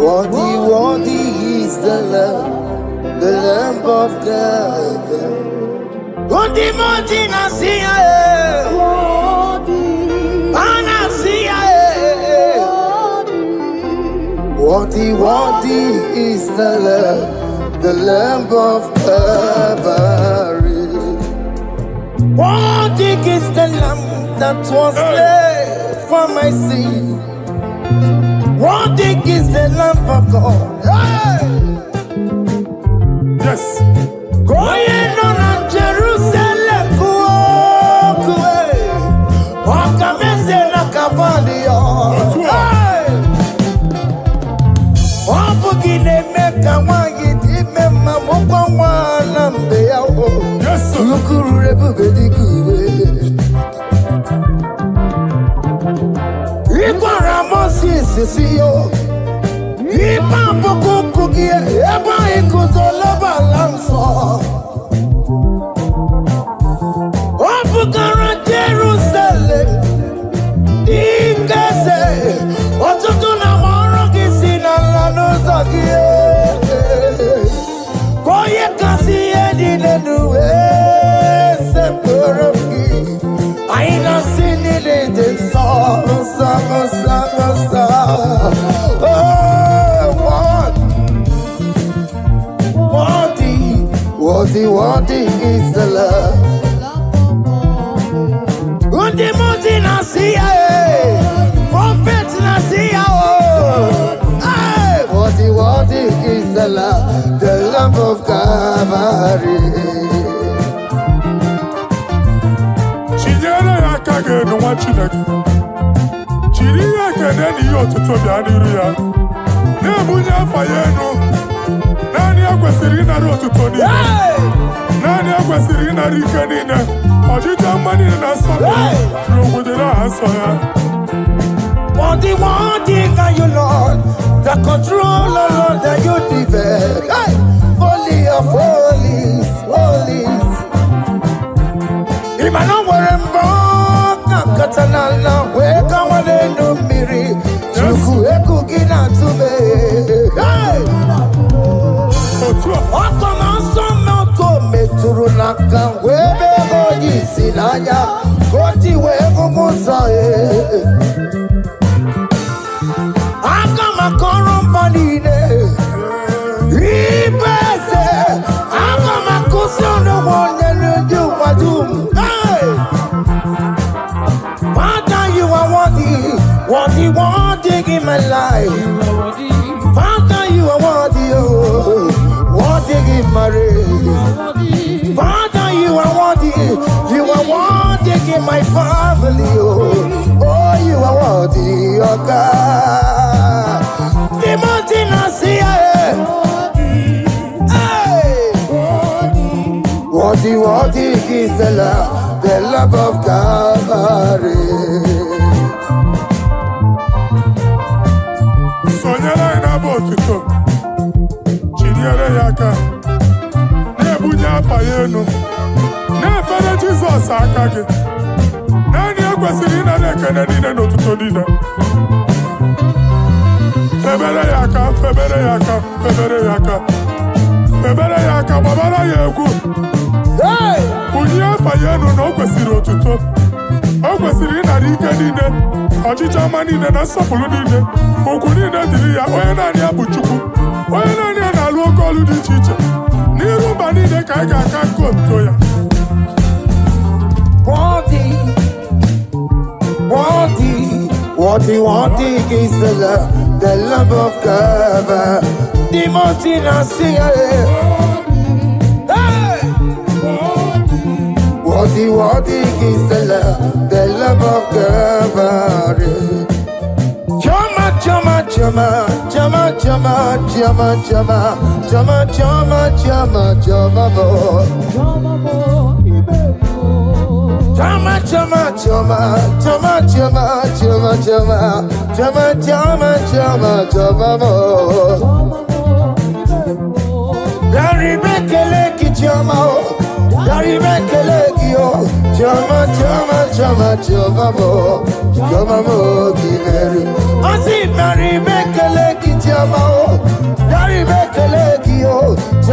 Worthy is the Lamb of God. Worthy Nasia, Anasia. Worthy is the Lamb of Calvary. Worthy is the Lamb that was slain for my sin. Worthy is the Lamb of God. Hey! Yes. Going on Jerusalem, walk a message like a body. Hey! One forgive make a one get him, Mamma, one lamb. Yes, sir. Look who everybody good. Sisio, Ipa Pokuki, Eba Ikusolova Lanso, Opukara Jerusalem, Ikese, Otutuna Morokisina Lanosakie, Koye Kasi Edinue, Sepuraki, I ain't seen it in song. Worthy is the love. Worthy Nasia, Prophet Nasia. Worthy is the Lamb of Calvary. Chinyere akage no wachineke. Chiri akene ni otuto bia niru ya. Na ebunya afaye no. Nani akwesiri na otuto ni. Nani akwesiri na rike ni ne. Ojija mani na so. Rogudera aso ya. Worthy can you Lord, the controller Lord that you develop. Hey! Holy of holies. Imano werembo katanala weka wale numiri chuku eku gina tume. Hey! Oko manso moko meturu naka webe hoji silanya koti wego musa. Aka makoron banine ibese aka makusono wonye nuju wadum. Hey! Father, you are worthy in my life. Father, you are worthy in my race. Father, you are worthy in my family. Oh, you are worthy, oh God. Timothy Nasia, worthy is the love of Calvary. Sonyala ina botuto. Chinyere yaka. Nebunya afaye no. Nefere Jesus akage. Nani akwesiri na nekene ni no tuto dida. Febere yaka babara yegu. Hey! Unya afaye no kwesiri otuto. O kwesiri na rike nine. Ojija mani na sofulu nine. Oku nine diri ya onye nani abuchukwu. Onye nani na alu okolu di chiche. N'iru nine ka ga aka konto ya. Worthy is the love of God. Timothy Nasia. Hey! Worthy is the love of God. Chama, Chama,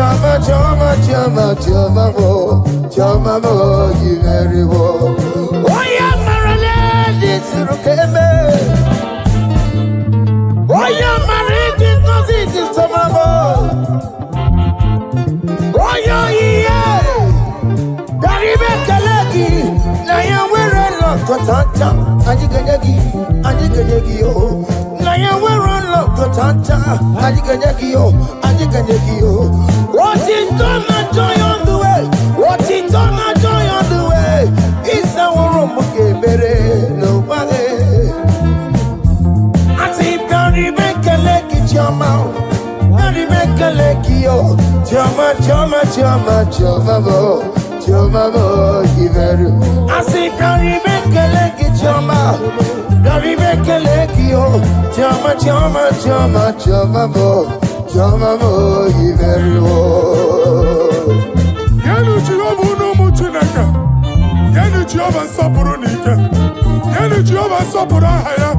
Chama, chama, chama, chama mo, you very well. Oh yeah, Marilyn, this is Rukeme. Oh yeah, Marilyn, this is Samamo. Oh yeah, Daribe Kalaki, Naya we're on Kotanta, Anigagi, oh. Naya we're on Kotanta, Anigagi, oh. Washington, my joy on the way. Washington, my joy on the way. It's our room, okay, nobody. I see Barry make a leg in your mouth. Barry make a leg, yo. Chama, give it. I see Barry make a leg in your mouth. Barry make a leg, yo. Chama mo, you very well. Yanu Jehovah no muchinaka. Yanu Jehovah sapurunika. Yanu Jehovah sapurahaya.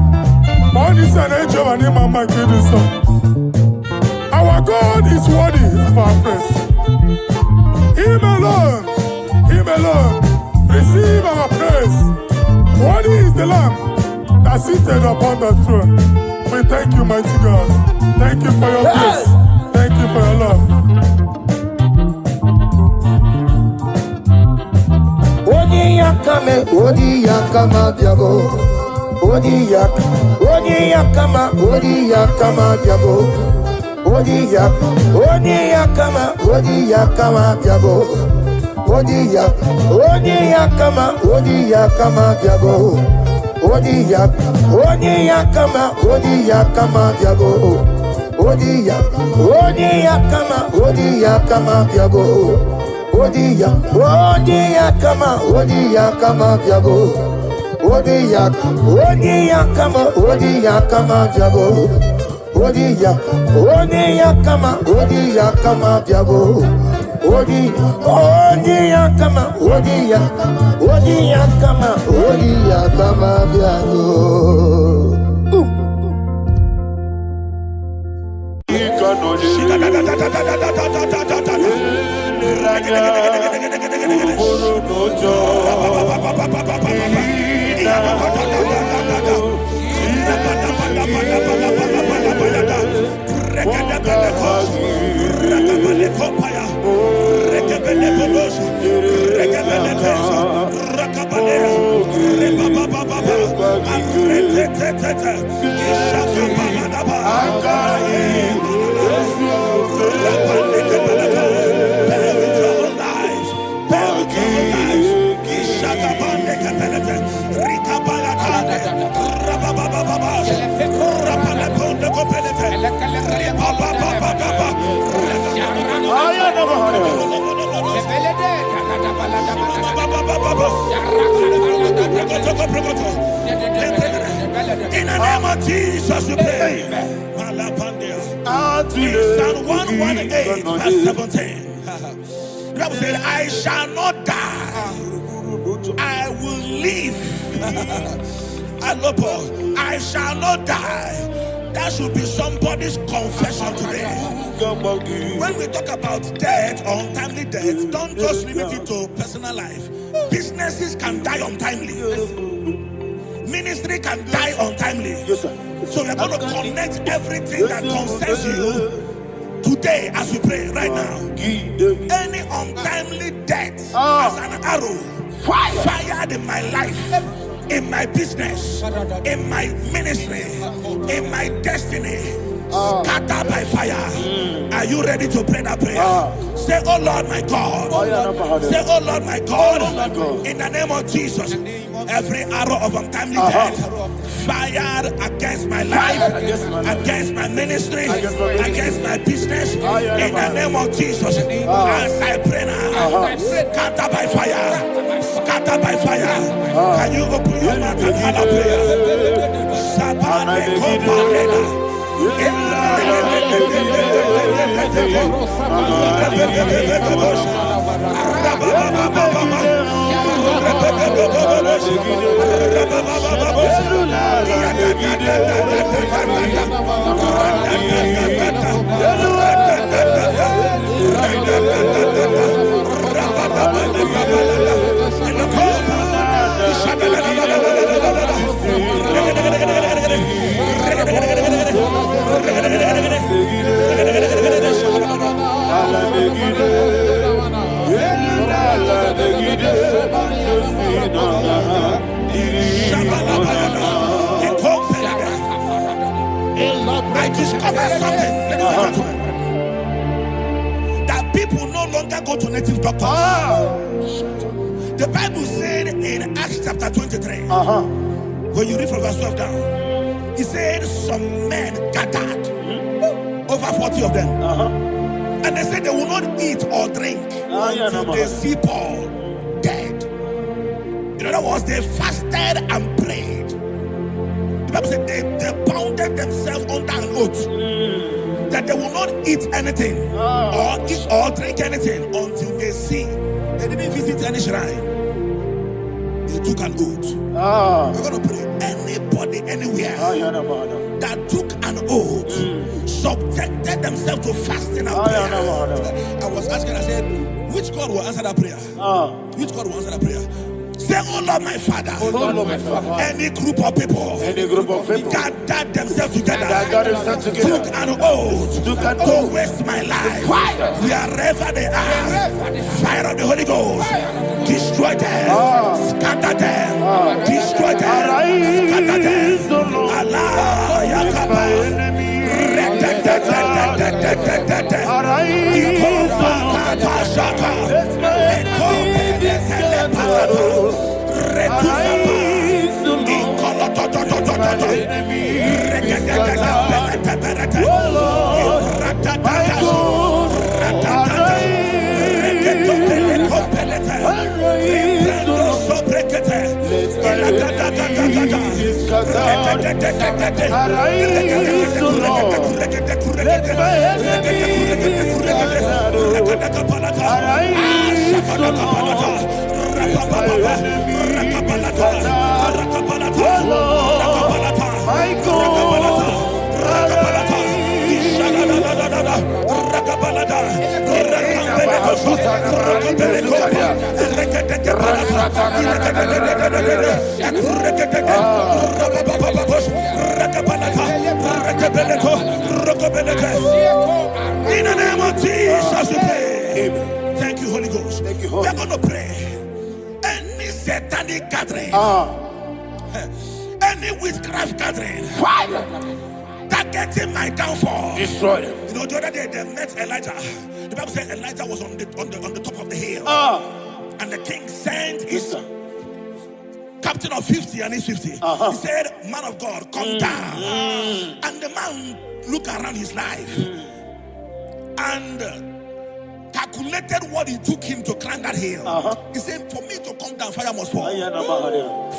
Money sana Jehovah ni mama kidiso. Our God is worthy of our praise. Him alone, receive our praise. Worthy is the Lamb that seated upon the throne. We thank you, mighty God. Thank you for your grace. Thank you for your love. Odi yakama diabo. Odi yakama diabo. Odi yakama diabo. In the name of Jesus, we pray. Psalm 118, verse 17. The Bible said, I shall not die, I will live. I shall not die. That should be somebody's confession today. When we talk about death or untimely death, don't just limit it to personal life. Businesses can die untimely. Ministry can die untimely. Yes, sir. So we're going to connect everything that concerns you today as we pray right now. Any untimely death as an arrow fired in my life, in my business, in my ministry, in my destiny, scattered by fire. Are you ready to pray that prayer? Say, oh Lord my God. Say, oh Lord my God. In the name of Jesus, every arrow of untimely death fired against my life, against my ministry, against my business, in the name of Jesus, as I pray now, scattered by fire, scattered by fire. Can you open your mouth and have a prayer? I discovered something, ladies and gentlemen, that people no longer go to native doctors. The Bible said in Acts chapter 23, when you read from verse 12 down, it said some men gathered, over 40 of them, and they said they will not eat or drink until they see Paul dead. In other words, they fasted and prayed. The Bible said they bounded themselves under an oath that they will not eat anything or drink anything until they see. They didn't visit any shrine. They took an oath. We're going to pray. Anybody, anywhere that took an oath, subjected themselves to fasting and prayer. I was asking, I said, which God will answer that prayer? Which God will answer that prayer? Say, oh Lord, my Father. Oh Lord, my Father. Any group of people gathered themselves together, took an oath to waste my life. Wherever they are, fire of the Holy Ghost, destroy them, scatter them, destroy them, scatter them. Allah, Yakaba, in the name of Jesus, we pray. Thank you, Holy Ghost. Thank you, Holy. We're going to pray. Any satanic gathering, any witchcraft gathering, targeting my downfall, destroy them. You know, the other day they met Elijah. The Bible said Elijah was on the top of the hill, and the king sent his captain of 50 and his 50. He said, man of God, come down. And the man looked around his life and calculated what it took him to climb that hill. He said, for me to come down, fire must fall.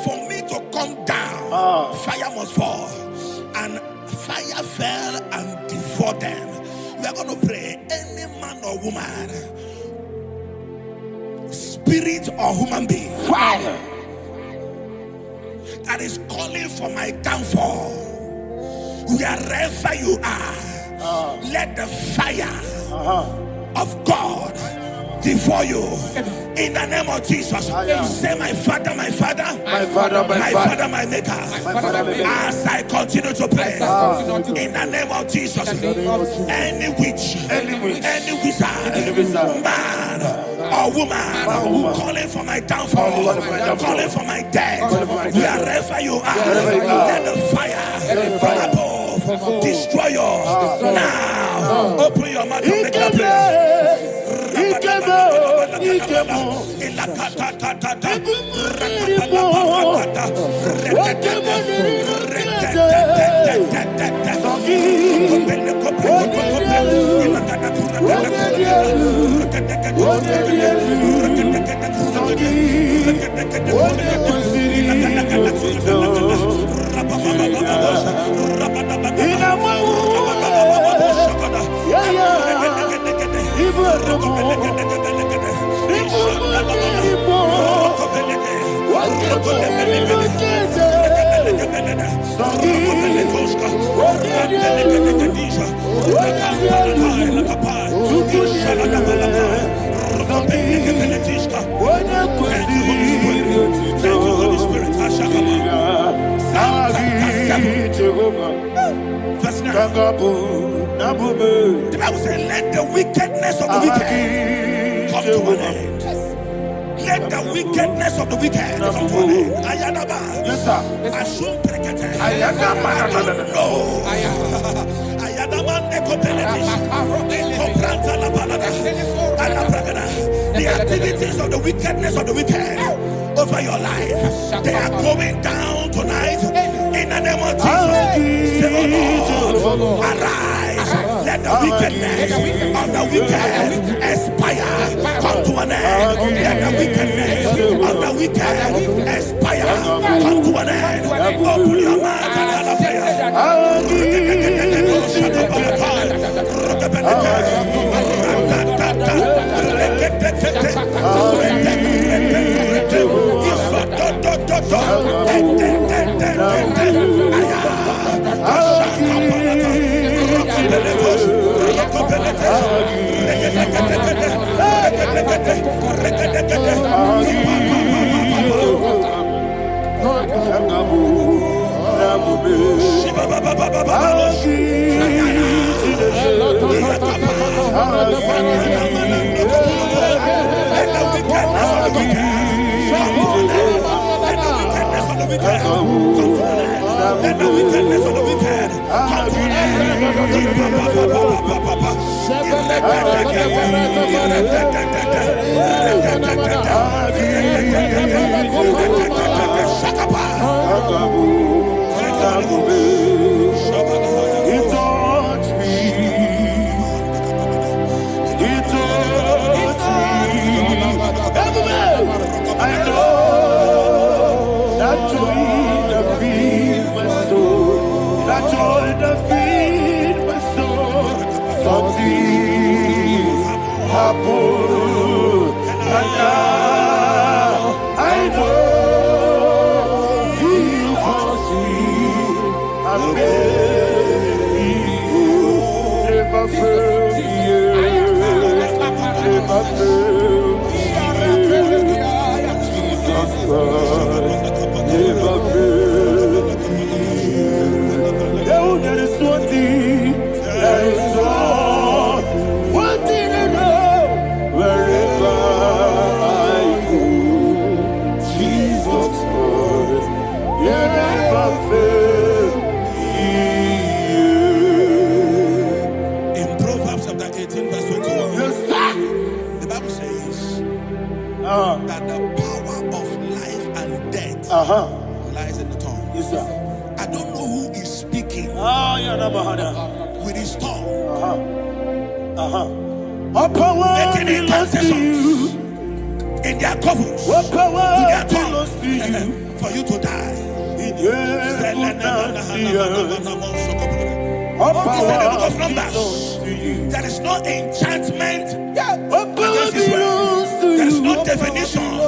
For me to come down, fire must fall. And fire fell and devoured them. We are going to pray. Any man or woman, spirit or human being, fire, that is calling for my downfall, wherever you are, let the fire of God devour you in the name of Jesus. Say, my Father, my Father, my Father, my Father, my Maker. As I continue to pray in the name of Jesus, any witch, any wizard, man or woman calling for my downfall, calling for my death, wherever you are, let the fire from above destroy you now. Open your mouth and make that prayer. The Bible says, let the wickedness of the wicked come to an end. Let the wickedness of the wicked come to an end. Ayadaba. Yes, sir. Assume prekete. I don't know The activities of the wickedness of the wicked over your life, they are going down tonight in the name of Jesus. Say, oh Lord, arise. Let the wickedness of the wicked expire, come to an end. Let the wickedness of the wicked expire, come to an end. Open your mouth and have a prayer. Let the wickedness of the wicked come to an I know that joy that feeds my soul, that joy that feeds my soul. Something happened, and now I know He wants me. I never failed you, never failed. Never fail. There is one thing, there is one thing I know. Wherever I go, Jesus Christ, you never fail. In Proverbs chapter 18, verse 21, yes, the Bible says that the power of life and death lies in the tongue. Yes, sir. I don't know who is speaking with his tongue. Making incantations in their covens with their tongue for you to die. He said in the book of Numbers, there is no enchantment against Israel. There is no definition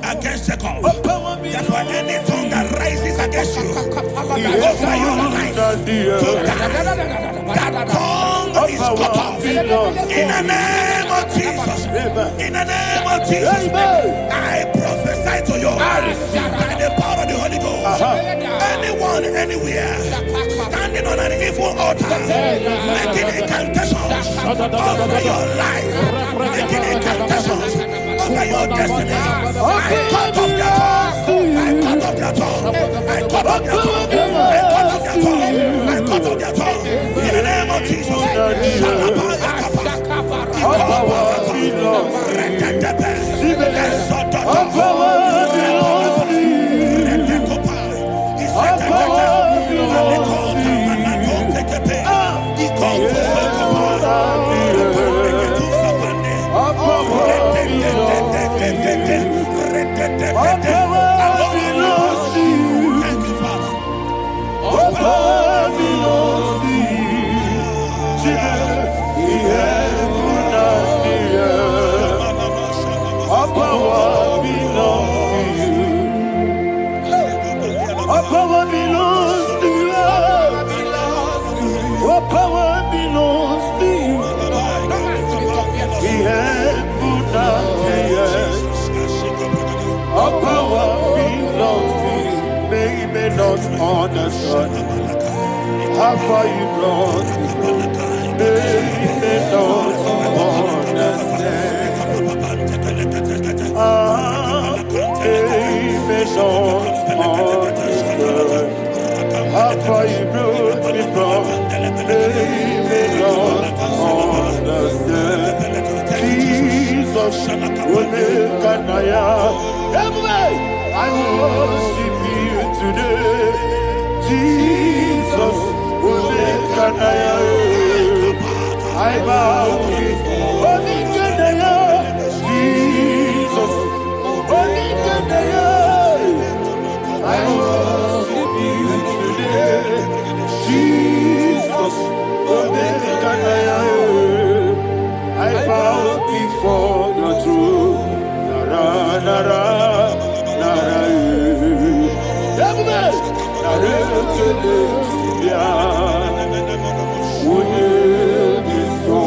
against Jacob. Therefore, any tongue that rises against you over your life to die, that tongue is cut off. In the name of Jesus. In the name of Jesus. I prophesy to you by the power of the Holy Ghost. Anyone, anywhere, standing on an evil altar, making incantations over your life, making incantations over your destiny, I cut off their tongue. I cut off their tongue. I cut off their tongue. I cut off their tongue. I cut off their tongue. In the name of Jesus. Thank you, Father. All power belongs to you. All power belongs to you. All power belongs to you. All power belongs to you. The heaven and the earth. All power belongs to you. They may not understand how far you brought me. They may not understand. They may not understand how far you brought me from. They may not understand. Jesus, Omekanaya. Everybody, I worship you today. Jesus, Omekanaya. I bow before Omekanaya. Jesus, Omekanaya. I worship you today. Jesus, Omekanaya. I bow before the throne. Nara, nara, nara. Everybody, nara, kele, ya. Would be so?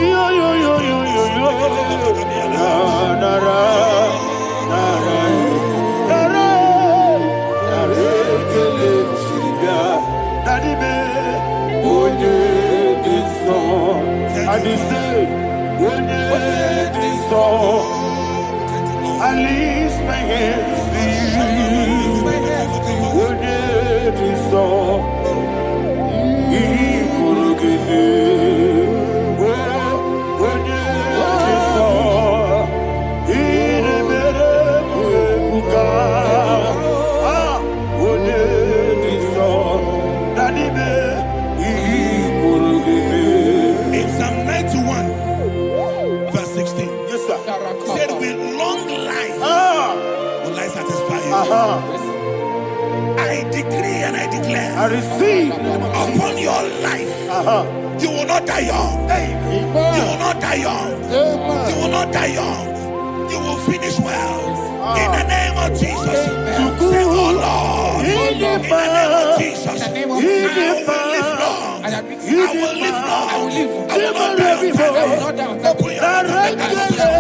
Yo, yo, yo, yo, yo, yo. Nara, nara, nara, nara, nara, kele, ya. Daddy, me, would be so? I say, when you saw, I lift my hands to you. When you saw, he could give me. When you saw, he never could. When you saw, that he could give me. In Psalm 91, verse 16, Yes, sir. said, with long life will I satisfy you. I decree and I declare I receive upon your life, you will not die young. You will not die young. You will not die young. You will finish well. In the name of Jesus. Say, oh Lord, in the name of Jesus, I will live long. I will live long. I will not die on time. I will not die on time.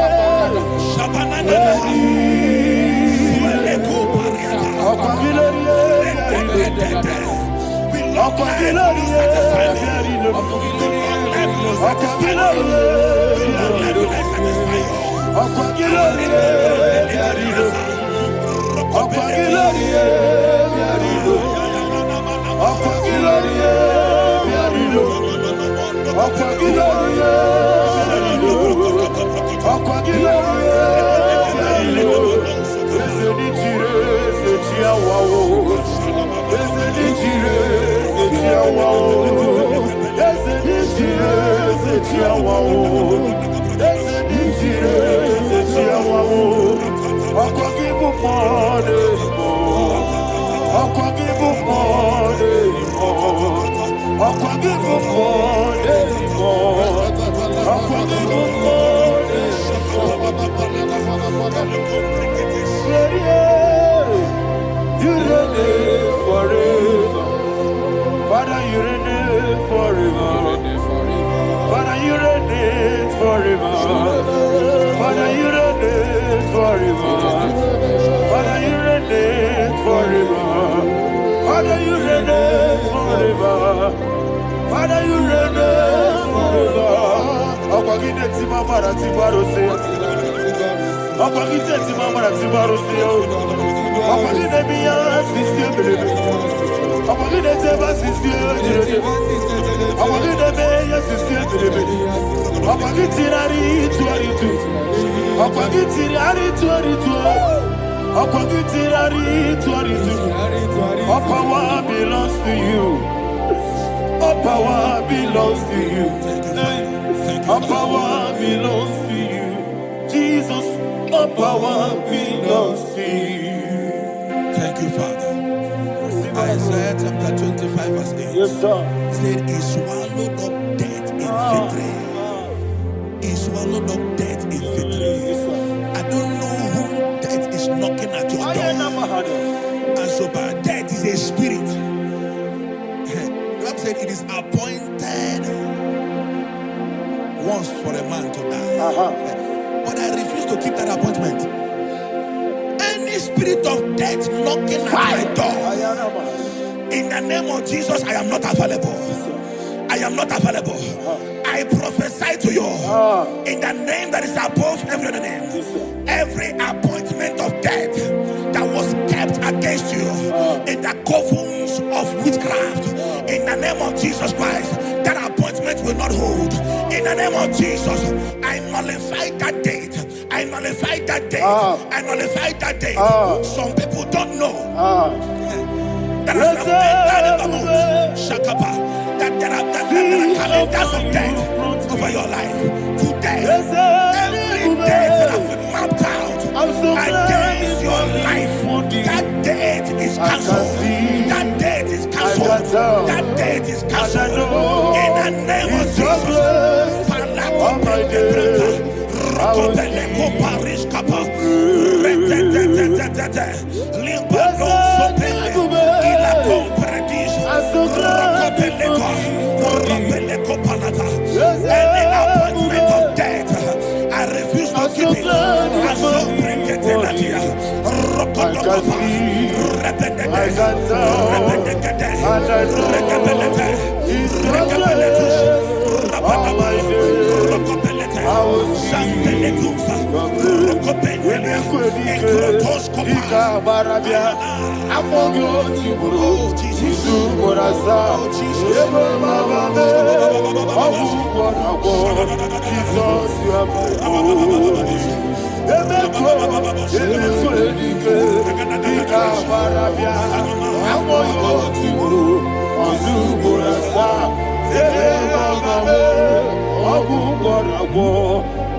Father, you reign forever. Father, you reign forever. Father, you reign forever. Father, you reign forever. Father, you reign forever. Father, you reign forever. Akwagide timamara tibarose. Akwagide timamara tibarose. Akwagide biya sisi belebe. Akwagide teba sisi belebe. Akwagide beya sisi belebe. Akwagide rari tuaritu. Akwagide rari tuaritu. Akwagide rari tuaritu. All power belongs to you. All power belongs to you. All power belongs to you. Jesus, all power belongs to you. Thank you, Father. Isaiah chapter 25, verse 8. Yes, sir. Said, he swallowed up death in victory. He swallowed up death in victory. I don't know who death is knocking at your door. And so, but death is a spirit. God said it is appointed once for a man to die. But I refuse to keep that appointment. Any spirit of death knocking at my door, in the name of Jesus, I am not available. I am not available. I prophesy to you in the name that is above every other name. Every appointment of death that was kept against you in the covens of witchcraft, in the name of Jesus Christ, that appointment will not hold. In the name of Jesus, I nullify that date. I nullify that date. I nullify that date. Some people don't know that as of Shakapa, that there are calendars of death over your life. Today, every date that has been mapped out against your life, that date is cancelled. That date is cancelled. That date is cancelled. In the name of Jesus. Rokopeleko Paris Kappa Limbano Sopele Ila Compredis Rokopeleko Palata. Any appointment of death, I refuse to keep it. I so bring it in Nadia Rokotopa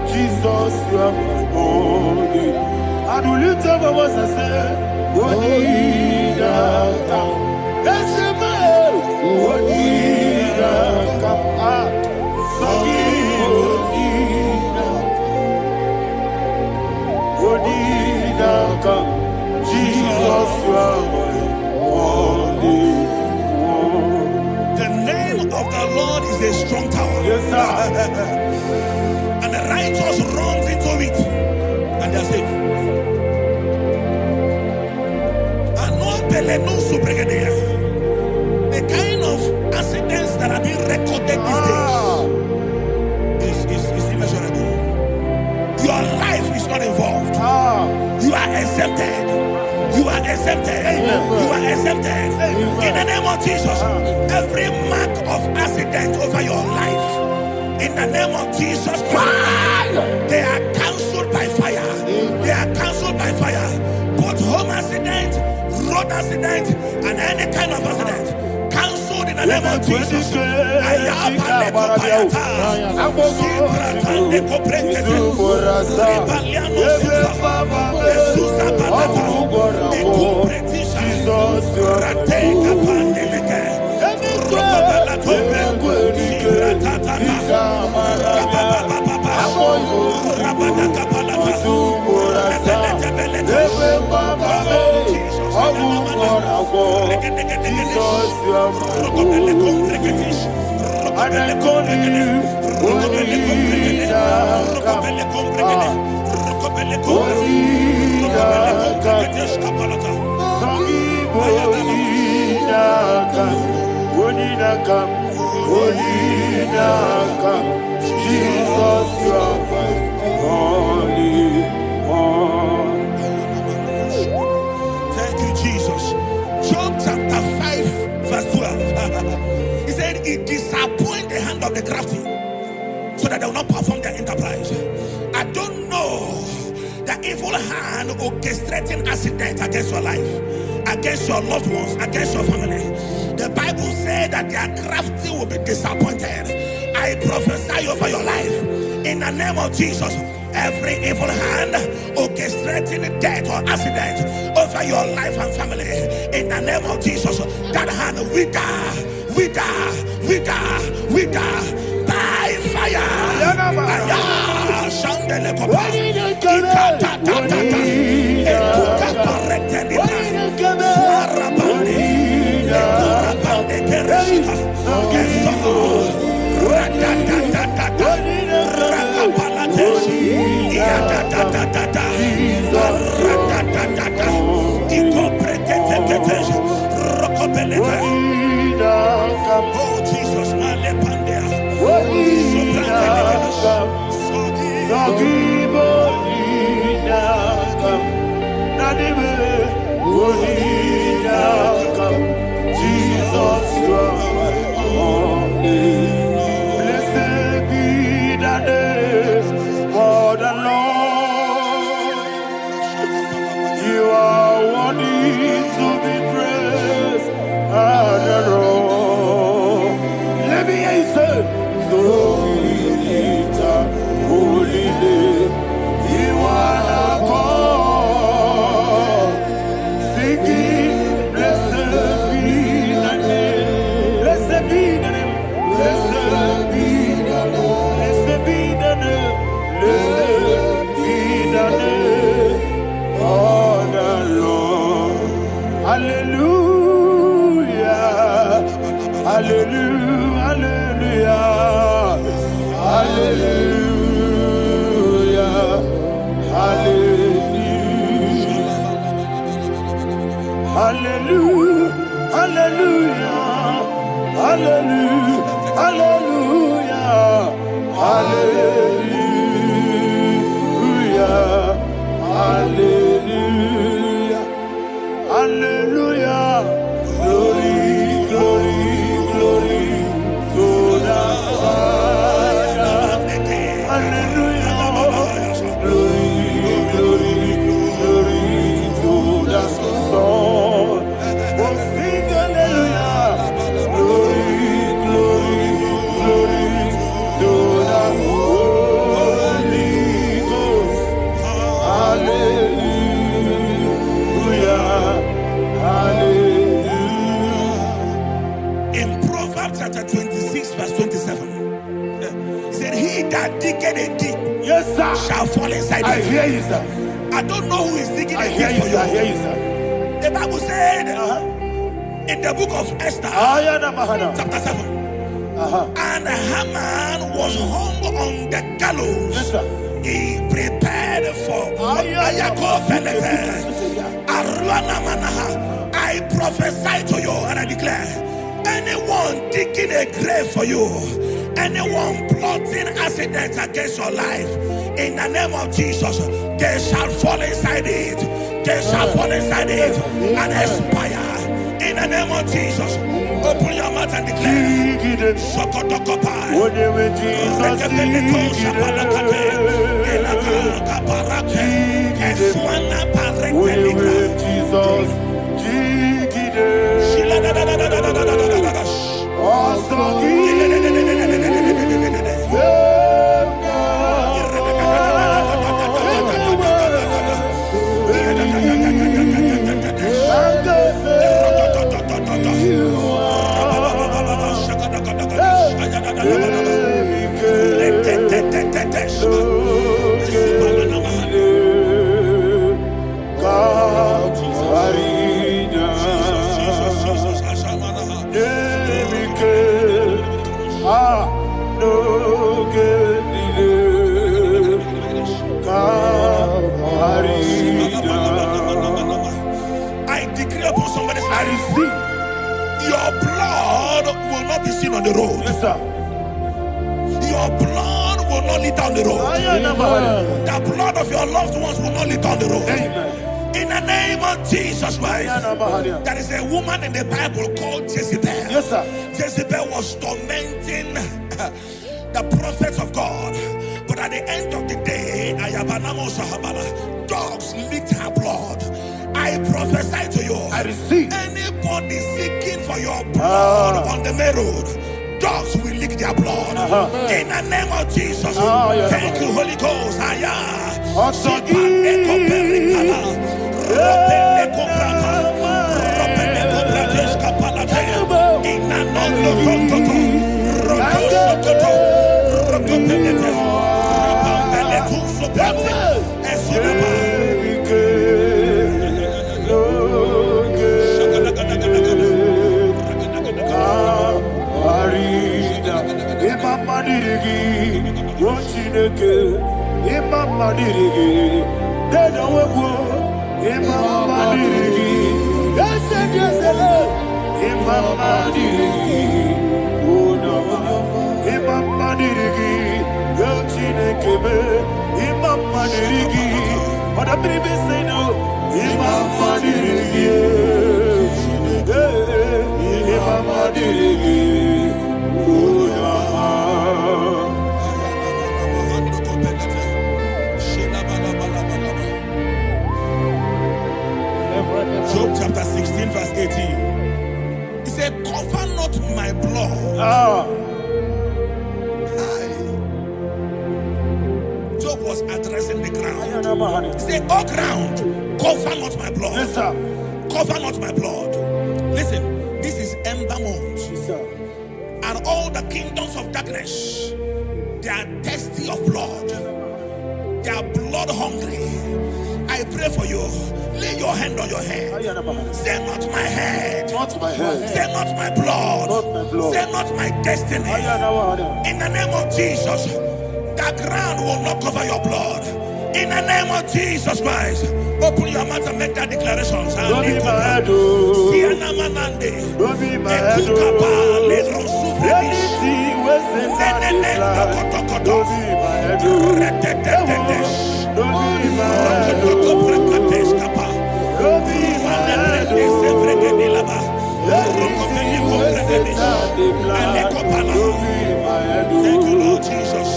Jesus, you are my holy. And will you tell me what I say? Onidaka, Eshema, Onidaka, Sagi, Onidaka, Jesus, you are my holy. The name of the Lord is a strong tower. Yes, sir. And the righteous runs into it and they are safe. The kind of accidents that are being recorded these days is immeasurable. Your life is not involved. You are exempted. You are exempted. You are exempted. In the name of Jesus, every mark of accident over your life, in the name of Jesus Christ, they are cancelled by fire. They are cancelled by fire. Both home accident, road accident, and any kind of accident, cancelled in the name of Jesus. Jesus, you are my holy. Thank you, Jesus. Job chapter 5, verse 12. He said, it disappoints the hand of the crafty, so that they will not perform their enterprise. I don't know the evil hand orchestrating accident against your life, against your loved ones, against your family. The Bible said that their crafty will be disappointed. I prophesy over your life in the name of Jesus. Every evil hand orchestrating death or accident over your life and family, in the name of Jesus, that hand wither by fire. Oh Jesus, Jesus, you are my holy. Blessed be the name of Shall fall inside it. I hear you, sir. I don't know who is digging a pit for you. I hear you, sir. The Bible said in the book of Esther, chapter 7, and Haman was hung on the gallows. Yes, sir. He prepared for I prophesy to you and I declare, anyone digging a grave for you, anyone plotting accidents against your life, in the name of Jesus, they shall fall inside it. They shall fall inside it and expire. In the name of Jesus, open your mouth and declare. Your blood will not be seen on the road. Yes, sir. Your blood will not lead down the road. The blood of your loved ones will not lead down the road. Amen. In the name of Jesus Christ. There is a woman in the Bible called Jezebel. Yes, sir. Jezebel was tormenting the prophets of God. But at the end of the day, dogs licked her blood. I prophesy to you. I receive. Anybody seeking for your blood on the main road, dogs will lick their blood. In the name of Jesus. Thank you, Holy Ghost. Job chapter 16 verse 18. He said, cover not my blood. Job was addressing the ground. He said, oh ground, cover not my blood. Yes, sir. Cover not my blood. Listen, this is ember month. Yes, sir. And all the kingdoms of darkness, they are thirsty of blood. They are blood hungry. I pray for you. Lay your hand on your head. Say not my head. Not my head. Say not my blood. Not my blood. Say not my destiny. In the name of Jesus, that ground will not cover your blood. In the name of Jesus Christ, open your mouth and make that declaration. Don't be my head, oh. Don't be my head, oh. Anything was in that plan. Don't be my head, oh. Don't be my head, oh. Don't be my head, oh. Anything was in that plan. Don't be my head, oh. Thank you, Lord Jesus.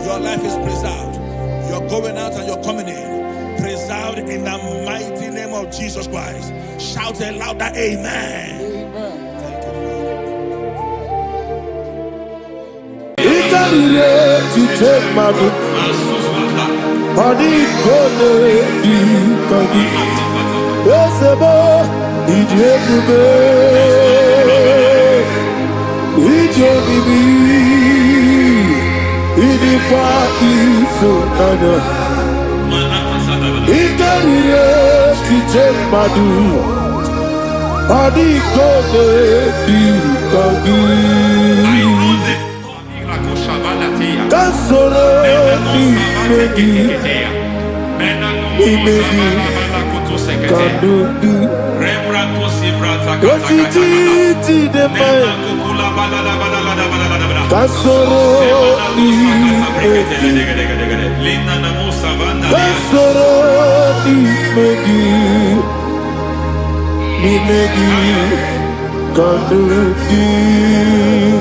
Your life is preserved. You're going out and you're coming in. Preserved in the mighty name of Jesus Christ. Shout a louder amen. Thank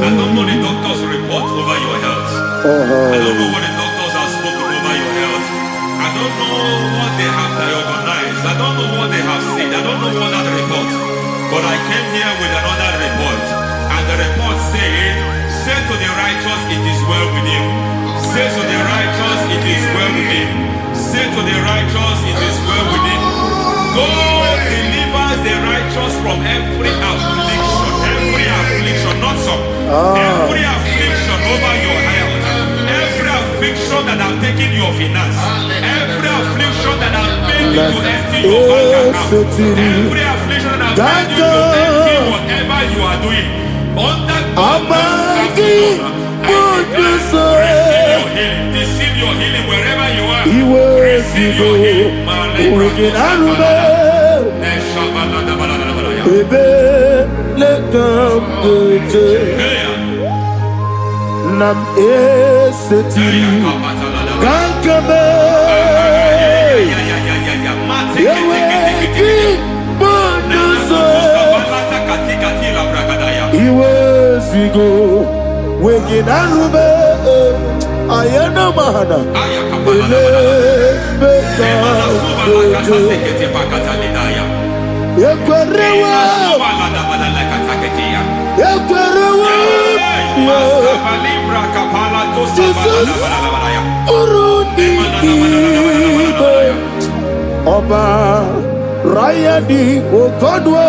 I don't know the doctor's report over your health. I don't know what the doctors have spoken over your health. I don't know what they have diagnosed. I don't know what they have said. I don't know what that report. But I came here with another report. And the report said, say to the righteous, it is well with him. Say to the righteous, it is well with him. Say to the righteous, it is well with him. God delivers the righteous from every affliction. Every affliction, not some. Every affliction over your health. Every affliction that have taken your finance. Every affliction that have made you to empty your bank account. Every affliction that have made you to empty whatever you are doing. Under God, receive your healing wherever you are. Receive your healing. Nam eseti gankame yeweki bonuso iwe sigo weki narube ayana mahana ele beka yekwerewa Ọba Rayadi Ogodwe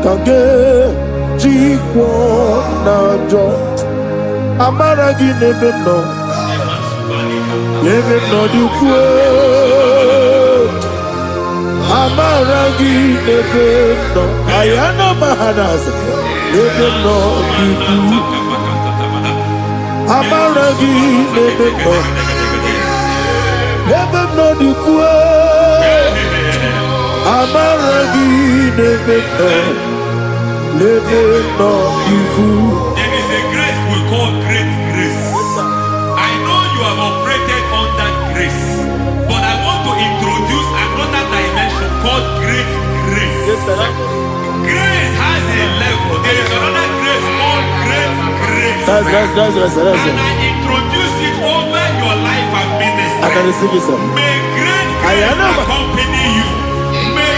Kage Jikwo Najo Amaragi Nebeno Nebeno Dukwe Amaragi Nebeno Ayana Mahanas Nebeno Dukwe Amaragi Nebeno Nebeno Dukwe Amaragi Nebeno Nebeno Dukwe. There is a grace we call great grace. I know you have operated under grace, but I want to introduce another dimension called great grace. Grace has a level. There is another grace called great grace. And I introduce it over your life and ministry. I can receive it, sir. May great grace accompany you. May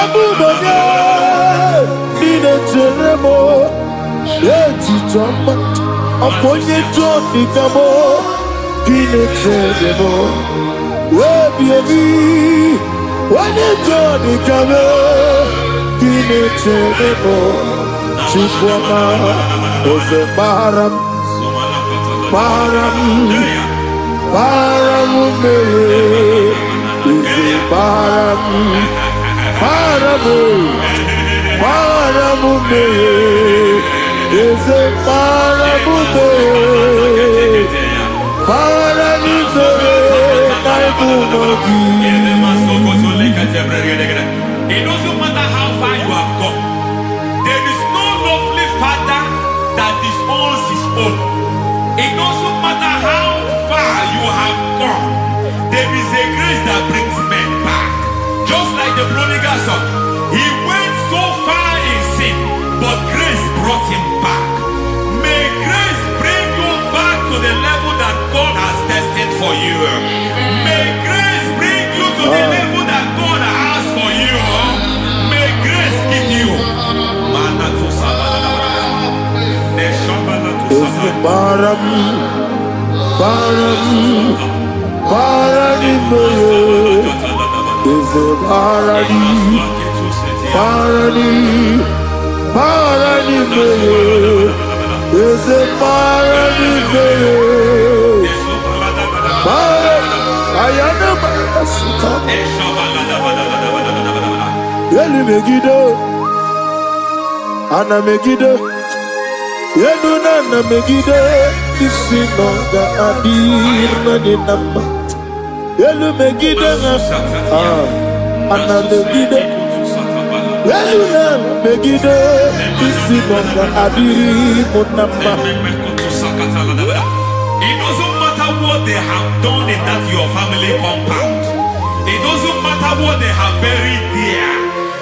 Abubanya Nina Jeremo Eti Choma Aponye Johnny Kamo Nina Jeremo Webi Wane Johnny Kamo Nina Jeremo Chikwama Ose Baram Baram Baramume Ose Baram Baramume Ose Baramume Baramume Naibumogi. It doesn't matter how far you have come. There is no lovely father that disowns his own. It doesn't matter how far you have gone. There is a grace that brings men back. Just like the prodigal son. He went so far in sin, but grace brought him back. May grace bring you back to the level that God has destined for you. May grace bring you to the level that God has for you. May grace give you. Baram is a Barani is a Barani Yelu Megido Ana Megido Yelu Nana Megido Isinonga Adir Nadinama Yelu Megido Ana Megido Yelu Nana Megido Isinonga Adir Munama. It doesn't matter what they have done in that your family compound. It doesn't matter what they have buried there.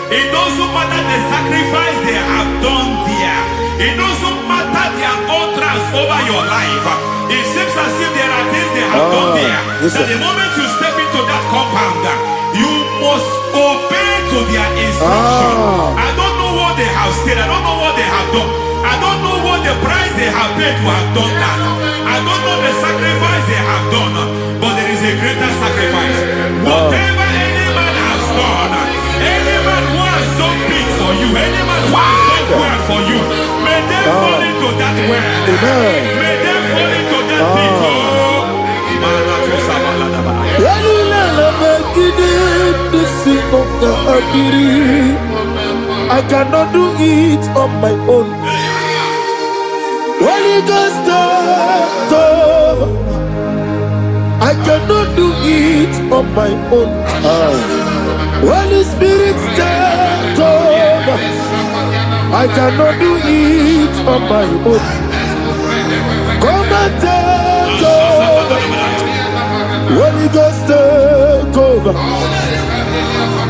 It doesn't matter the sacrifice they have done there. It doesn't matter their utterance over your life. It seems as if there are things they have done there. That the moment you step into that compound, you must obey to their instruction. I don't know what they have said. I don't know what they have done. I don't know what the price they have paid to have done that. I don't know the sacrifice they have done. But there is a greater sacrifice. Whatever any man has done, any man who has done things for you, any man who has done well for you, may they fall into that well. May they fall into that thing. I cannot do it on my own. Holy Ghost, I cannot do it on my own. Holy Spirit, take over. I cannot do it on my own. Come and take over. Holy Ghost, take over.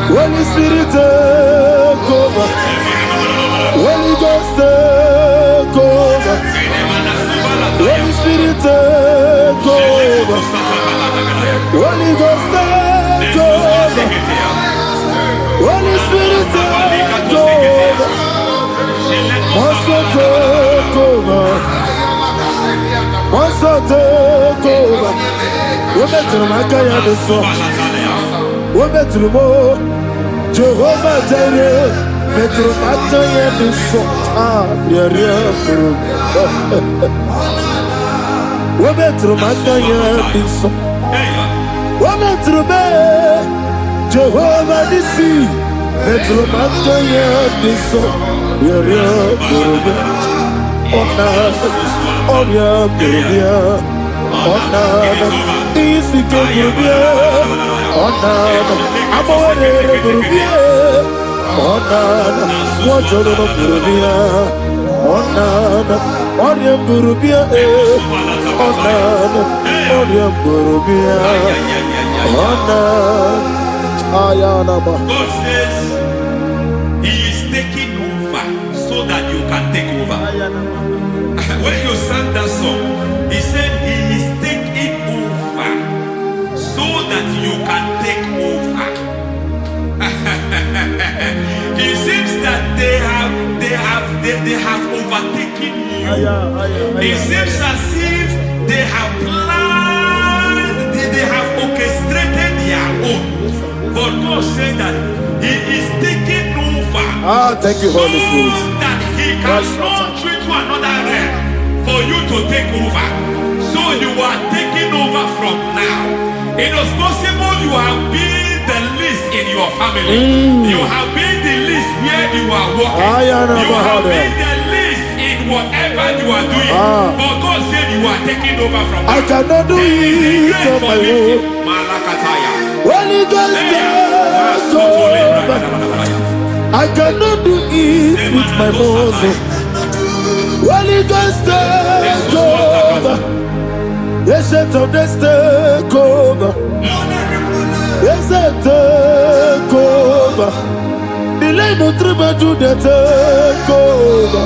Holy Spirit, take over. Holy Ghost, take over. Holy Spirit, take over. Holy Ghost, take over. Holy Spirit, take over. Also take over. Also take over. We're better than I can do so. We're better than more. Jehovah Jireh. Better than I can do so. Yeah. We're better than I can do so. We're better than Jehovah Nissi. Better than I can do so. God says He is taking over so that you can take over. When you sang that song, He said He is taking over so that you can take over. It seems that they have overtaken you. It seems as if they have planned, they have orchestrated their own. But God said that He is taking over. Thank you, Holy Spirit. So that He can launch you to another realm for you to take over. So you are taking over from now. It is possible you have been the least in your family. You have been the least where you are working. You have been the least in whatever you are doing. But God said you are taking over from now. I cannot do it on my own. Holy Ghost, take over. I cannot do it with my muscle. Holy Ghost, take over. Yes, of this take over. Yes, take over. Delay no trouble to the take over.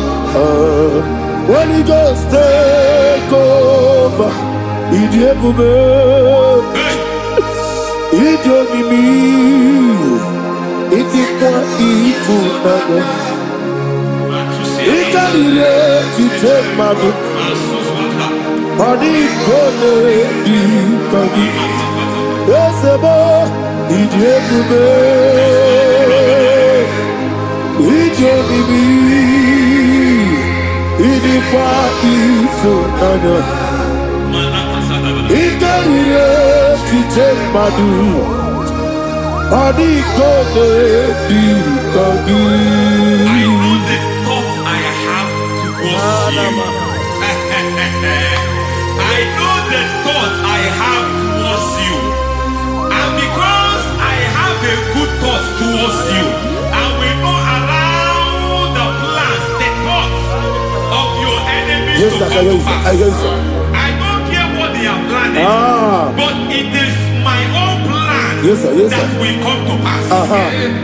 Holy Ghost, take over. Idiebube, idiomimi, idikwa ifunana. Ikarire titemadu. Adi kone di kagi. Esebo idiebube, idiomimi, idikwa ifunana. Ikarire titemadu. Adi kone di kagi. I know the thoughts I have towards you. I know the thoughts I have towards you. And because I have a good thought towards you, I will not allow the plans, the thoughts of your enemies to come to pass. I don't care what they are planning, but it is my own plan that will come to pass.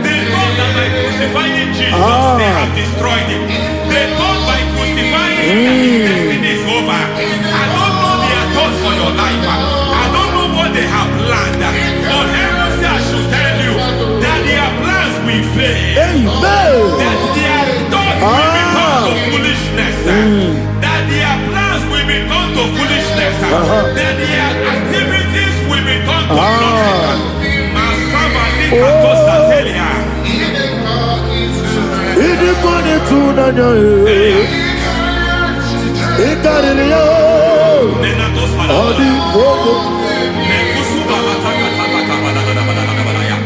They thought that by crucifying Jesus, they have destroyed him. They thought by crucifying him that his destiny is over. I don't know their thoughts for your life. I don't know what they have planned. But heaven says I should tell you that their plans will fail. That their thoughts will become to foolishness. That their plans will become to foolishness. That their activities will become to nothing.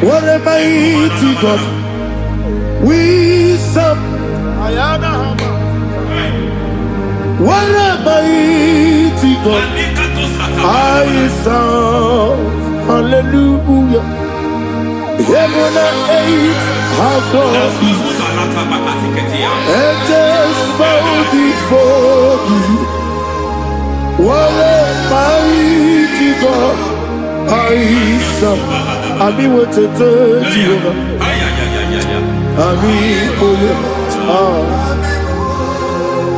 What a mighty God we serve. What a mighty God I serve. Hallelujah. Heaven and earth have done it. Angels bow before you. What a mighty God I serve. I mean what to tell Jehovah. I mean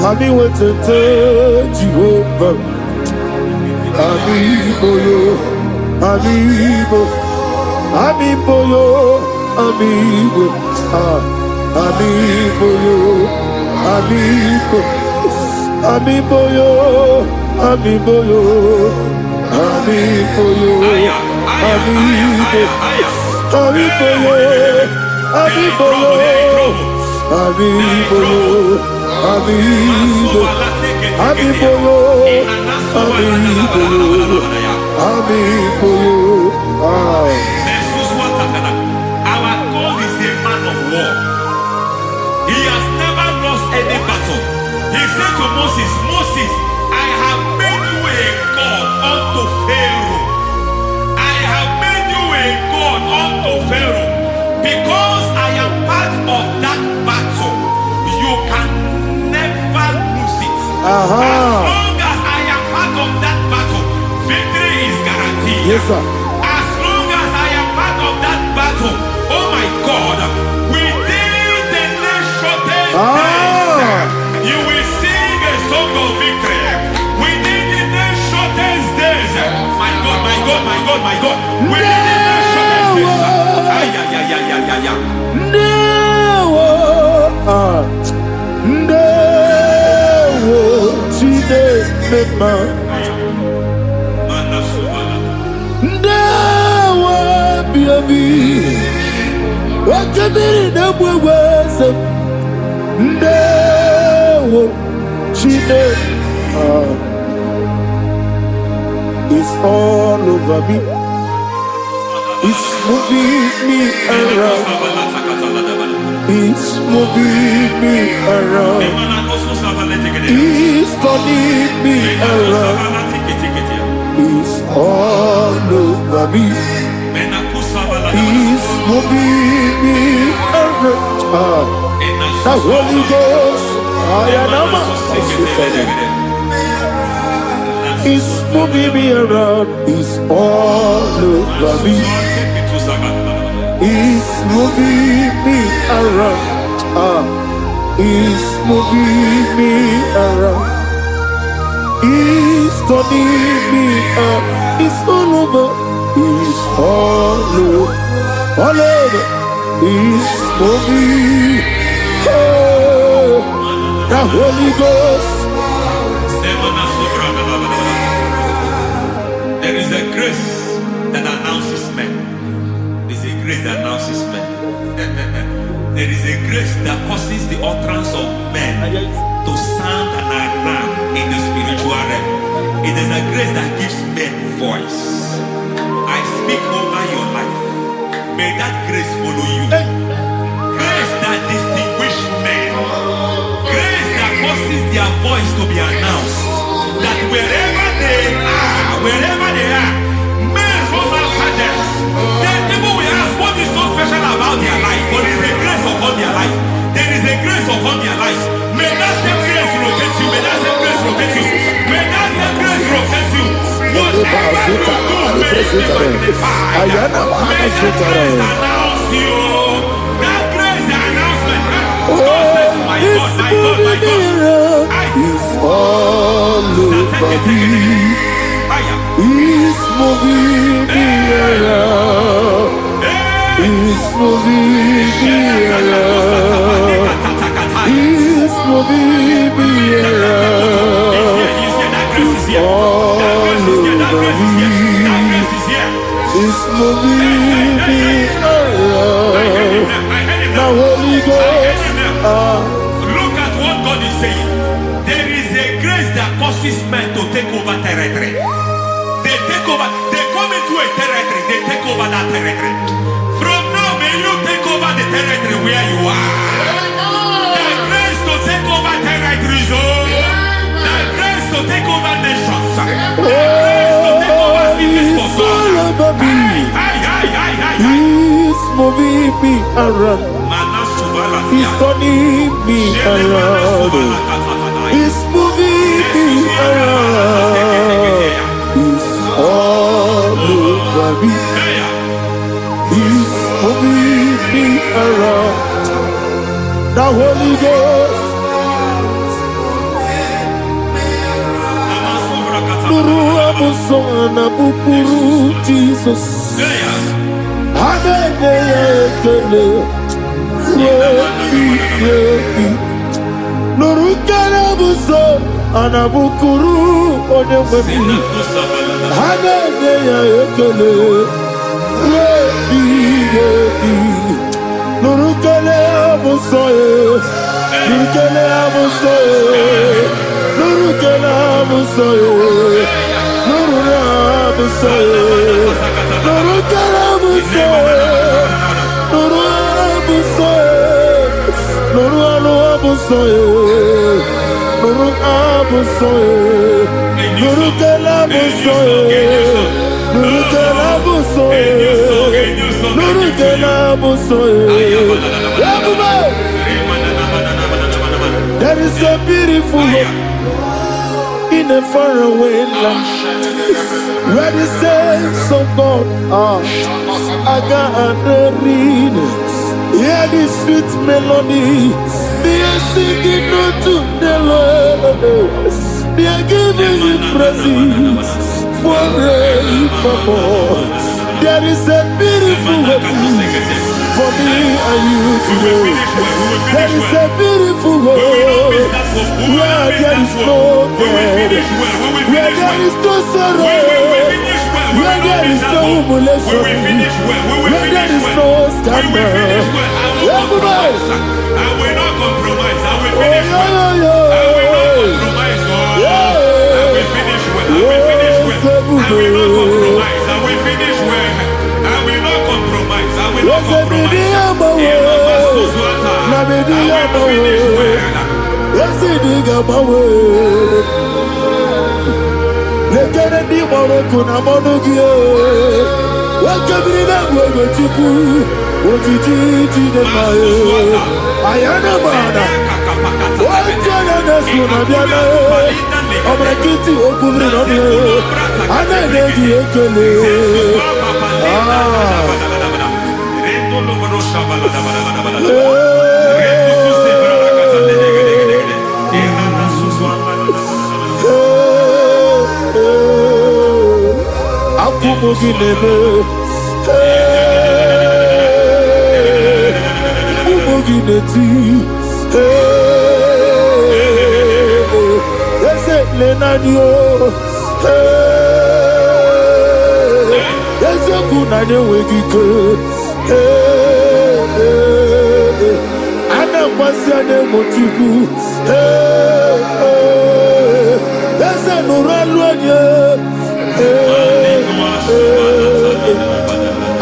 I mean what to tell Jehovah. I mean I mean amigo, amigo, amigo, amigo, amigo, amigo, Our God is a man of war. He has never lost any battle. He said to Moses, Moses, I have made you a God unto Pharaoh. I have made you a God unto Pharaoh. Because I am part of that battle, you can never lose it. As long as I am part of that battle, victory is guaranteed. Yes, sir. As long as I am part of that battle, oh my God, within the next shortest days, you will sing a song of victory. Within the next shortest days, my God, my God, my God, my God, within the next shortest days, Ndewo Chineke Ndewo Biabi Wakabiri Nabweze Ndewo Chineke It's all over me. It's moving me around. It's moving me around. It's turning me around. It's all over me. It's moving me around. The Holy Ghost, it's moving me around. It's all over me. It's moving me around. It's moving me around. It's turning me up. It's all over. It's all over. All over. It's moving. Oh, the Holy Ghost. There is a grace that announces men. There's a grace that announces men. There is a grace that causes the utterance of men to sound an alarm in the spiritual realm. It is a grace that gives men voice. I speak over your life. May that grace follow you. Grace that distinguishes men. Grace that causes their voice to be announced. That wherever they are, men hold out others. Then people will ask what is so special about their life. But there is a grace upon their life. There is a grace upon their life. May that same grace rotate you. May that same grace rotate you. May that same grace rotate you. Whatever you do, may it be magnified. May that grace announce you. That grace announcement. God says, my God, my God, my God. It's all over me. It's moving me around. It's moving me around. It's moving me around. It's all over me. It's moving me around. Now Holy Ghost. Look at what God is saying. There is a grace that causes men to take over territory. They take over. They come into a territory. They take over that territory. From now, may you take over the territory where you are. The grace to take over territories. The grace to take over nations. The grace to take over cities for God. He's moving me around. He's turning me around. He's moving me around. He's all over me. He's moving me around. The Holy Ghost. Nuru amusona bukuru Jesus. Adene ekele. Nuru karabuso anabukuru onememi. Adene ekele. Nuru kele amusoye. Nuru kele amusoye. Nuru kele amusoye. Nuru amusoye. Nuru kele amusoye. Nuru amusoye. Nuru amusoye. Nuru amusoye. Nuru kele amusoye. Nuru kele amusoye. Nuru kele amusoye. There is a beautiful hope in a faraway land where the saints of God are gathering. Hear the sweet melody. They are singing unto the Lord. They are giving you praise forevermore. There is a beautiful way for me and you today. There is a beautiful way where there is no death, where there is no sorrow, where there is no humiliation, where there is no scandal. Everybody, I will not compromise. I will oh, finish well. I will not compromise. I will finish well. I will finish well. I will not compromise. I will finish well. I will not compromise. I will not compromise.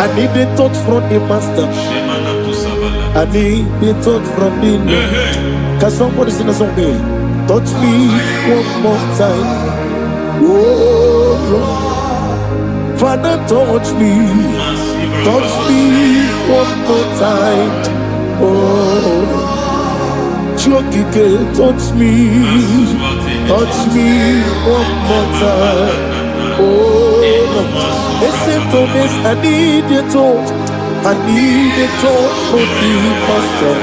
I need a touch from the master. I need a touch from the Lord. Can somebody sing a song there? Touch me one more time. Oh Lord, Father, touch me. Touch me one more time. Oh, Chokike, touch me. Touch me one more time. Oh, except on this, I need a touch. I need a touch from the master.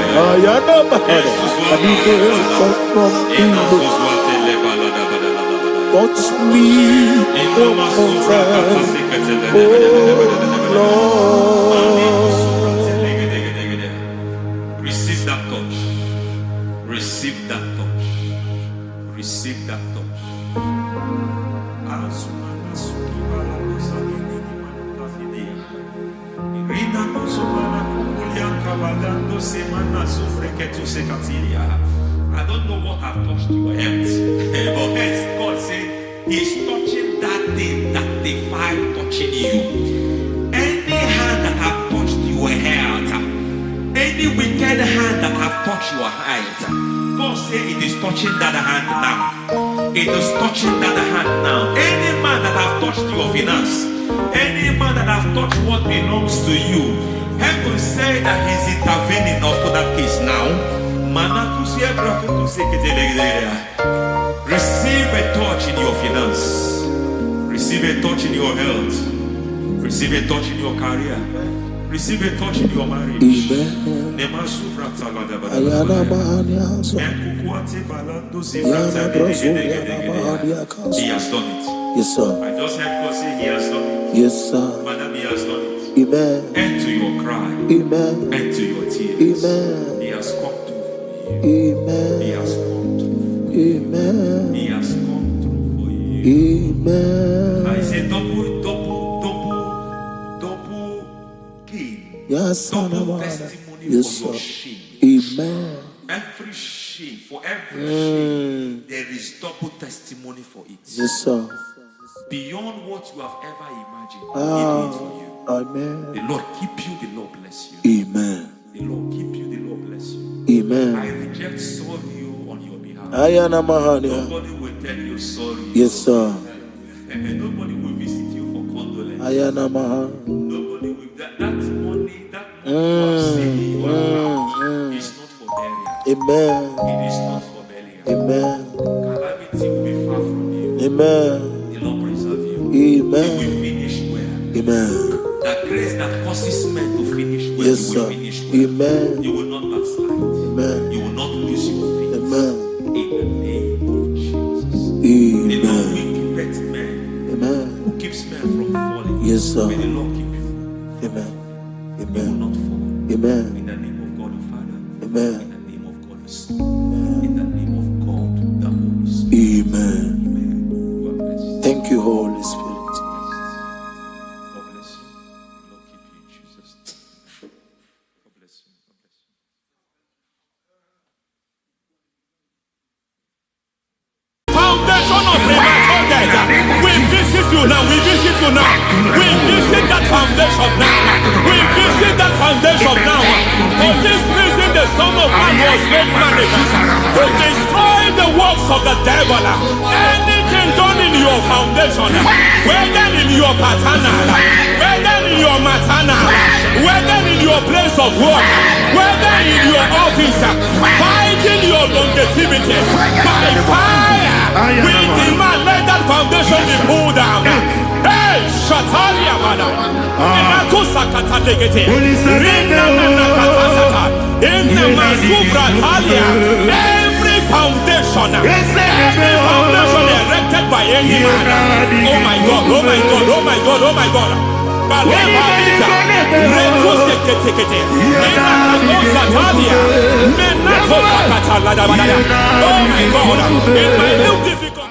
I need a touch from the Lord. Touch me one more time. Oh, Lord. Receive that touch. Receive that touch. Receive that touch. I don't know what I've touched your health, but hence God said He's touching that thing that defied touching you. Any hand that have touched your health, any wicked hand that have touched your health, God said it is touching that hand now. It is touching that hand now. Any man that have touched your finance, any man that have touched what belongs to you, heaven said that He's intervening after that case now. Receive a touch in your finance. Receive a touch in your health. Receive a touch in your career. Receive a touch in your marriage. He has done it. Yes, sir. I just heard God say He has done it. Yes, sir. Madam, He has done it. Amen. End to your cry. Amen. End to your tears. Amen. He has come through for you. Amen. He has come through for you. Amen. He has come through for you. Amen. I say double gain. Yes, Double testimony yes, for your sir. shame. Amen. Every shame, for every shame, there is double testimony for it. Yes, sir. Beyond what you have ever imagined, He did it for you. Amen. The Lord keep you, the Lord bless you. Amen. The Lord keep you, the Lord bless you. Amen. I reject sorry on your behalf. Ayana Mahania. Nobody will tell you sorry. Yes, sir. Nobody will visit you for condolence. Ayana Mahania. Nobody will. That money you have saved in your account is not for burial. Amen. It is not for burial. Amen. Calamity will be far from you. Amen. The Lord preserve you. Amen. You will finish well. Amen. That grace that causes men to finish well, Yes, you will sir. finish well. Amen. You will not backslide. Amen. You will not lose your faith. Amen. In the name of Jesus. The Lord Amen. will keep men. Amen. Who keeps men from falling. Yes, sir. May the Lord keep you. Amen. You will not fall. Amen. In the name of God the Father. Amen. In the name of God the Son. In the name of God the Holy Spirit. Amen. You are blessed. Thank you, Holy Spirit. God bless you. The Lord keep you in Jesus' name. God bless you. God bless you. Foundation of premature death. We visit you now. We visit you now. We visit that foundation now. We visit that foundation now. For this reason, the Son of Man was made manifest to destroy the works of the devil. Anything done in your foundation, whether in your paternal, whether in your maternal, whether in your place of work, whether in your office, fighting your longevity by fire. We demand let that foundation be pulled down. Hey, Shatalia Mana. Inato Sakata Legete. Rina Nakatasata. In the Masubra Talia. Every foundation erected by any man. Oh my God, oh my God, oh my God, oh my God. Baleba Ita. Reto Sekete. Inato Satalia. Menato Sakata Ladabada. Oh my God. In my new difficult.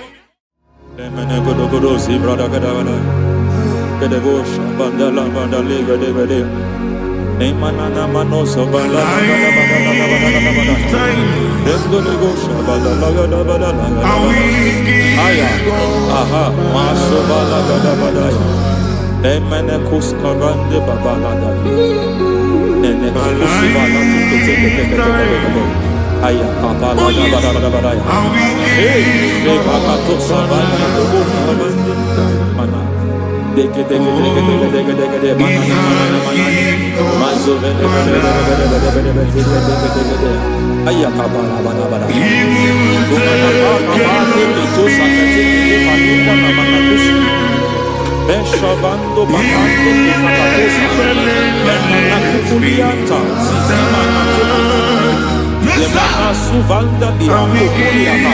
Suvanda di Ampukuliama.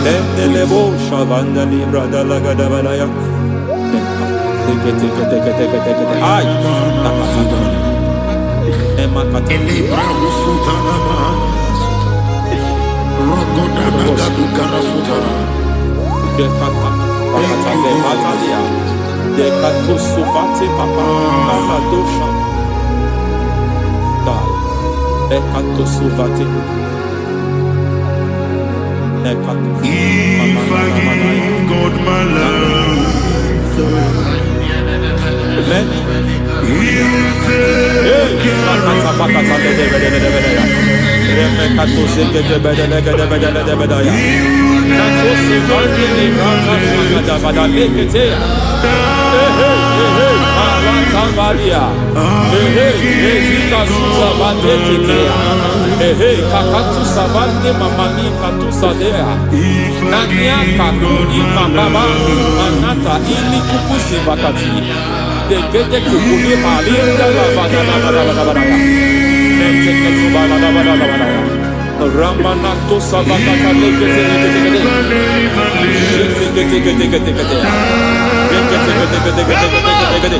Endelebo Shavanda Libra da Lagadabalaya. Ay, Emakata. If I give God my love, He'll take care Kakatu savande mamani katu sadea. Nania kakuri mababa anata ili kukusi vakati. Dekete kukuli malinda la Ramanato savakata lekete.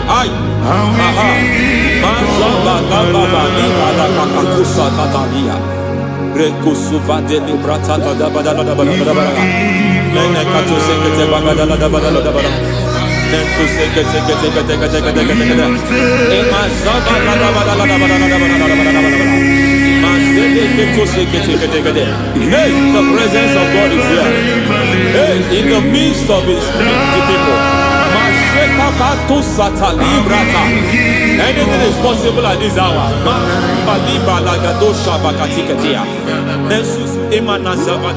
Ay, aha. Mazaba baba ni bala kakakusa tatalia. Rekusuva de librata da bada. Nene katu sekete bagada da bada. Nentu sekete. Emazaba da bada. Hey, the presence of God is here. Hey, in the midst of His people. Anything is possible at this hour.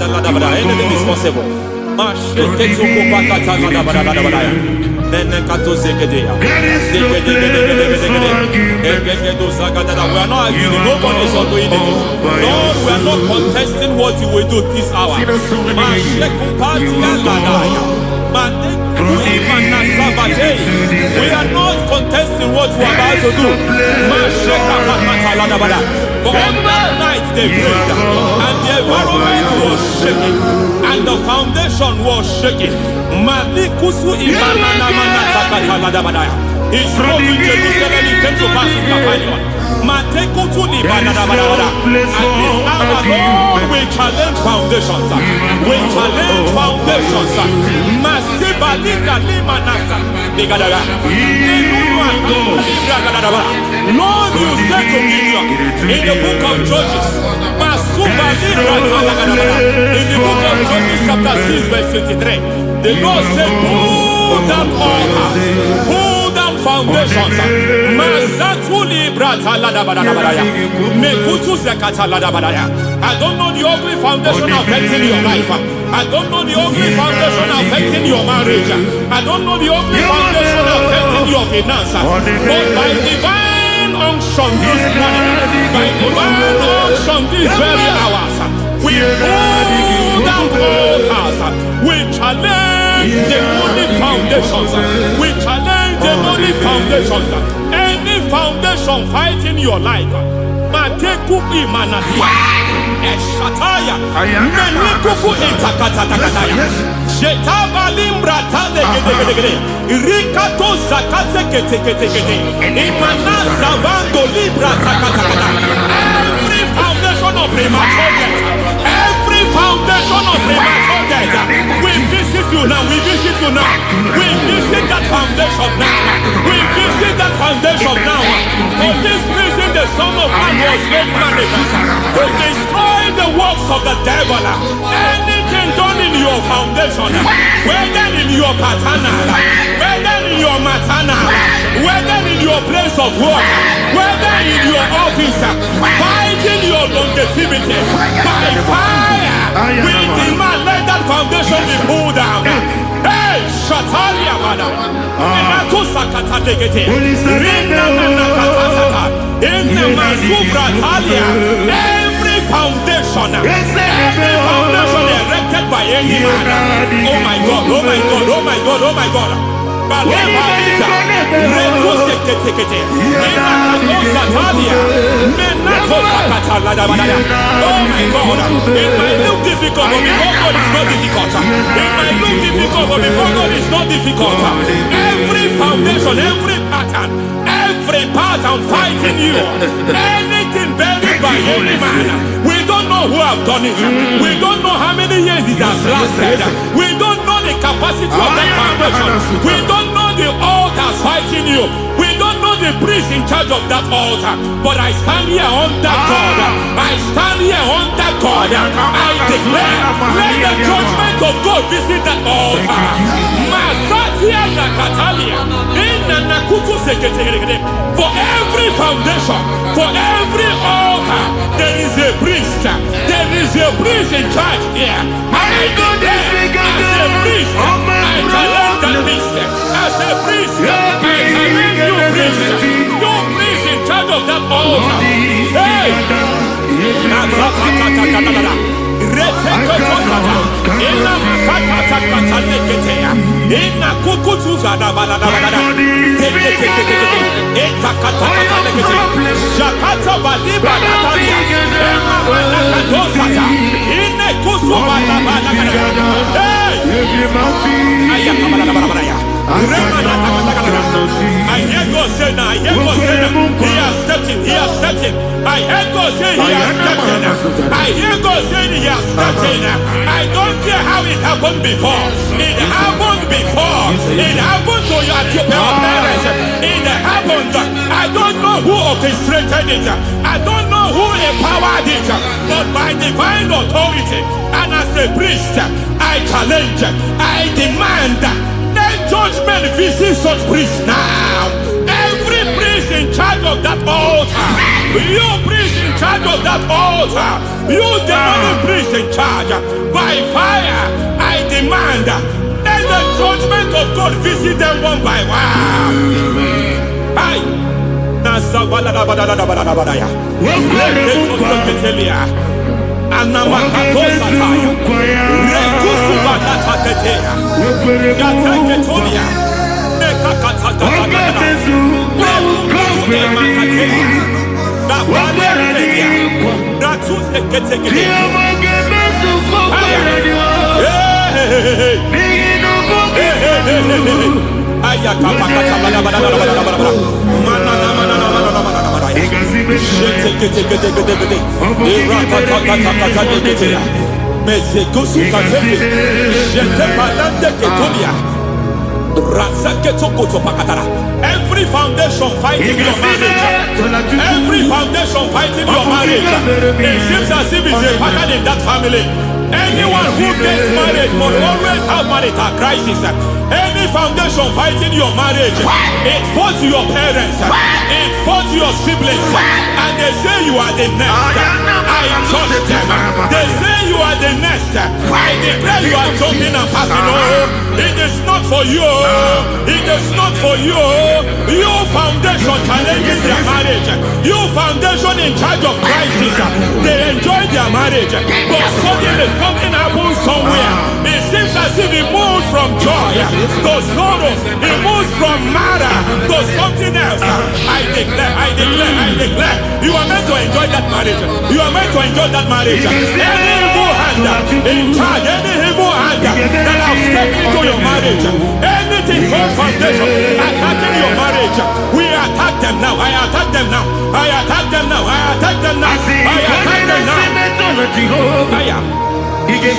Anything is possible. We are not arguing. Nobody is doing it. Lord, we are not contesting what you will do this hour. We are not contesting what you are about to do. For all that night, they prayed, and the environment was shaking, and the foundation was shaking. Malikusu imanana manata ladabadaya. He spoke in Jerusalem, he came to pass in Capernaum. Matekutu libadabadabada. At this hour, Lord, we challenge foundations. We challenge foundations. Masibalika limanasa. Lord, you said to Gideon in the book of Judges, in the book of Judges chapter 6 verse 23, the Lord said, pull down altars, pull down foundations. I don't know the ugly foundation affecting your life. I don't know the ugly foundation affecting your marriage. I don't know the ugly foundation affecting your finance. But by divine unction this morning, by divine unction these very hours, we pull down altars. We challenge demonic foundations. We challenge demonic foundations. Any foundation fighting your life, Mateku imanatia, Eshataya, Menikuku itakatatakataya, Shetabalim Brata de Rikato Zakate Kete, Imanaza Vando Libra Takataka. Every foundation of premature death, every foundation of premature death, we visit you now, we visit you now, we visit that foundation now, we visit that foundation now. For this reason, the Son of Man was made manifest to destroy the works of the devil. Anything done in your foundation, whether in your paternal, whether in your maternal, whether in your place of work, whether in your office, fighting your longevity by fire, we demand let that foundation be pulled down. Hey, Shatalia Madam, every foundation erected by any man. Oh my God, oh my God, oh my God, oh my God. Oh my God, it might look difficult, but before God it's not difficult. It might look difficult, but before God it's not difficult. Every foundation, every pattern fighting you, anything buried by any man, we don't know who have done it. We don't know how many years it has lasted. We don't know the capacity of that foundation. We don't know the altars fighting you. We don't know the priest in charge of that altar. But I stand here under God. I stand here under God. I declare, let the judgment of God visit that altar. For every foundation, for every altar, there is a priest. There is a priest in charge here. I declare, as a priest, I challenge that priest. As a priest, I challenge you priest. You priest in charge of that altar. Hey! I hear God say now, I hear God say now, he has stepped in, he has stepped in. I hear God say he has stepped in. I hear God say he has stepped in. I don't care how it happened before. It happened before. It happened to your parents. It happened. I don't know who orchestrated it. I don't know who empowered it. But by divine authority and as a priest, I challenge, I demand, let judgment visit such priests now. Every priest in charge of that altar, you priest in charge of that altar, you demonic priest in charge, by fire, I demand, let the judgment of God visit them one by one. Bye. Every foundation fighting your marriage, every foundation fighting your marriage, it seems as if it's a pattern in that family. Anyone who gets married must always have marital crisis. Any foundation fighting your marriage, it fought your parents, it fought your siblings, and they say you are the next. I trust them. They say you are the next. I declare you are jumping and passing. Oh, it is not for you. It is not for you. You foundation challenges their marriage. You foundation in charge of crisis. They enjoy their marriage, but suddenly something happens somewhere. It seems as if it moves from joy to sorrow. It moves from matter to something else. I declare, you are meant to enjoy that marriage. You are meant to enjoy that marriage. Any evil hand in charge, any evil hand that have stepped into your marriage, anything called foundation attacking your marriage, we attack them now. I attack them now. I attack them now. I attack them now. I attack them now. It is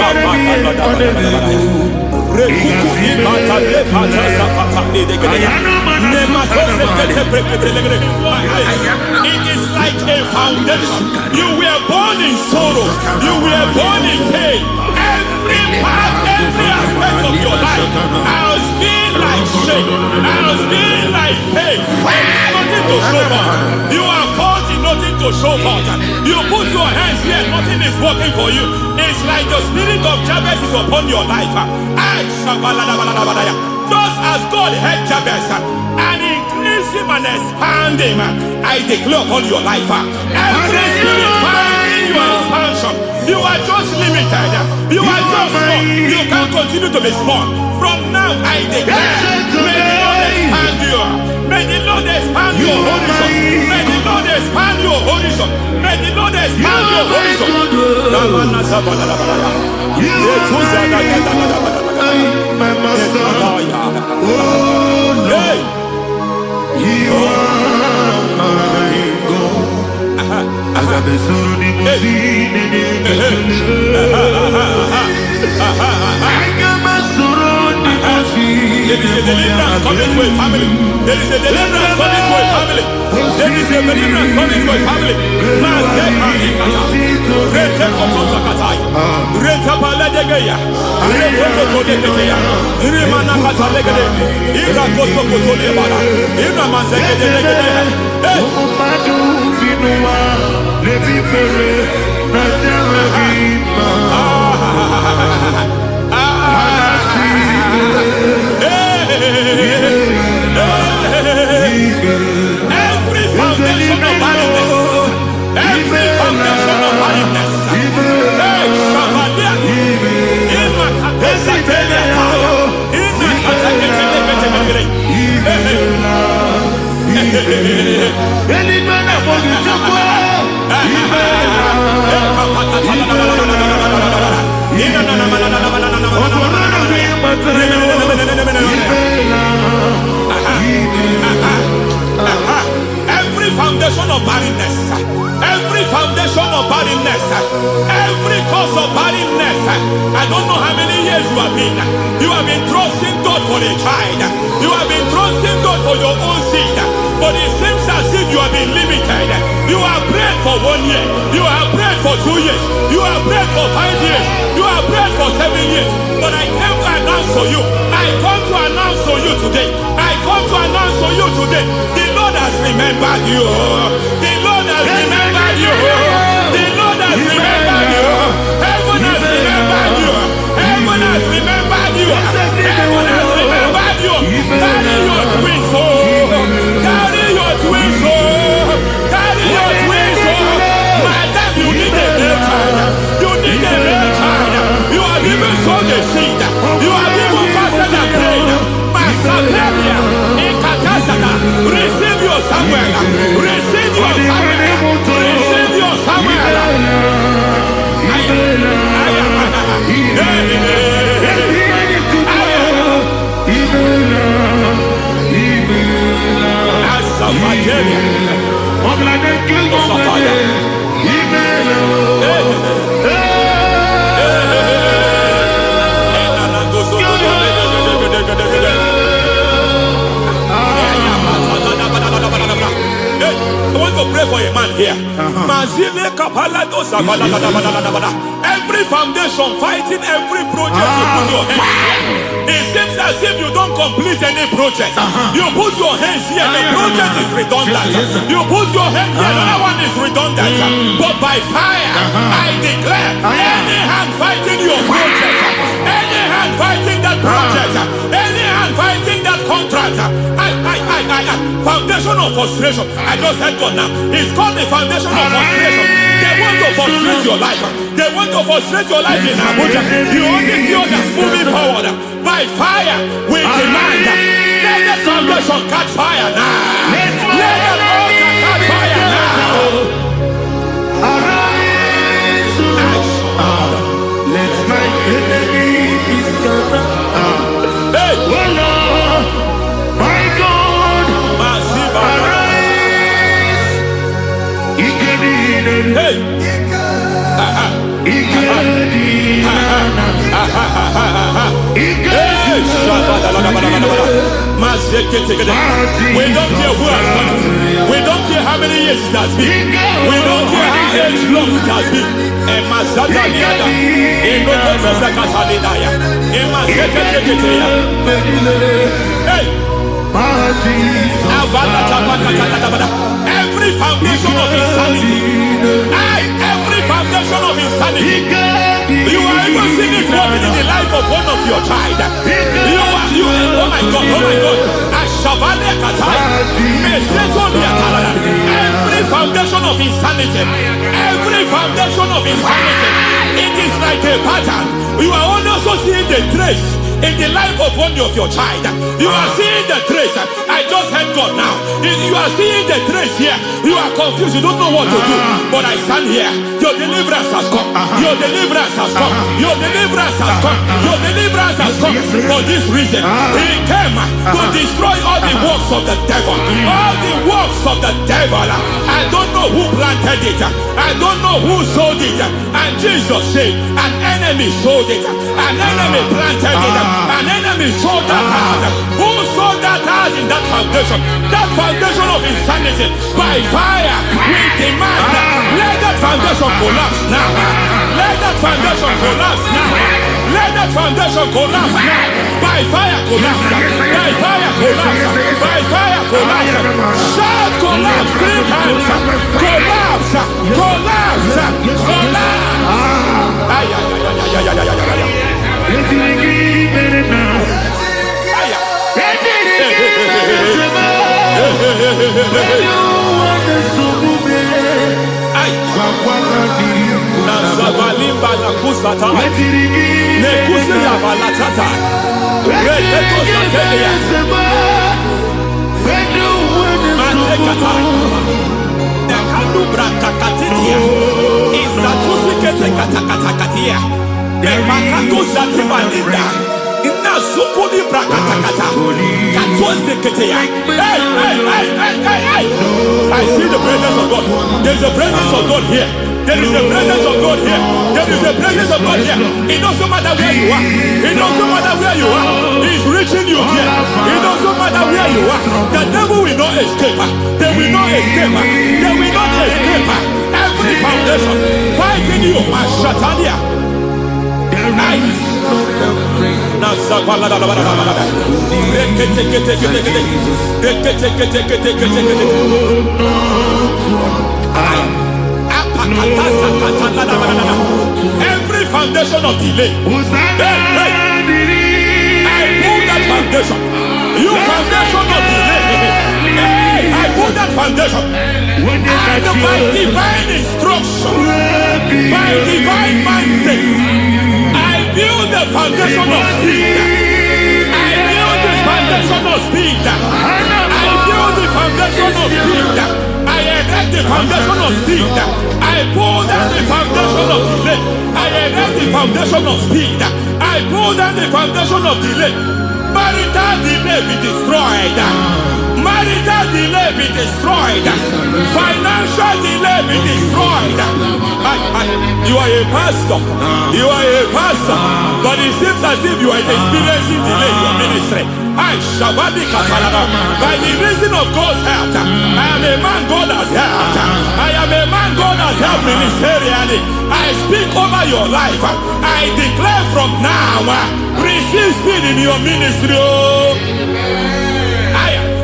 like a foundation. You were born in sorrow. You were born in pain. Every part, every aspect of your life has been like shame. Has been like pain. Nothing to show for. You are faulty, nothing to show for. You put your hands here, nothing is working for you. It's like the spirit of Jabez is upon your life. Just as God had Jabez and increased him and expanded him, I declare upon your life. Every spirit finding your expansion, you are just limited. You are just small. You can't continue to be small. From now, I declare, may the Lord expand you. May the Lord expand your horizon. May the Lord expand your horizon. May the Lord expand your horizon. My master, oh Lord, you are my God. I got the soul in my There is a deliverance coming to a family. There is a deliverance coming to a family. There is a deliverance coming to a family. Every foundation of barrenness, every foundation of barrenness, every foundation of barrenness, every foundation of barrenness, every cause of barrenness. I don't know how many years you have been trusting God for a child. You have been trusting God for your own seed, but it seems as if you have been limited. You have prayed for 1 year, you have prayed for 2 years, you have prayed for 5 years, you have prayed for 7 years. But I came to announce to you, I come to announce to you today, I come to announce to you today, the Lord has remembered you. The Lord has remembered you. The Lord has remembered you. Heaven has remembered you. Heaven has remembered you. Heaven has remembered you. Carry your twins, oh. Carry your twins, oh. Carry your twins, oh. Madam, you need a male child. You need a male child. You have even sown the seed. You have even fasted and prayed. Masaperia, Ekatasaka, receive your Samuel. Receive your Samuel. Receive your Samuel. Pray for a man here. Every foundation fighting every project you put your hands. It seems as if you don't complete any project. You put your hands here, the project is redundant. You put your hand here, another one is redundant. But by fire, I declare, any hand fighting your project, any hand fighting that project, any hand fighting that contract, foundation of frustration. I just heard God now. It's called the foundation of frustration. They want to frustrate your life. They want to frustrate your life in Abuja. You only see others moving forward. By fire, we demand. Let the foundation catch fire now. Let the altar catch fire now. Arise, let my enemy be scattered. Hey, Oh Lord, my God, arise. hey. We don't care who has done it. We don't care how many years it has been. We don't care how age long it has been. Every foundation of insanity, every foundation of insanity, you are even seeing it working in the life of one of your child. Oh my God, every foundation of insanity, it is like a pattern. You are also seeing the trace in the life of one of your child. You are seeing the trace. I just heard God now. You are seeing the trace here. You are confused. You don't know what to do. But I stand here. Your deliverance has come. Your deliverance has come. Your deliverance has come. Your deliverance has come. For this reason, He came to destroy all the works of the devil. All the works of the devil. I don't know who planted it. I don't know who sold it. And Jesus said, an enemy sold it. An enemy planted it. An enemy sold that house. Who sold that house in that foundation? That foundation of insanity. By fire, we demand, let that foundation collapse now. Let that foundation collapse now. Let that foundation collapse now. By fire collapse. By fire collapse. By fire collapse. Shout collapse 3 times. Collapse. Collapse. I see the presence of God. There's a presence of God here. There is a presence of God here. There is a presence of God here. It doesn't matter where you are. It doesn't matter where you are. He's reaching you here. It doesn't matter where you are. The devil will not escape. They will not escape. They will not escape. Every foundation fighting you, Mashatania. Every foundation of delay, I pull that foundation. You foundation of delay, I pull that foundation. And by divine instruction, by divine mandate, I build the foundation of speed. I build the foundation of speed. I build the foundation of speed. I erect the foundation of speed. I pull down the foundation of delay. I erect the foundation of speed. I pull down the foundation of delay. By Marital delay be destroyed. Marital delay be destroyed. Financial delay be destroyed. You are a pastor. You are a pastor. But it seems as if you are experiencing delay in your ministry. By the reason of God's help, I am a man God has helped. I am a man God has helped ministerially. I speak over your life. I declare from now, receive speed in your ministry.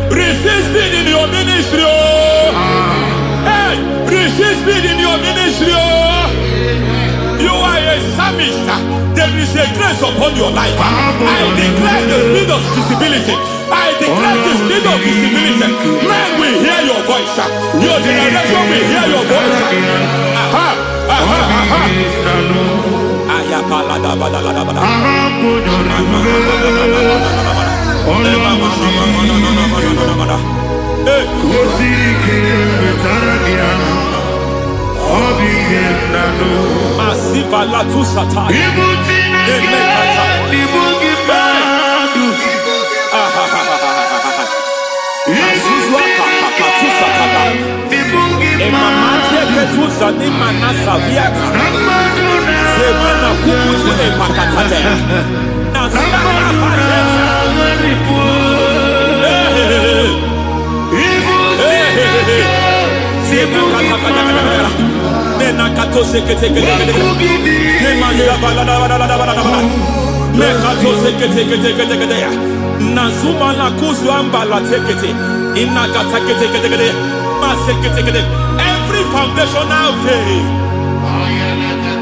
Receive speed in your ministry. Hey, receive speed in your ministry. You are a psalmist. There is a grace upon your life. I declare the speed of visibility. I declare the speed of visibility. Men will hear your voice. Your generation will hear your voice. Masiva la tu sataya. Azuzwa kakakatu sataya. Emamatia ketuza ni manasa viata. Semana kukutu epakatate. Nasana pate.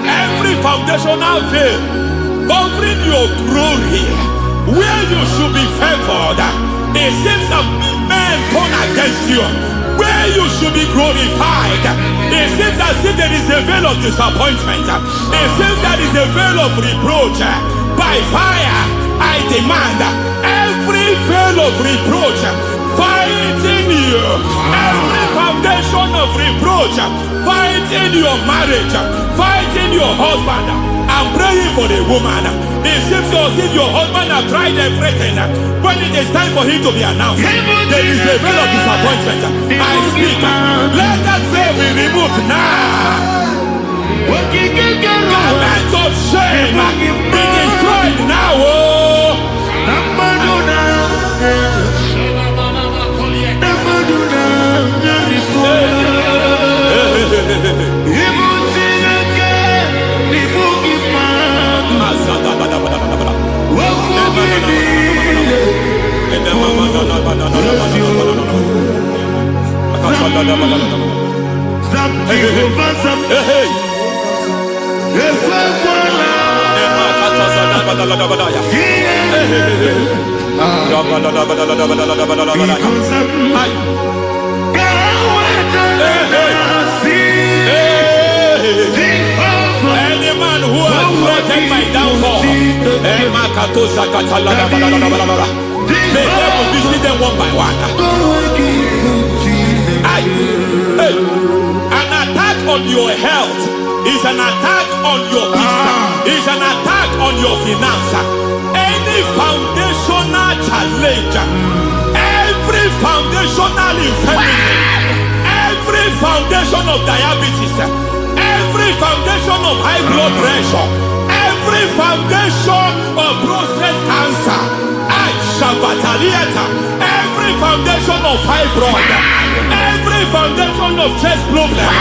Every foundational veil covering your glory, where you should be favored, it seems that men turn against you. Where you should be glorified, it seems as if there is a veil of disappointment. It seems there is a veil of reproach. By fire, I demand every veil of reproach fighting you, every foundation of reproach fighting your marriage, fighting your husband. I'm praying for the woman. It seems as if your husband has tried everything. When it is time for him to be announced, there is a veil of disappointment. I speak. Let that veil be removed now. Garment of shame be destroyed now. Any man who has plotted my downfall, may devil visit them one by one. An attack on your health is an attack on your peace, is an attack on your finance. Any foundational challenge, every foundational infirmity, every foundation of diabetes, every foundation of high blood pressure, every foundation of prostate cancer, every foundation of fibroid, every foundation of chest problem,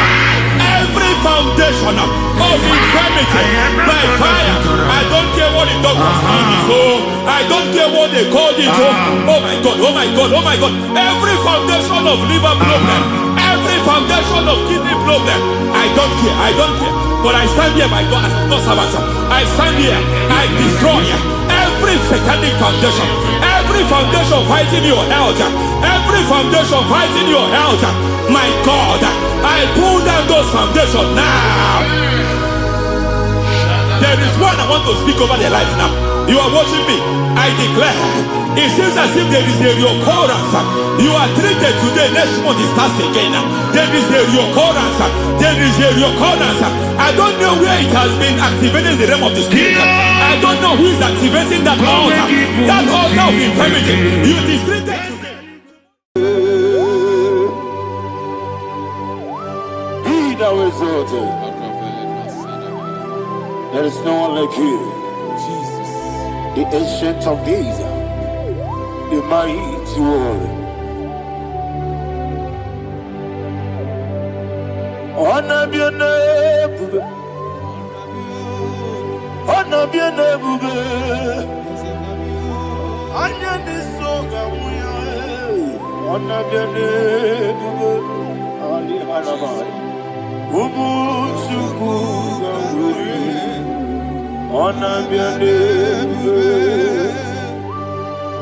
every foundation of infirmity by fire. I don't care what the doctors call it, so I don't care what they called it. Oh my God, oh my God, oh my God. Every foundation of liver problem, every foundation of kidney problem, I don't care, I don't care. But I stand here, my God, as God's servant. I stand here, I destroy every satanic foundation, every foundation fighting your health, every foundation fighting your health. My God, I pull down those foundations now. There is one I want to speak over their life now. You are watching me. I declare, it seems as if there is a reoccurrence. You are treated today, next month it starts again. There is a reoccurrence. There is a reoccurrence. I I don't know where it has been activated in the realm of the spirit. I don't know who is activating that altar. That altar of infirmity. You distributed. Be thou exalted. There is no one like you. Jesus. The ancient of days. The mighty warrior. Honor be your name. Honor be your name. Honor be your name. Ali Harabai. Ubu Chukuga. Honor be your name.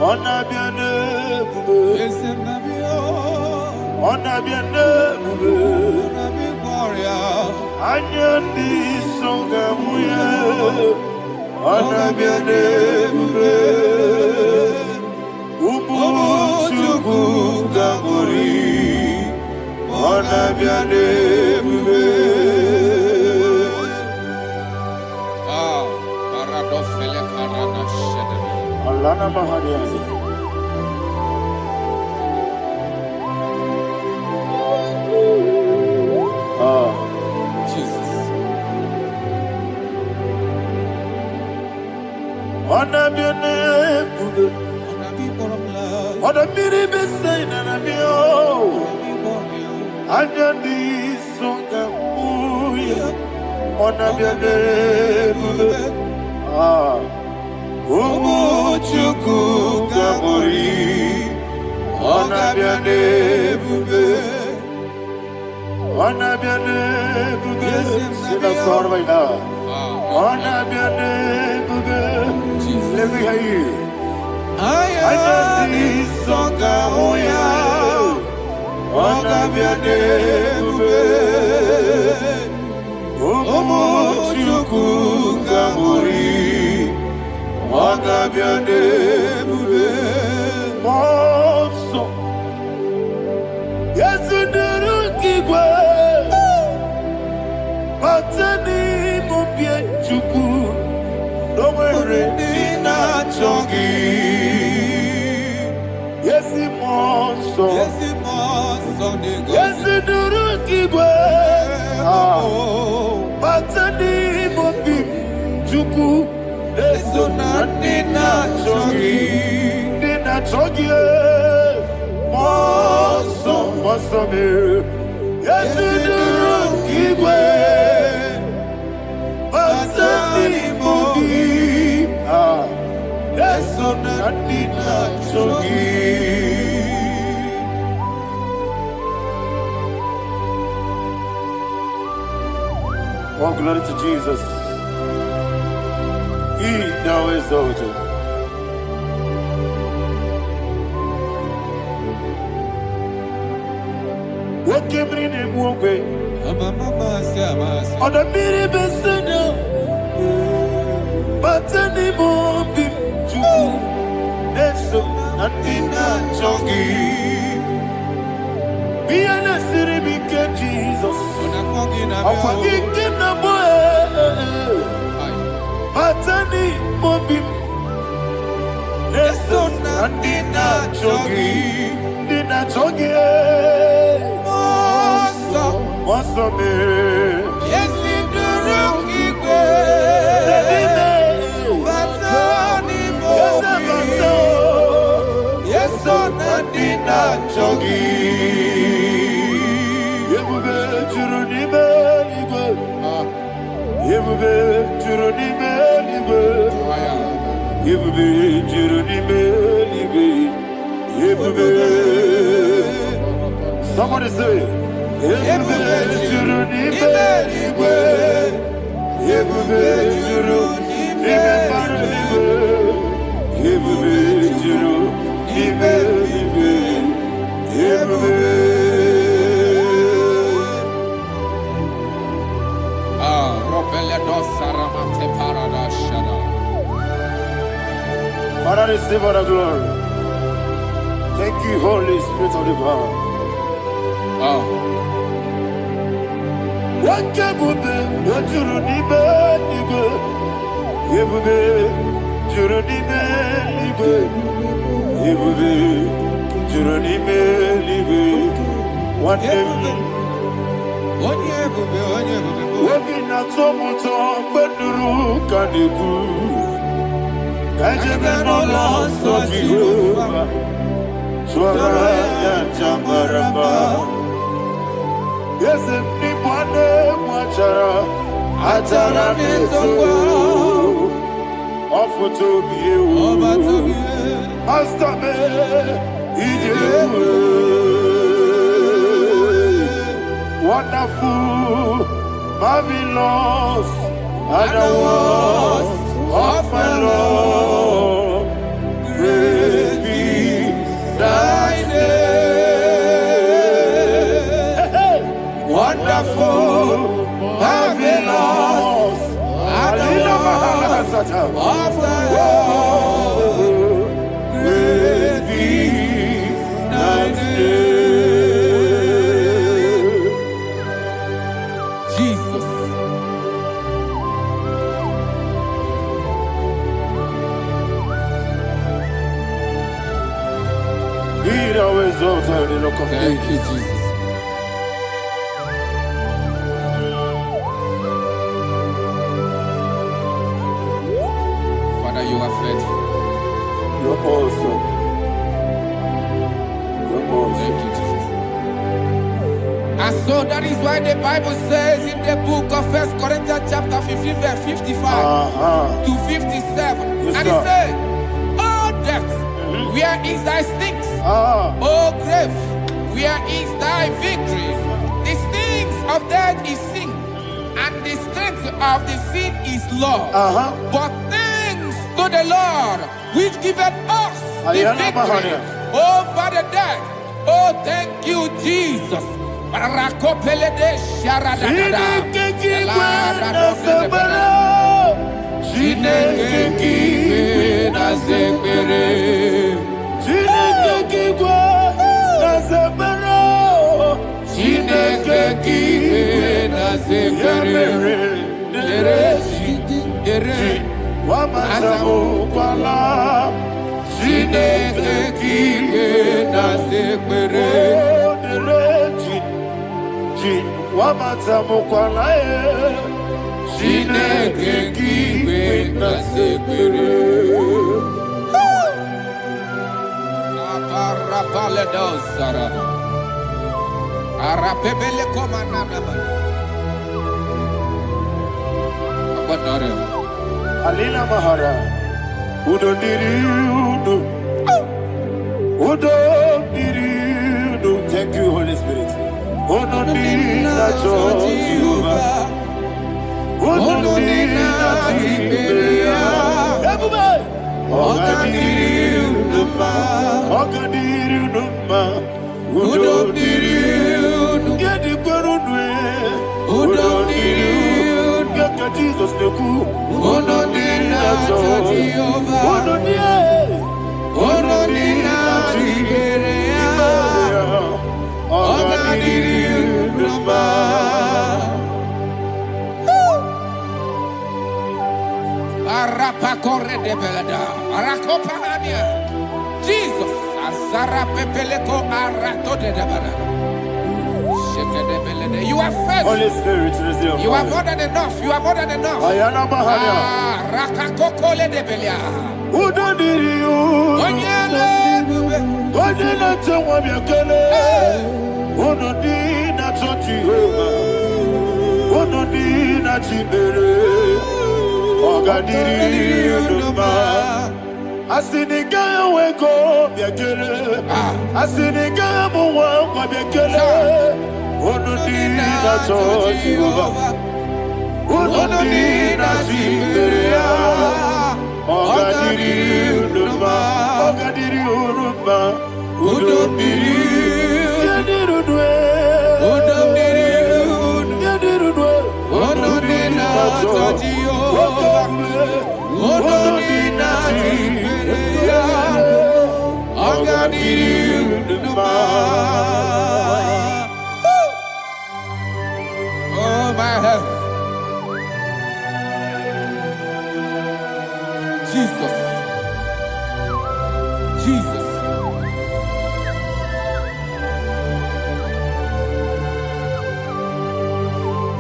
Honor be your name. Honor be your name. Anyandi songa muya, honor be your name. Ubu Chukuga Guri, honor be your name. Paradofele karana shedemi. Alana Mahadiazi. Jesus. Honor be your name. Honor be the best and be oh. Anyandi songa muya, honor be your name. Ubu Chukuga Guri, honor be your name. Honor be your name. Sina sorvaina. Honor be your name. Let me hear you. Anyandi songa muya, honor be your name. Ubu Chukuga Guri, honor be your name. Monso, yes nduru kigwe, batani mubye chuku, nomere nina chongi. Yes monso, yes nduru kigwe, batani mubye chuku, eso nina chongi, nina chongi. Mosso me, yes nduru kigwe, batani mubye, eso nina chongi. Oh, glory to Jesus. He thou exalted. What came in the way? On the miri besena, but any more be true. Eso natina chongi. Be an asiri bike Jesus. I'm forgetting the boy. But any more be. Eso natina chongi. Nina chongi. Mosso me, Yes, nduru kigwe. Batani mubye. Yes, onadina chongi. Yebube juruni beligwe. Yebube juruni beligwe. Yebube juruni beligwe. Yebube. Somebody say. Yebube juruni beligwe. Yebube juruni beligwe. Yebube juruni beligwe. Yebube. Robele dosaramate paradashada. Father, receive all the glory. Thank you, Holy Spirit of the power. Wakebube, wajuru nibe nibe. Ebube, juru nibe nibe. Ebube, juru nibe nibe. Wakebube, Wobi na tomuto beduru kaniku. Kajebe no loso Jehovah. Swara ya jambaramba. Yese ni bwane mwachara. Atara netongo. Ofuto biye o. Master Ijewe. Wonderful, marvelous, are the words of my Lord. Praise be thy name. Wonderful, marvelous, are the words of my Lord. Praise be thy name. Thank you, Jesus. Father, you are faithful. You're awesome. You're awesome. Thank you, Jesus. And so that is why the Bible says in the book of 1 Corinthians chapter 15, verse 55 to 57. Yes, and it says, "Oh death, where is thy sting? Oh grave, where is thy victory? The stings of death is sin, and the strength of the sin is law. But thanks to the Lord, which giveth us the victory over the death. Oh, thank you, Jesus." Alina Mahara, Udo Diriudo, Udo Diriudo. Thank you, Holy Spirit. Udo Diriudo, Jehovah. Udo Diriudo, Ogadiriudo, Udo Diriudo, Gedi Gurudwe, Udo Diriudo, Gaka Jesus Neku, Udo Diriudo, Udo Diriudo, Ogadiriudo, Arapa corre de belada, Arakopa Ania, Jesus, Azara Pepeleko Arato de Dabara. You are faithful. Holy Spirit, receive. You are more than enough. You are more than enough. Ayana Bahaya. Rakakokole de Belia. Udo Diriudo, Odina Tawamiakele, Udo Dina Jehovah, Udo Dina Chibere, Ogadiriudo. Asiniga weko biakele, Asiniga muwa biakele, Udo Dina Jehovah, Udo Dina Chibere. Ogadiriudo, Udo Diriudo, Udo Diriudo, Udo Jehovah, Udo Ogadiriudo. Oh my health. Jesus. Jesus.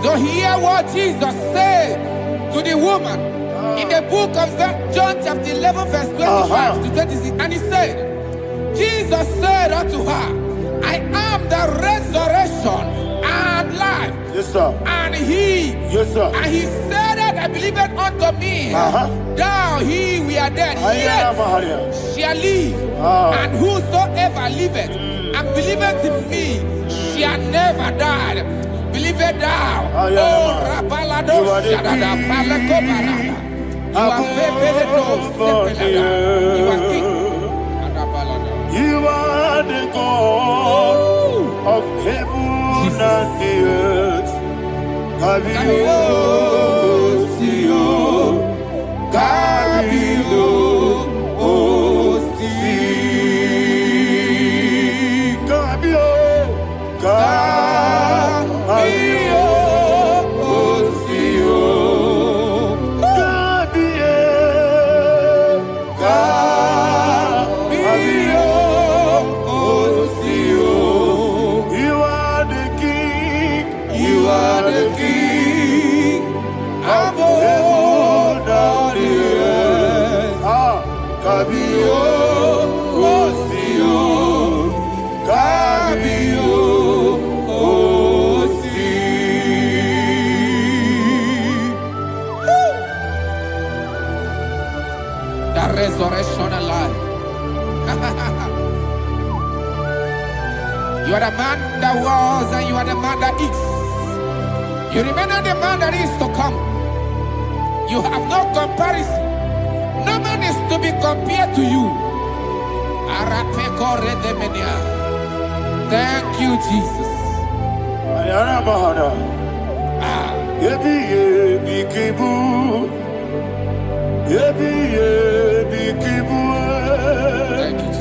So hear what Jesus said to the woman in the book of John chapter 11 verse 25 to 26. And he said, Jesus said unto her, I am the resurrection and life. Yes, sir. And he, Yes, sir. and he said that I believeth unto me, thou he we are dead, yet shall live. And whosoever liveth and believeth in me shall never die. Believeth thou, oh Rabalado Shadada Palakobarada. You are you are king. You are the God of heaven and the earth. Kabio, Kabio, Kabio, resurrection and life. You are the man that was and you are the man that is. You remember the man that is to come. You have no comparison. No man is to be compared to you. Thank you, Jesus. Thank you,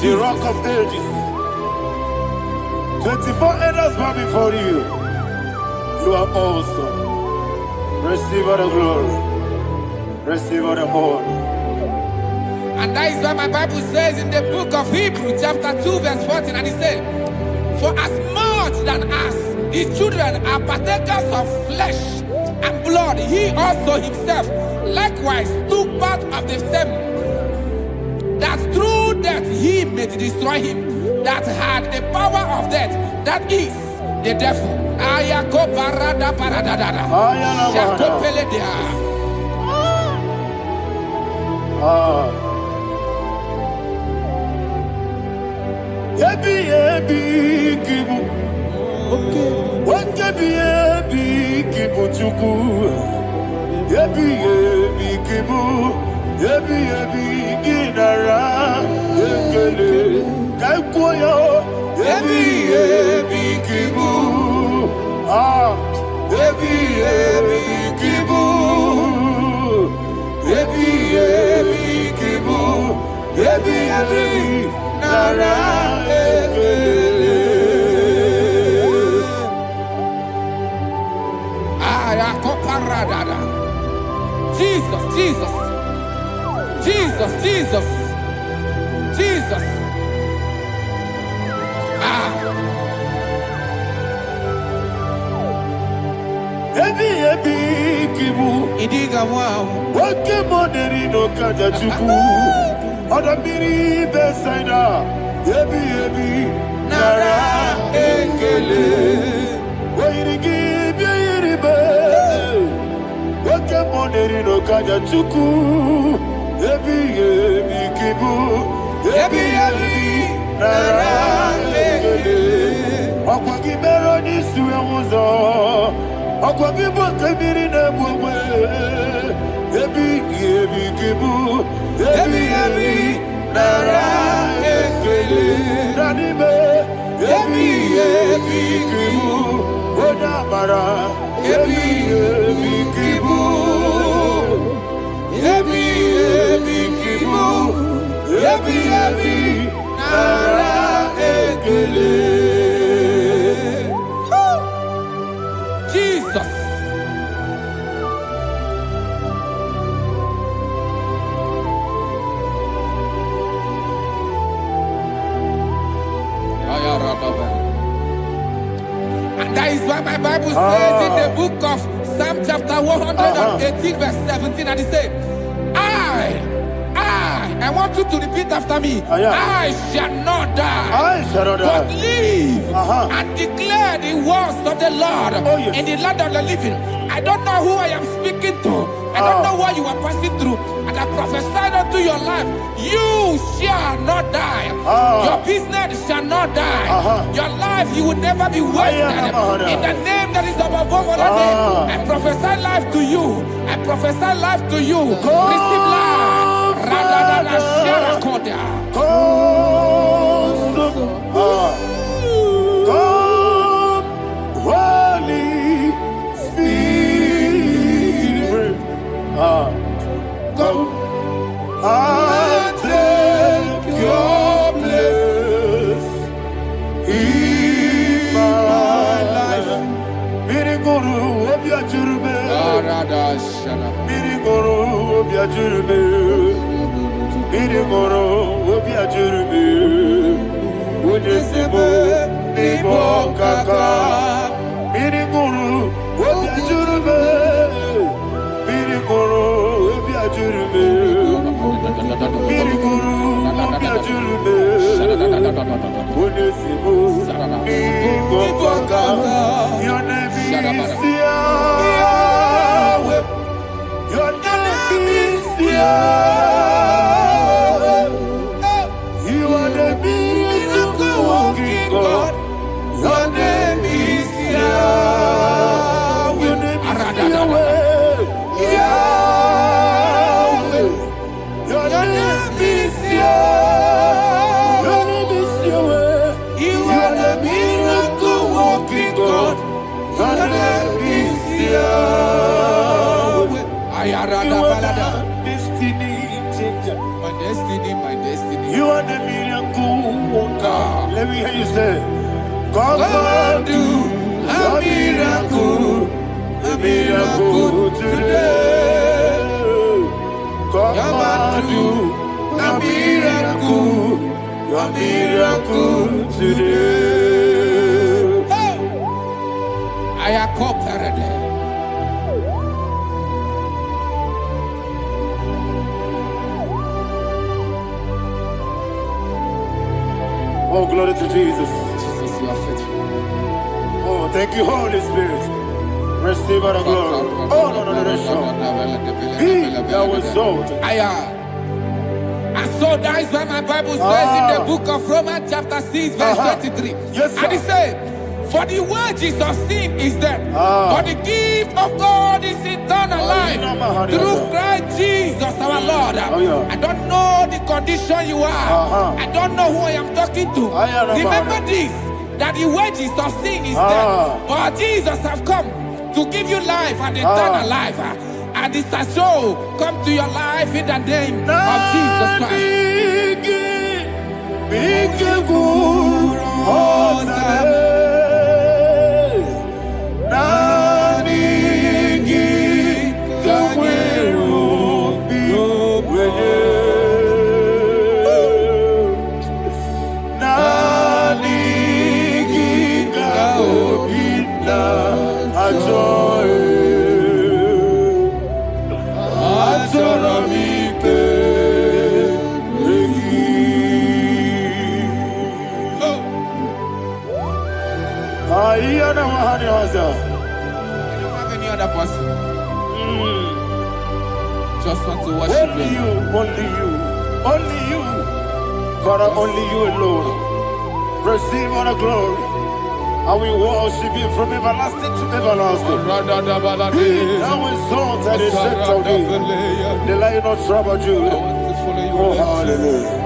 the rock of ages. 24 elders bow before you. You are awesome. Receive all the glory. Receive all the honor. And that is what my Bible says in the book of Hebrews chapter 2 verse 14. And it said, for as much than us, his children are partakers of flesh and blood, he also himself likewise took part of the same, that through death he may destroy him that had the power of death, that is the devil. Jesus, Jesus, Jesus, Jesus, Jesus. Idiga wow. Wake money no kaja chuku. Odamiri besaida. Yebi nara ekele. Wait give Kaja Chuku, Ebi Kibu, Ebi Nara Ekele, Okwagi Bero Nisu Yamuzo, Okwagi Bokabiri Nebwe, Ebi Kibu, Ebi Nara Ekele, Ranime, Ebi Kibu, Odamara, Ebi Kibu, Ebi Kibu, Ebi Nara Ekele. Jesus. And that is why my Bible says in the book of Psalm chapter 118 verse 17, and it says, I want you to repeat after me. I shall not die, but live and declare the words of the Lord in the land of the living. I don't know who I am speaking to. I don't know what you are passing through. And I prophesied unto your life, you shall not die. Your business shall not die. Your life, you will never be wasted. In the name that is above all other name, I prophesy life to you. I prophesy life to you. Receive life. Holy Spirit, come and take your place in my life. Miriguru obiajurube, miriguru obiajurube, miriguru obiajurube, unyesibo ibo kaka, miriguru obiajurube, miriguru obiajurube, miriguru obiajurube, unyesibo ibo kaka. Your name is Yahweh. Your name is Yahweh. You are the miracle working God. Your name is Yahweh. Your name is Yahweh. Yahweh. Your name is Yahweh. Your name is Yahweh. You are the miracle working God. Your name is Yahweh. You are the destiny changer. My destiny. You are the miracle worker. Let me hear you say, come and do a miracle today. Come and do a miracle today. I am cooperative. Oh, glory to Jesus. Jesus, you are faithful. Oh, thank you, Holy Spirit. Receive our glory. Oh, no, He that was exalted. And so that is why my Bible says in the book of Romans chapter 6 verse 23. Yes, sir. And it says, for the wages of sin is death, but the gift of God is eternal life through Christ Jesus our Lord. I don't know the condition you are. I don't know who I am talking to. Remember this, that the wages of sin is death, but Jesus have come to give you life and eternal life. And this has so come to your life in the name of Jesus Christ. You don't have any other person. Just want to worship Only you. you, only you, only you. Father, only you alone. Receive all the glory. I will worship you from everlasting to everlasting. Be thou exalted and set of thee. The Lion of Tribe of I Judah. want to follow you. Oh, Lord hallelujah.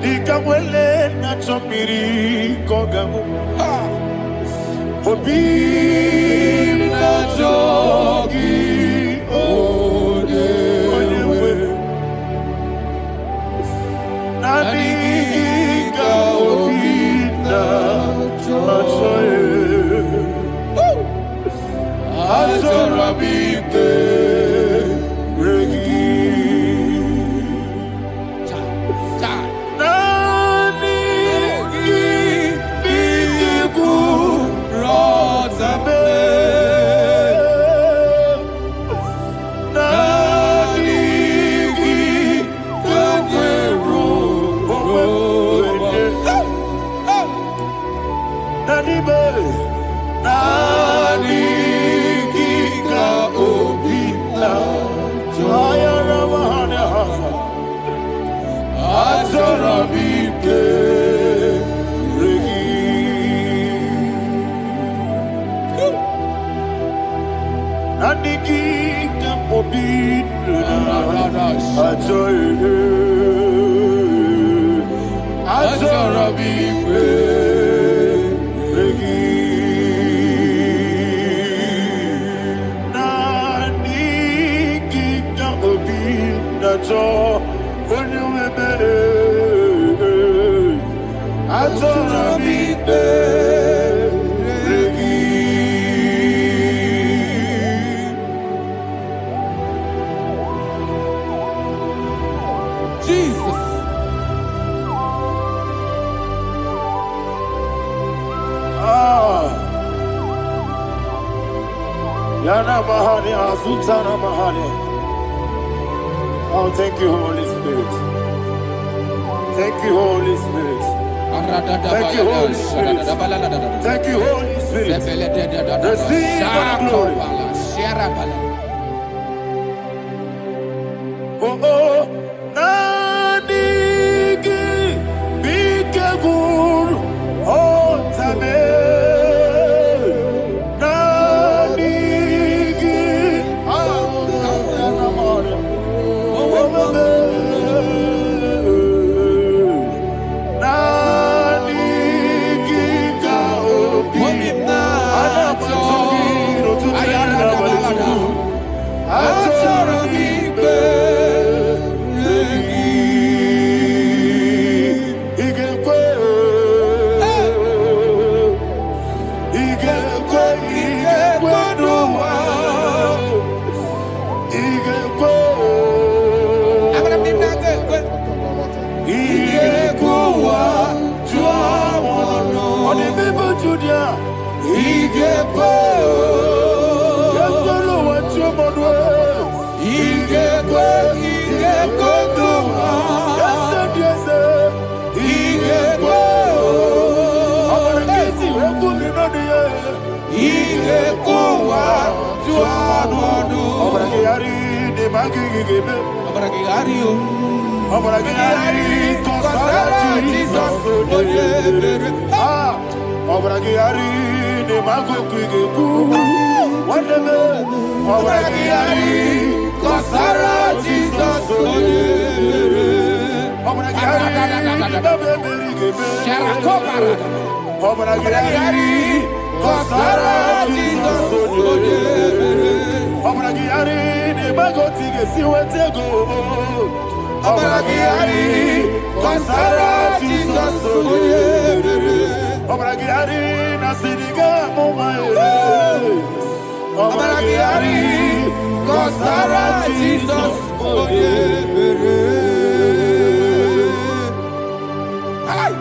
Jesus. Ikamwele na chomiri kogamu. Obi na jogi onyewe. Nadiga obi na choye. Azorabite regi. Jesus. Yana Mahani, Azutana Mahani. Oh, thank you, Holy Spirit. Thank you, Holy Spirit. Thank you, Holy Spirit. Thank you, Holy Spirit. Receive all the glory. Oh, oh, Nadigi, Bikagur, oh, Tabe.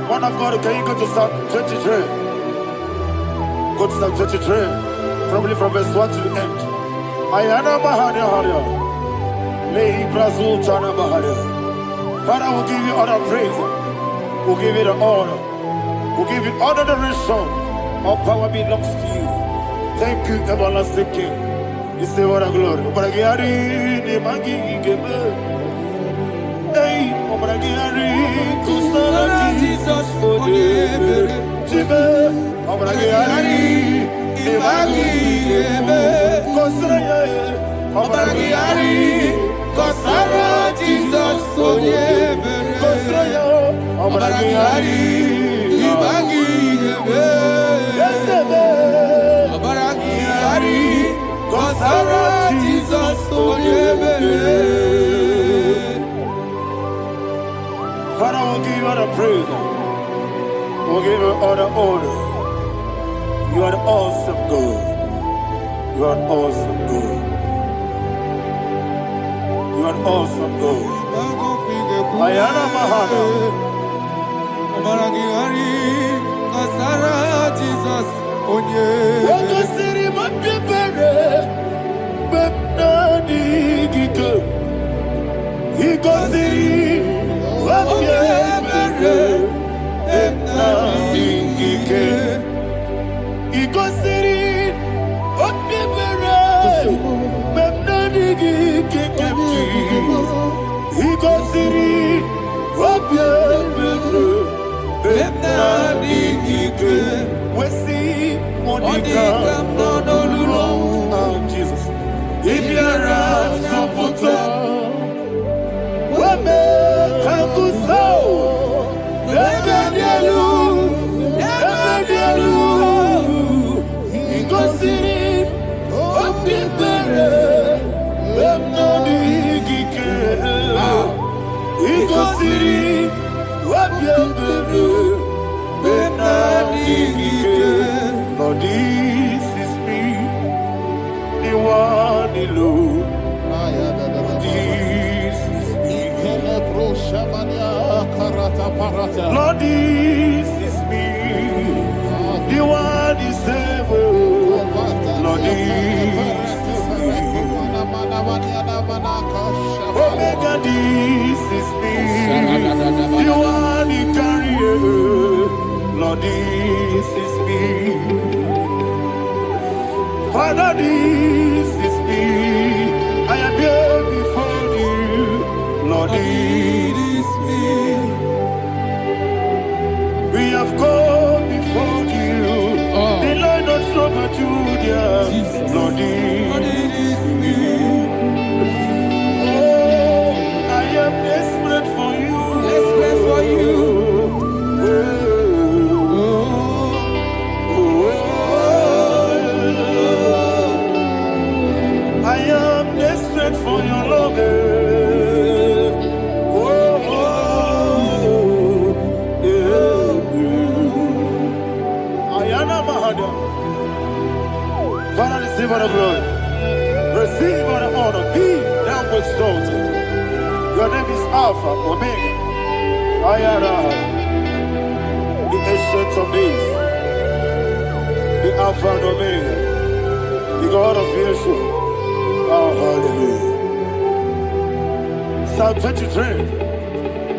One of God, can you go to Psalm 23? Go to Psalm 23, probably from verse 1 to the end. Ayana Mahania Haria. Lay Brazil Chana Mahania. Father, we'll give you all the praise. We'll give you the honor. We'll give you all the adoration. All power belongs to you. Thank you, everlasting King. You say what a glory. Obragiari ni magi gebe. Hey, obragiari kusara Jesus forever. Jibe, obragiari ni magi gebe. Kusara ye, obragiari kusara Jesus forever. Kusara ye, obragiari ni magi gebe. Yesebe, obragiari. Kusara Jesus forever. Father, we'll give you all the praise. We'll give you all the honor. You are the awesome God. You are an awesome God. You are an awesome God. Ayana Mahana. Kusara Jesus Jesus. If you're Lord, this is me, the one alone. This is me. Lord, this is me, the one is ever. Lord, this is me. Omega, this is me, the one in carrier. Lord, this is me. Father, this is me. I am here before you. Lord, this is me. We have come before you. The Lord of Super Judah. Lord, this is me. Oh, I am desperate for you. Desperate for you. For your love, Ayana Mahada. Father, receive all the glory, receive all the honor. Be thou exalted. Your name is Alpha, Omega. Ayana, the ancient of days, the Alpha and Omega, the God of Yeshua. Oh, hallelujah. Psalm 23.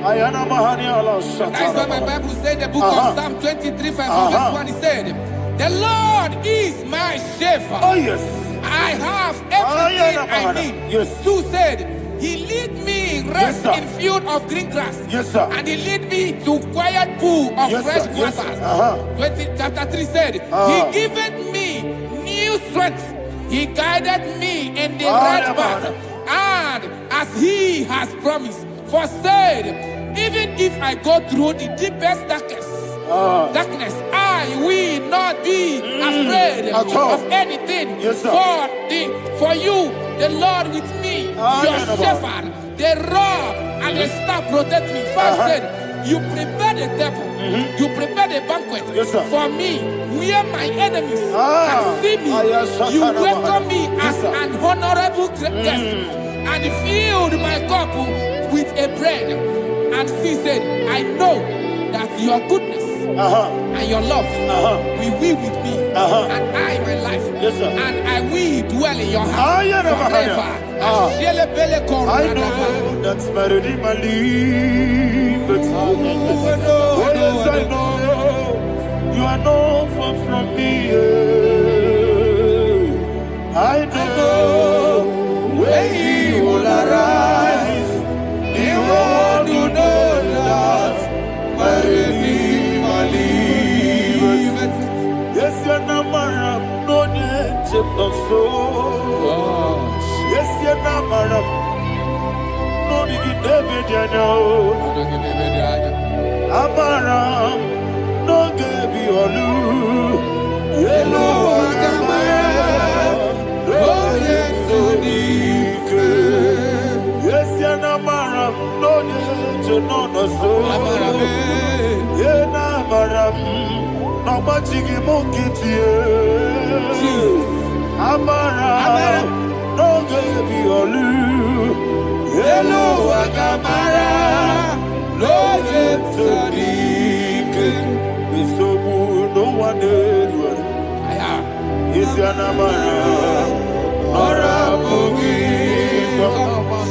Ayana Mahani Allah Shata. That is what my Bible said, the book of Psalm 23, 5, verse 1. He said, the Lord is my shepherd. Oh, yes. I have everything I need. Yes. 2 said, he lead me rest Yes, in field of green grass. Yes, sir. And he lead me to quiet pool of Yes, fresh sir. Yes, waters. sir. Chapter 3 said, he giveth me new strength. He guided me in the right path, and as he has promised, for said, even if I go through the deepest darkness, I will not be afraid of anything. Yes, sir. For you, the Lord with me, your shepherd, the rod and the staff protect me. First said, you prepare the table, you prepare the banquet for me, where my enemies can see me. You welcome me as an honorable guest, and filled my cup with a bread. And she said, I know that your goodness and your love will be with me, and I, my life, and I will dwell in your house forever. I know that's better than my life. Oh, yes, I know you are not far from me. I know no so. Yes, you're not madam. No, you get David, you know. Amaram, no, give you a loo. Yellow, oh, yes, so deep. Yes, you're not madam. No, you know, no so. Yeah, nah, madam. No, much you monkey to you. Amaram, no, give you a loo. Yellow, Agamara. Lord, it's so deep. It's so good, no one did. It's your Namara. Ora Bogi.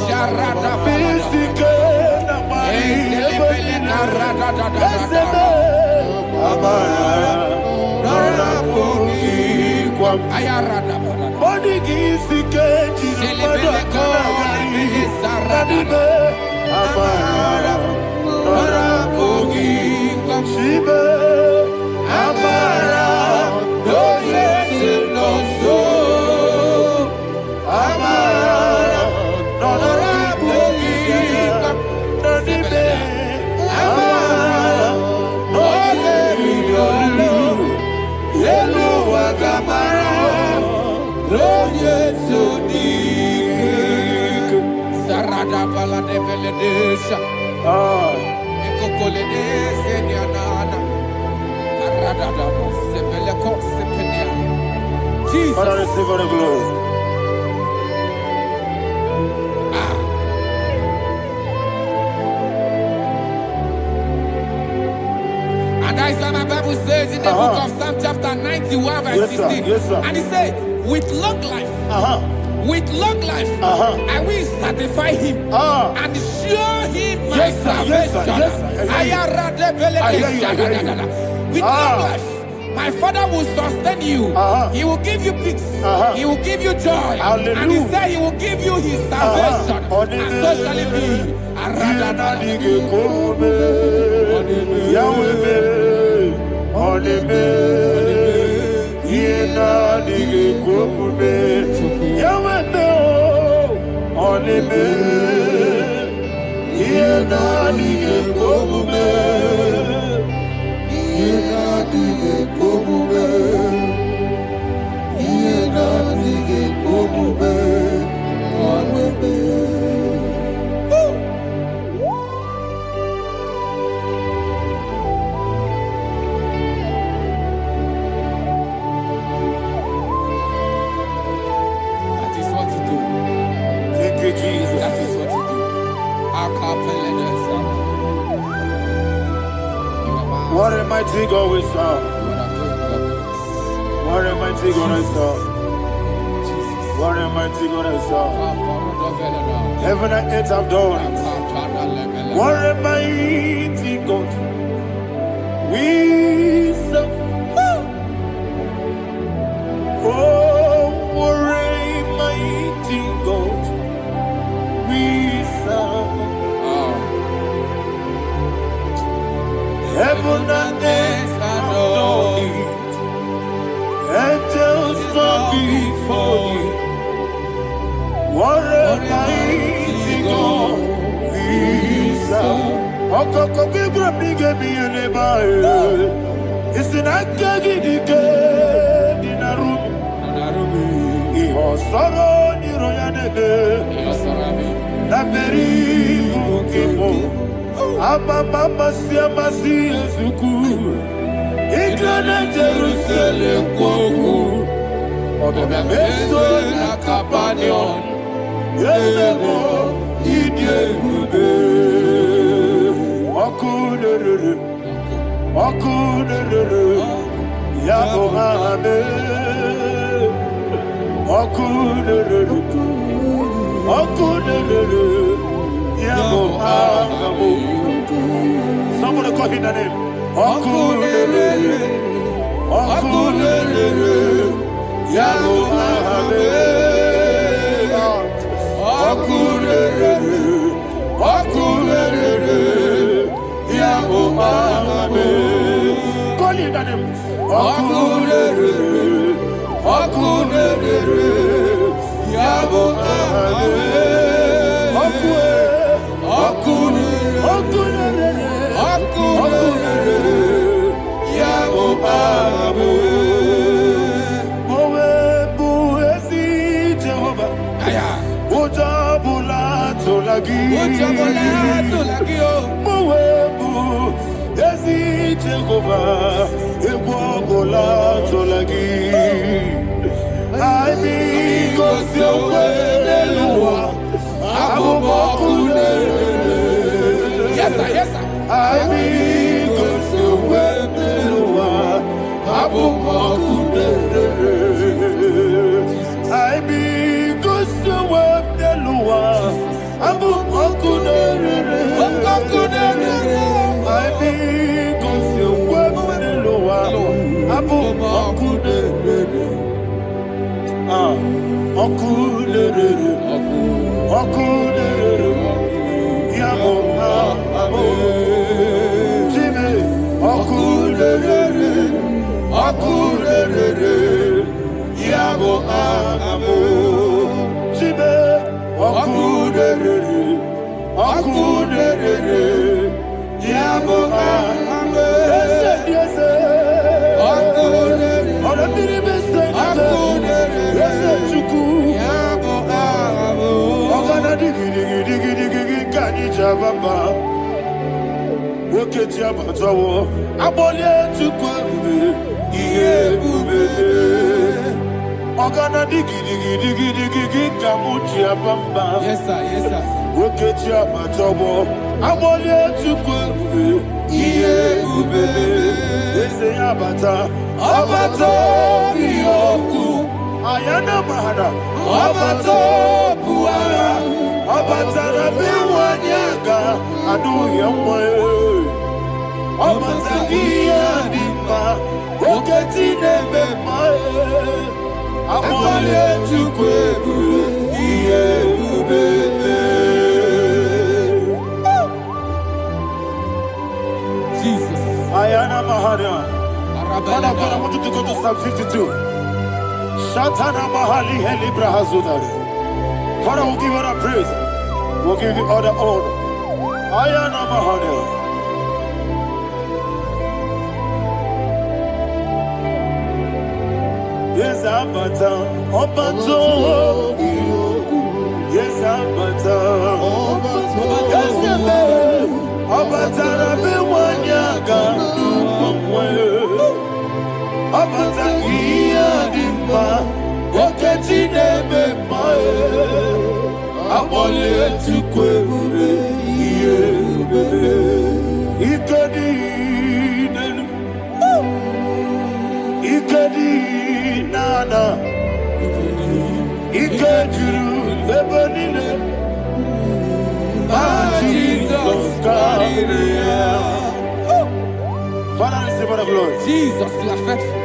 Sharada Bisike Namari. Amara. Ora Bogi. Ayarada. Body Gisike. Amara. Ora Bogi. Shibe. Amara. Sarada bala de beledesha. Ekokole de senyanana. Arada da sebeleko sepenia. Jesus. Father, receive all the glory. And that is why my Bible says in the book of Psalm chapter 91 verse 16. Yes, sir. And he said, with long life, with long life, I will satisfy him and show him my salvation. With long life, my Father will sustain you. He will give you peace. He will give you joy. Hallelujah. And he said he will give you his salvation. And so shall it be. What a mighty God we serve. What a mighty God I serve. What a mighty God I serve. Heaven and earth have done it. What a mighty God we serve. Oh, what a mighty God we serve. Heaven and earth adore it. Angels bow before you. What a mighty God we serve. Okoko bibra bige biyeneba. It's an akagidike dinarubi. Iho soro ni royanebe. Naberi bukebo. Mama siama si ezuku. Igrana Jerusalem kwoku. Obe meso na Capernaum. Yelebo idie gube. Okunere. Yabo hame. Okunere. Yabo hame. Somebody call him the name. Okunere. Yabo hame. Okunere. Yabo hame. Call him the name. Okunere. tolagi. Mowebu ezi Jehovah egwogola tolagi. Aibi gosi oweluwa abubokune. Yes, sir. Yes, sir. Aibi gosi oweluwa abubokune. Aibi gosi oweluwa abubokune. Aibi gosi oweluwa abubokune. Okulere, yabo abo, Jimmy, okulere, yabo abo, Jimmy, okulere, yabo abo, yes, Oketi abatawo abole tukwa ihe bube ogana digi kamuji abamba. Yes, sir. Yes, sir. Oketi abatawo abole tukwa ihe bube eze abata biyoku ayana mahana abato buara abatara biwanyaga adu yamwe abatagia dimba oketi nebe mae amale tukwebu iye ubebe. Jesus. Ayana mahana. Father, I want you to go to Psalm 52. Shatana mahali heli brahazudari. Father, we'll give you all the praise. We'll give you all the honor. Ayana mahali. Yes, Abata. Obato. Yes, Abata. Yes, Abata. Rabi wanyaga. Abata iya dimba. Oketi nebe mae. Abole tukwe ube. Iye ube. Ikedi nenu. Ikedi nana. Ikediru ebenine. Jesus God. Father, receive all the glory. Jesus, you are faithful.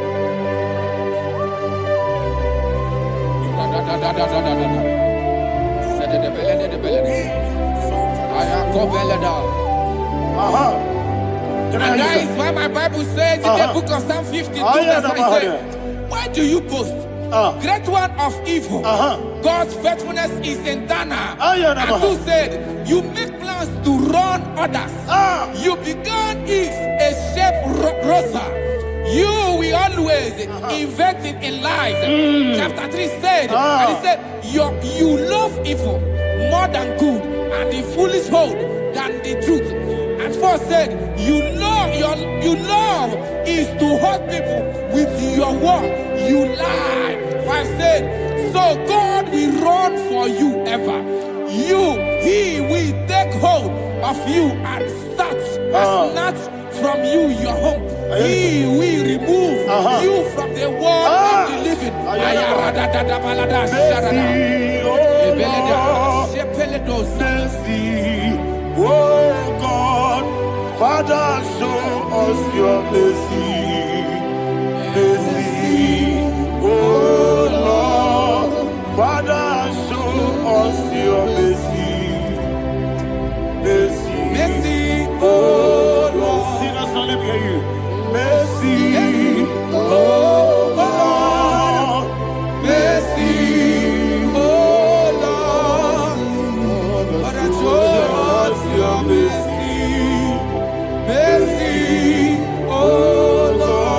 And that is why my Bible says in the book of Psalm 52, verse 9, why do you boast? Great one of evil. God's faithfulness is eternal. And who said, you make plans to run others. You began is a shape rosa. You will always inventing in lies. Chapter 3 said, and he said, you love evil more than good, and the foolish hold than the truth. And 4 said, you love is to hurt people with your word. You lie. 5 said, so God will run for you ever. He will take hold of you and snatch from you your home. He will remove you from the world of the living. Oh God, Father, show us your mercy. Oh Lord, Father, show us your mercy. Oh Lord, sing us only hear you. Mercy. Oh Lord, mercy. Oh Lord, Father, show us your mercy. Oh Lord.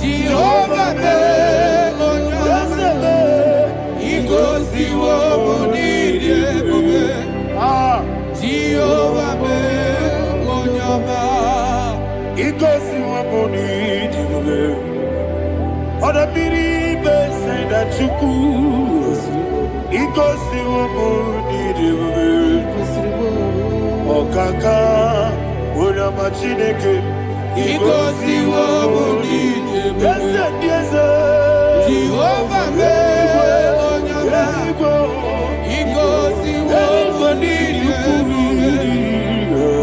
Jehovah me onyame igosi wo bonidi ebube Jehovah me onyama igosi wo bonidi ebube Oda biri be say that chuku igosi wo bonidi ebube Okaka onyama chineke igosi wo bonidi ebube Jehovah me onyama igosi wo bonidi ebube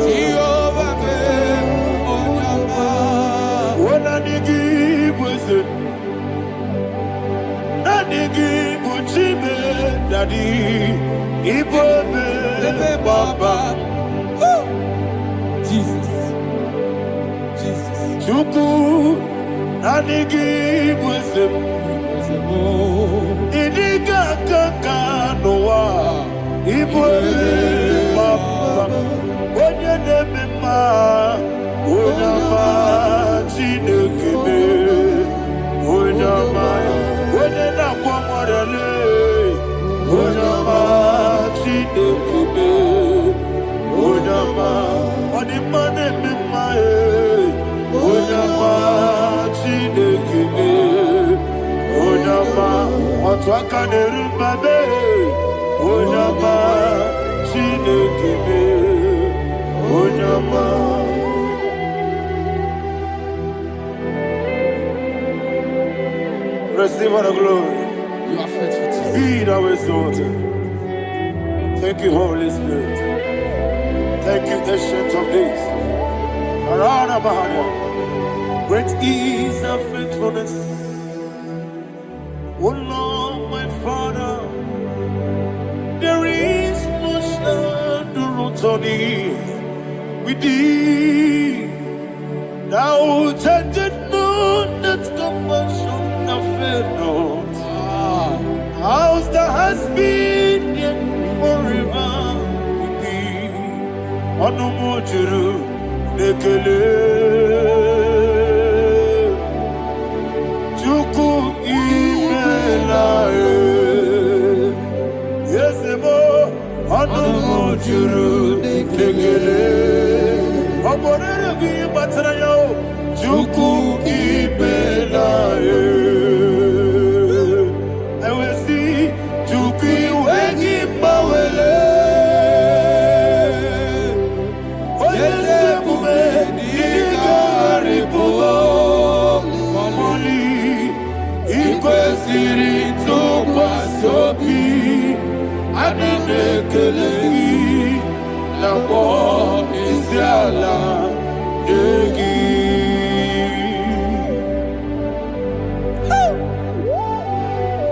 Jehovah me onyama wona nigi bweze na nigi buchime dadi ibobe baba Jesus Chuku anigi bwezem Idiga kaka noa Ibweze mapa Onye nebima Onyama chinekebe Onyama Onye nakwa mwarele Onyama chinekebe Onyama Onimane mimae Onyama chinekebe Onyama Otwaka nerubabe Onyama chinekebe Onyama Receive all the glory. You are faithful, Jesus. Be thou exalted. Thank you, Holy Spirit. Thank you, Ancient of Days. Arana Bahania. Great is thy faithfulness. Oh Lord, my Father, there is much endurance on thee. With thee, thou changest not that compassion of faith not. How's the has been yet forever with thee? Onumujuru nekele. Chuku imelae. Yesemo onumujuru nekele. Oborere gi batrayo. Chuku imelae.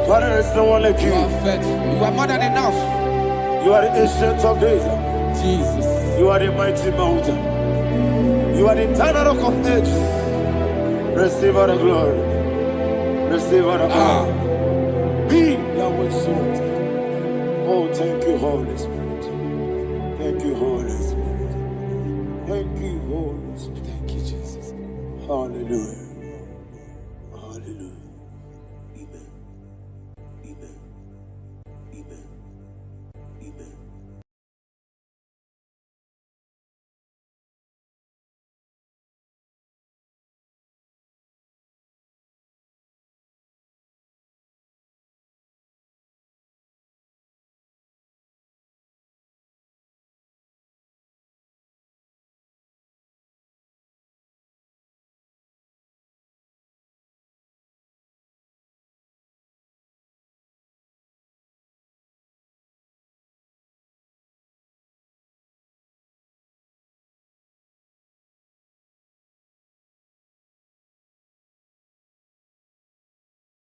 Father, there's no one like you. You are faithful. You are more than enough. You are the ancient of days. Jesus. You are the mighty mountain. You are the eternal rock of ages. Receive all the glory. Receive all the honor. Be thou exalted. Oh, thank you, Holy Spirit. Thank you, Holy Spirit. Thank you, Holy Spirit. Thank you, Jesus. Hallelujah.